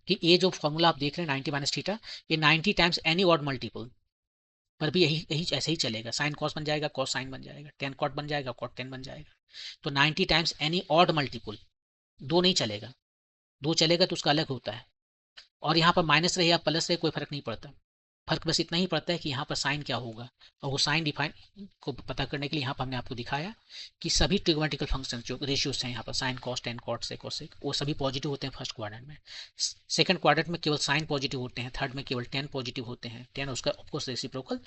कि ये जो फॉर्मूला आप देख रहे हैं 90 माइनस थीटा, ये 90 टाइम्स एनी ऑड मल्टीपल पर भी यही यही ऐसे ही चलेगा, साइन कॉस बन जाएगा, कॉस साइन बन जाएगा, टेन कॉट बन जाएगा, कॉट टेन बन जाएगा। तो 90 टाइम्स एनी ऑड मल्टीपल, दो नहीं चलेगा, दो चलेगा तो उसका अलग होता है, और यहाँ पर माइनस रहे या प्लस रहे कोई फर्क नहीं पड़ता, फर्क बस इतना ही पड़ता है कि यहाँ पर साइन क्या होगा, और वो साइन डिफाइन को पता करने के लिए यहाँ पर हमने आपको दिखाया कि सभी ट्रिग्नोमेट्रिकल फंक्शन जो रेशियोज हैं यहाँ पर साइन कॉस टेन कॉट से कोसेक वो सभी पॉजिटिव होते हैं फर्स्ट क्वाड्रेंट में, सेकंड क्वाड्रेंट में केवल साइन पॉजिटिव होते हैं, थर्ड में केवल टेन पॉजिटिव होते हैं, टेन उसका ऑफकोर्स रेसिप्रोकल,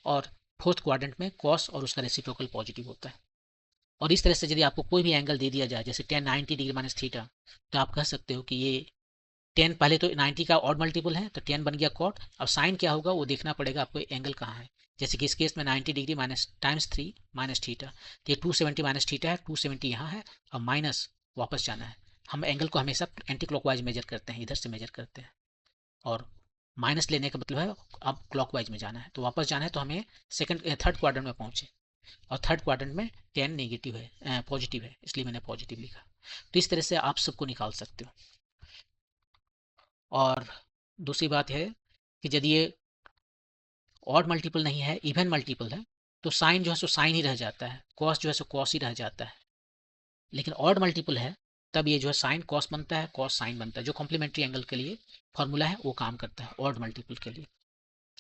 और फोर्थ क्वाड्रेंट में कॉस और उसका रेसिप्रोकल पॉजिटिव होता है। और इस तरह से यदि आपको कोई भी एंगल दे दिया जाए जैसे टेन 90 डिग्री माइनस थीटा, तो आप कह सकते हो कि ये 10 पहले तो 90 का ऑड मल्टीपल है तो 10 बन गया कॉट, अब साइन क्या होगा वो देखना पड़ेगा आपको एंगल कहाँ है, जैसे कि इस केस में 90 degree minus times 3 minus theta, तो ये 270 माइनस थीटा है, 270 यहाँ है और माइनस वापस जाना है, हम एंगल को हमेशा एंटी क्लॉकवाइज मेजर करते हैं, इधर से मेजर करते हैं, और माइनस लेने का मतलब है अब क्लॉकवाइज में जाना है, तो वापस जाना है तो हमें थर्ड क्वाड्रेंट में पहुंचे, और थर्ड क्वाड्रेंट में 10 नेगेटिव है पॉजिटिव है, इसलिए मैंने पॉजिटिव लिखा। तो इस तरह से आप सबको निकाल सकते हो। और दूसरी बात है कि यदि ये ऑड मल्टीपल नहीं है इवन मल्टीपल है तो साइन जो है सो साइन ही रह जाता है, कॉस जो है सो कॉस ही रह जाता है, लेकिन ऑड मल्टीपल है तब ये जो है साइन कॉस बनता है, कॉस साइन बनता है, जो कॉम्प्लीमेंट्री एंगल के लिए फॉर्मूला है वो काम करता है ऑड मल्टीपल के लिए,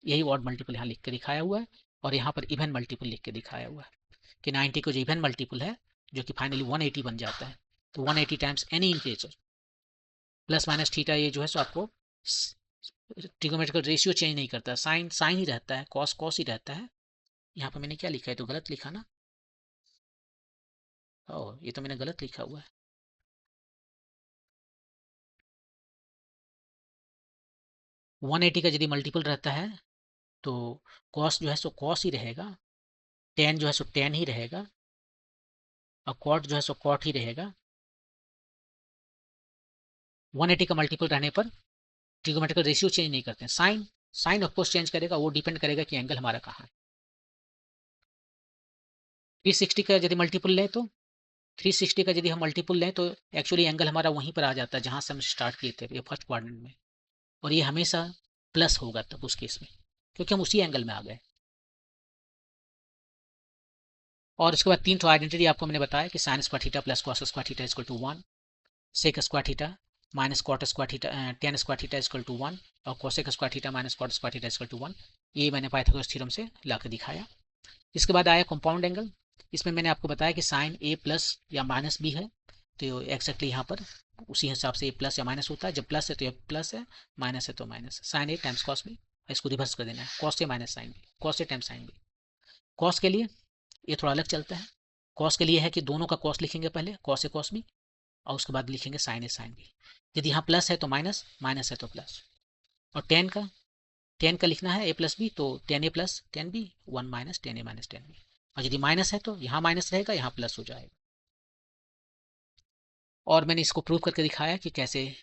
यही ऑड मल्टीपल यहाँ लिख के दिखाया हुआ है, और यहाँ पर इवन मल्टीपल लिख के दिखाया हुआ है कि 90 को जो इवन मल्टीपल है जो कि फाइनली 180 बन जाता है, तो 180 times any integer plus minus theta, ये जो है सो आपको ट्रिग्नोमेट्रिकल रेशियो चेंज नहीं करता, साइन साइन ही रहता है, कॉस कॉस ही रहता है। यहाँ पर मैंने क्या लिखा है तो गलत लिखा ना, ओह ये तो मैंने गलत लिखा हुआ है, 180 का यदि मल्टीपल रहता है तो कॉस जो है सो कॉस ही रहेगा, टेन जो है सो टेन ही रहेगा, और कॉट जो है सो कॉट ही रहेगा। 180 का मल्टीपल रहने पर ट्रिग्नोमेट्रिकल रेशियो चेंज नहीं करते हैं, साइन साइन ऑफकोर्स चेंज करेगा, वो डिपेंड करेगा कि एंगल हमारा कहाँ है। 360 का यदि मल्टीपल लें तो 360 का यदि हम मल्टीपल लें तो एक्चुअली एंगल हमारा वहीं पर आ जाता है जहाँ से हम स्टार्ट किए थे ये फर्स्ट क्वाड्रेंट में, और ये हमेशा प्लस होगा तब उस केस में, क्योंकि हम उसी एंगल में आ गए। और उसके बाद तीन तो आइडेंटिटी आपको मैंने बताया कि sine square theta plus cos square theta equal to 1, sec square theta minus cot square theta tan square theta equal to 1, और cosec square theta minus cot square theta equal to 1। ये मैंने Pythagoras theorem से ला के दिखाया। इसके बाद आया compound angle. इसमें मैंने आपको बताया कि साइन ए प्लस या माइनस बी है, तो एक्जैक्टली यहाँ पर उसी हिसाब से ये प्लस या माइनस होता है। जब प्लस है तो ये प्लस है, माइनस है तो minus. Sine A times cos B, इसको रिवर्स कर देना है, cos A minus sine B, cos A times sine B. Cos के लिए ये थोड़ा अलग चलता है। कॉस के लिए है कि दोनों का कॉस लिखेंगे पहले, कॉस ए कॉस बी, और उसके बाद लिखेंगे साइन ए साइन बी। यदि यहाँ प्लस है तो माइनस, माइनस है तो प्लस। और टेन का लिखना है ए प्लस बी, तो ten A plus ten B, one minus ten A minus ten B. और यदि माइनस है तो यहाँ माइनस रहेगा, यहाँ प्लस हो जाएगा। और मैंने इसको प्रूव करके दिखाया कि कैसे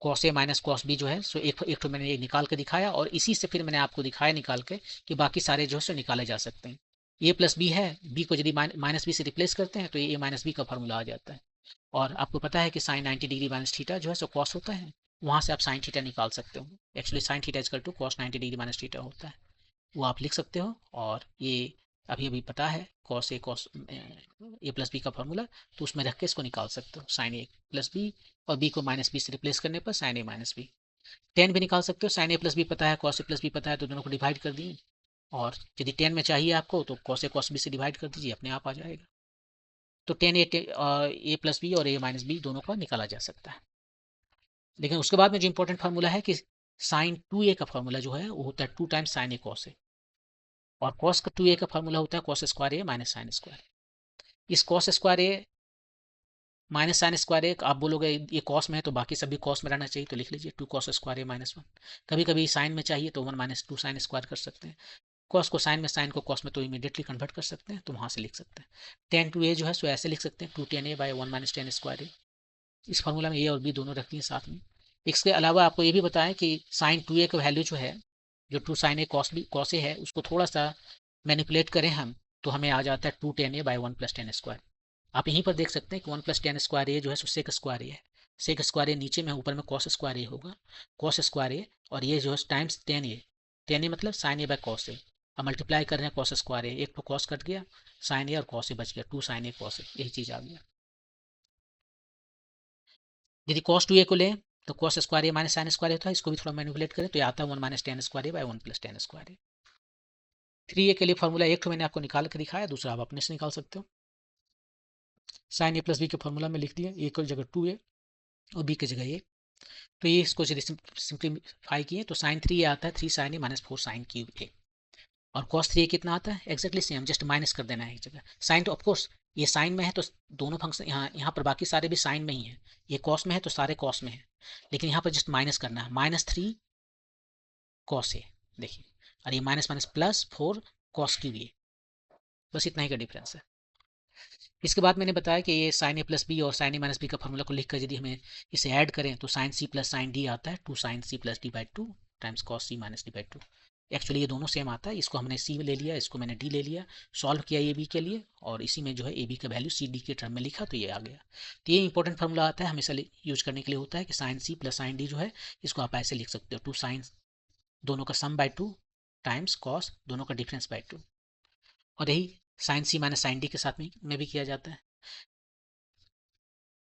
cos A minus cos B जो है सो एक तो मैंने ये निकाल के दिखाया, और इसी से फिर मैंने आपको दिखाया निकाल के कि बाकी सारे जो है सो निकाले जा सकते हैं। ए प्लस बी है, बी को यदि माइनस बी से रिप्लेस करते हैं तो ये ए माइनस बी का फॉर्मूला आ जाता है। और आपको पता है कि साइन 90 डिग्री माइनस थीटा जो है सो कॉस होता है, वहाँ से आप साइन थीटा निकाल सकते हो। Actually sine theta is equal to cos 90 degree minus theta होता है, वो आप लिख सकते हो। और ये अभी अभी पता है cos A cos A plus B का फॉर्मूला, तो उसमें रख के इसको निकाल सकते हो, साइन ए प्लस बी, और बी को माइनस बी से रिप्लेस करने पर sign A minus B. Ten भी निकाल सकते हो, साइन ए प्लस बी पता है, कॉस ए प्लस बी पता है, तो दोनों को डिवाइड कर दिए। और यदि टेन में चाहिए आपको तो कॉस ए कॉस बी से डिवाइड कर दीजिए, अपने आप आ जाएगा। तो टेन ए प्लस बी और ए माइनस बी दोनों का निकाला जा सकता है। लेकिन उसके बाद में जो इंपॉर्टेंट फार्मूला है कि साइन टू ए का फार्मूला जो है वो होता है two times sine A cos A, और कॉस का टू ए का फार्मूला होता है cos square A minus sine square. इस cos square A minus sign square ए आप बोलोगे ये कॉस में है तो बाकी सभी कॉस में रहना चाहिए, तो लिख लीजिए two cos square A minus one. कभी कभी साइन में चाहिए तो one minus two sine square कर सकते हैं। कॉस को साइन में, साइन को कॉस में, तो इमीडिएटली कन्वर्ट कर सकते हैं, तो वहाँ से लिख सकते हैं। टेन टू ए जो है सो ऐसे लिख सकते हैं, two ten A by one minus ten square A. इस फार्मूला में ए और बी दोनों रखती हैं साथ में। इसके अलावा आपको ये भी बताएं कि साइन टू ए का वैल्यू जो है, जो to sine A cos A है, उसको थोड़ा सा मैनिपुलेट करें हम, तो हमें आ जाता है two ten A by one plus ten square. आप यहीं पर देख सकते हैं कि one plus ten square A जो है सो सेक स्क्वायर ए है। सेक स्क्वायर ए नीचे में, ऊपर में कॉस स्क्वायर ए होगा, कॉस स्क्वायर ए, और ये जो है टाइम्स टेन ए। टेन ए मतलब साइन ए बाय कॉस ए। अब मल्टीप्लाई कर रहे हैं कॉस स्क्वायर ए, एक तो कॉस कट गया, साइन ए और कॉस ए बच गया, to sine A cos A, यही चीज़ आ गया। यदि कॉस टू ए को लें तो cos square A minus sine square होता है, इसको भी थोड़ा मैनिपुलेट करें तो ये आता है one minus ten square A by one plus ten square A. Three A के लिए फॉर्मूला एक तो मैंने आपको निकाल के दिखाया, दूसरा आप अपने से निकाल सकते हो। साइन ए प्लस बी के फॉर्मूला में लिख दिया, ए की जगह टू ए और बी की जगह ए। तो ये इसको यदि सिंप्लीफाई किए तो साइन थ्री ए आता है three sign A minus four sine cube ए। और कॉस थ्री ए कितना आता है, एक्जैक्टली सेम, जस्ट माइनस कर देना है एक जगह। साइन तो ऑफकोर्स ये साइन में है तो दोनों फंक्शन यहाँ यहाँ पर बाकी सारे भी साइन में ही है, ये कॉस में है तो सारे कॉस में है, लेकिन यहाँ पर जस्ट माइनस करना है, माइनस थ्री कॉस ए, देखिए, और ये minus minus plus four cos cube A, बस इतना ही का डिफरेंस है। इसके बाद मैंने बताया कि ये साइन ए प्लस बी और साइन ए माइनस बी का फॉर्मूला को लिखकर यदि हमें इसे ऐड करें तो sine C plus sine D आता है, two sine C plus D by two times cos C minus D by two. Actually ये दोनों सेम आता है, इसको हमने सी ले लिया, इसको मैंने डी ले लिया, सॉल्व किया ए बी के लिए, और इसी में जो है ए बी का वैल्यू सी डी के टर्म में लिखा तो ये आ गया। तो ये इंपॉर्टेंट फार्मूला आता है, हमेशा यूज करने के लिए होता है कि sine C plus sine D जो है इसको आप ऐसे लिख सकते हो, टू साइन दोनों का sum by two times cos दोनों का डिफरेंस बाई टू। और यही sine C minus sine D के साथ में भी किया जाता है,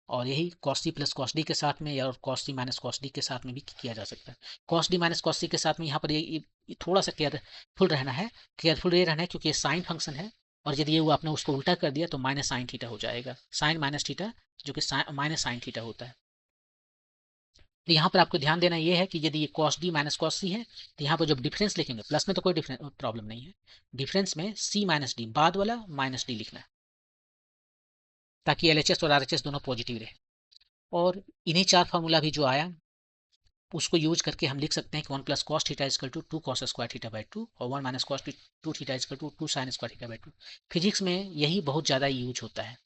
और यही cos C plus cos D के साथ में, या और cos C minus cos D के साथ में भी किया जा सकता है। Cos D minus cos C के साथ में यहाँ पर ये थोड़ा सा केयरफुल रहना है, केयरफुल ये रहना है क्योंकि ये साइन फंक्शन है, और यदि ये वो आपने उसको उल्टा कर दिया तो माइनस साइन थीटा हो जाएगा, साइन माइनस थीटा जो कि माइनस साइन थीटा होता है। तो यहाँ पर आपको ध्यान देना ये है कि यदि ये कॉस डी माइनस कॉस सी है तो यहाँ पर जब डिफरेंस लिखेंगे, प्लस में तो कोई डिफरेंस प्रॉब्लम नहीं है, डिफरेंस में सी माइनस डी बाद वाला माइनस डी लिखना है, ताकि एल एच एस और आर एच एस दोनों पॉजिटिव रहे। और इन्हीं चार फार्मूला भी जो आया उसको यूज करके हम लिख सकते हैं कि one plus cos theta is equal to two cos square theta by two, और one minus cos two theta is equal to two sine square theta by two. Physics में यही बहुत ज़्यादा यूज होता है।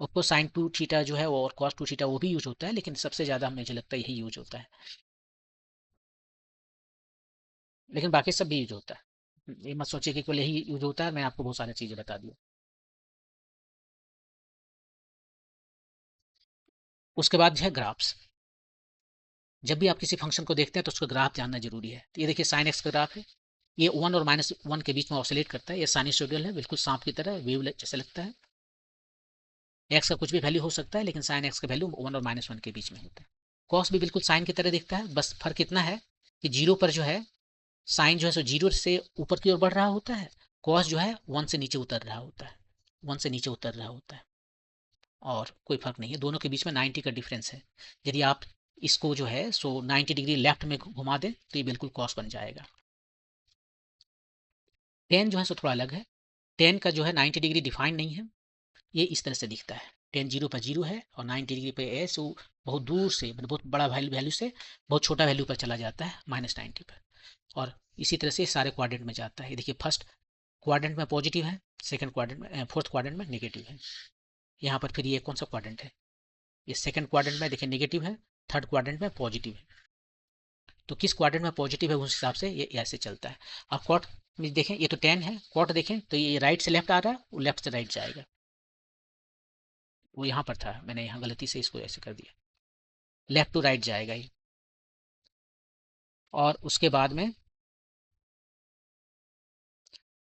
आपको साइन टू थीटा जो है और कॉस टू थीटा वो भी यूज होता है, लेकिन सबसे ज़्यादा मुझे लगता है यही यूज होता है, लेकिन बाकी सब भी यूज होता है। ये मत सोचिए कि केवल यही यूज होता है, मैं आपको बहुत सारी चीज़ें बता दी। उसके बाद जो है ग्राफ्स, जब भी आप किसी फंक्शन को देखते हैं तो उसका ग्राफ जानना जरूरी है। तो ये देखिए साइन एक्स का ग्राफ है, ये 1 और -1 के बीच में ऑसिलेट करता है, ये साइनसोइडल है, बिल्कुल सांप की तरह वेव जैसे लगता है। एक्स का कुछ भी वैल्यू हो सकता है, लेकिन साइन एक्स का वैल्यू 1 और -1 के बीच में होता है। कॉस भी बिल्कुल साइन की तरह दिखता है, बस फर्क इतना है कि जीरो पर जो है साइन जो है सो जीरो से ऊपर की ओर बढ़ रहा होता है, कॉस जो है 1 से नीचे उतर रहा होता है, 1 से नीचे उतर रहा होता है। और कोई फर्क नहीं है, दोनों के बीच में 90 का डिफरेंस है। यदि आप इसको जो है सो 90 डिग्री लेफ्ट में घुमा दें तो ये बिल्कुल कॉस बन जाएगा। टेन जो है सो थोड़ा अलग है, टेन का जो है 90 डिग्री डिफाइंड नहीं है, ये इस तरह से दिखता है। टेन जीरो पर जीरो है और 90 डिग्री पे है, सो बहुत दूर से, मतलब बहुत बड़ा वैल्यू से बहुत छोटा वैल्यू पर चला जाता है, -90 पर। और इसी तरह से सारे क्वाड्रेंट में जाता है। ये देखिए फर्स्ट क्वाड्रेंट में पॉजिटिव है, सेकंड क्वाड्रेंट में, फोर्थ क्वाड्रेंट में नेगेटिव है। यहाँ पर फिर ये कौन सा क्वाड्रेंट है, ये सेकंड क्वाड्रेंट में देखिए नेगेटिव है, थर्ड क्वाड्रेंट में पॉजिटिव है। तो किस क्वाड्रेंट में पॉजिटिव है उस हिसाब से ये ऐसे चलता है। अब क्वाड में देखें, ये तो 10 है, क्वाड देखें तो ये राइट से लेफ्ट आ रहा है, वो लेफ्ट से राइट जाएगा। वो यहाँ पर था, मैंने यहाँ गलती से इसको ऐसे कर दिया, लेफ्ट टू राइट जाएगा ये। और उसके बाद में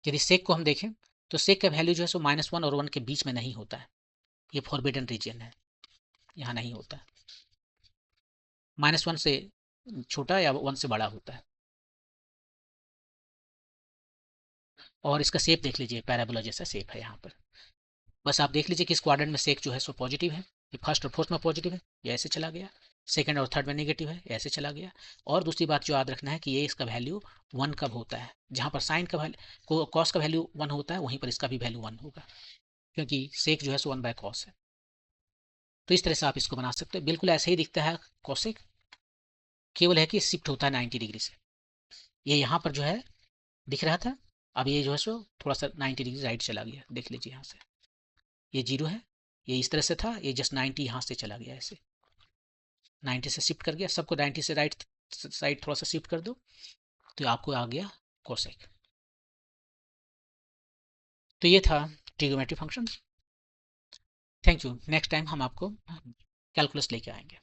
यदि सेक को हम देखें तो सेक का वैल्यू जो है सो -1 और 1 के बीच में नहीं होता है, ये फॉरबिडन रीजन है, यहाँ नहीं होता है। -1 से छोटा या 1 से बड़ा होता है। और इसका शेप देख लीजिए, पैराबोला जैसा शेप है यहाँ पर। बस आप देख लीजिए कि इस क्वाड्रेंट में सेक जो है सो पॉजिटिव है, ये फर्स्ट और फोर्थ में पॉजिटिव है, ये ऐसे चला गया। सेकंड और थर्ड में नेगेटिव है, ऐसे चला गया। और दूसरी बात जो याद रखना है कि ये इसका वैल्यू 1 कब होता है, जहाँ पर साइन का वैल्यू कॉस का वैल्यू 1 होता है, वहीं पर इसका भी वैल्यू 1 होगा, क्योंकि सेक जो है सो 1/cos है। तो इस तरह से आप इसको बना सकते हैं, बिल्कुल ऐसे ही दिखता है कॉसेक, केवल है कि शिफ्ट होता है 90 डिग्री से। ये यहाँ पर जो है दिख रहा था, अब ये जो है सो थोड़ा सा 90 डिग्री राइट चला गया, देख लीजिए यहाँ से। ये जीरो है, ये इस तरह से था, ये जस्ट 90 यहाँ से चला गया, ऐसे 90 से शिफ्ट कर गया, सबको 90 से राइट साइड थोड़ा सा शिफ्ट कर दो तो आपको आ गया कोसेक। तो ये था trigonometry function. Thank you, next time हम आपको कैलकुलस लेके आएंगे।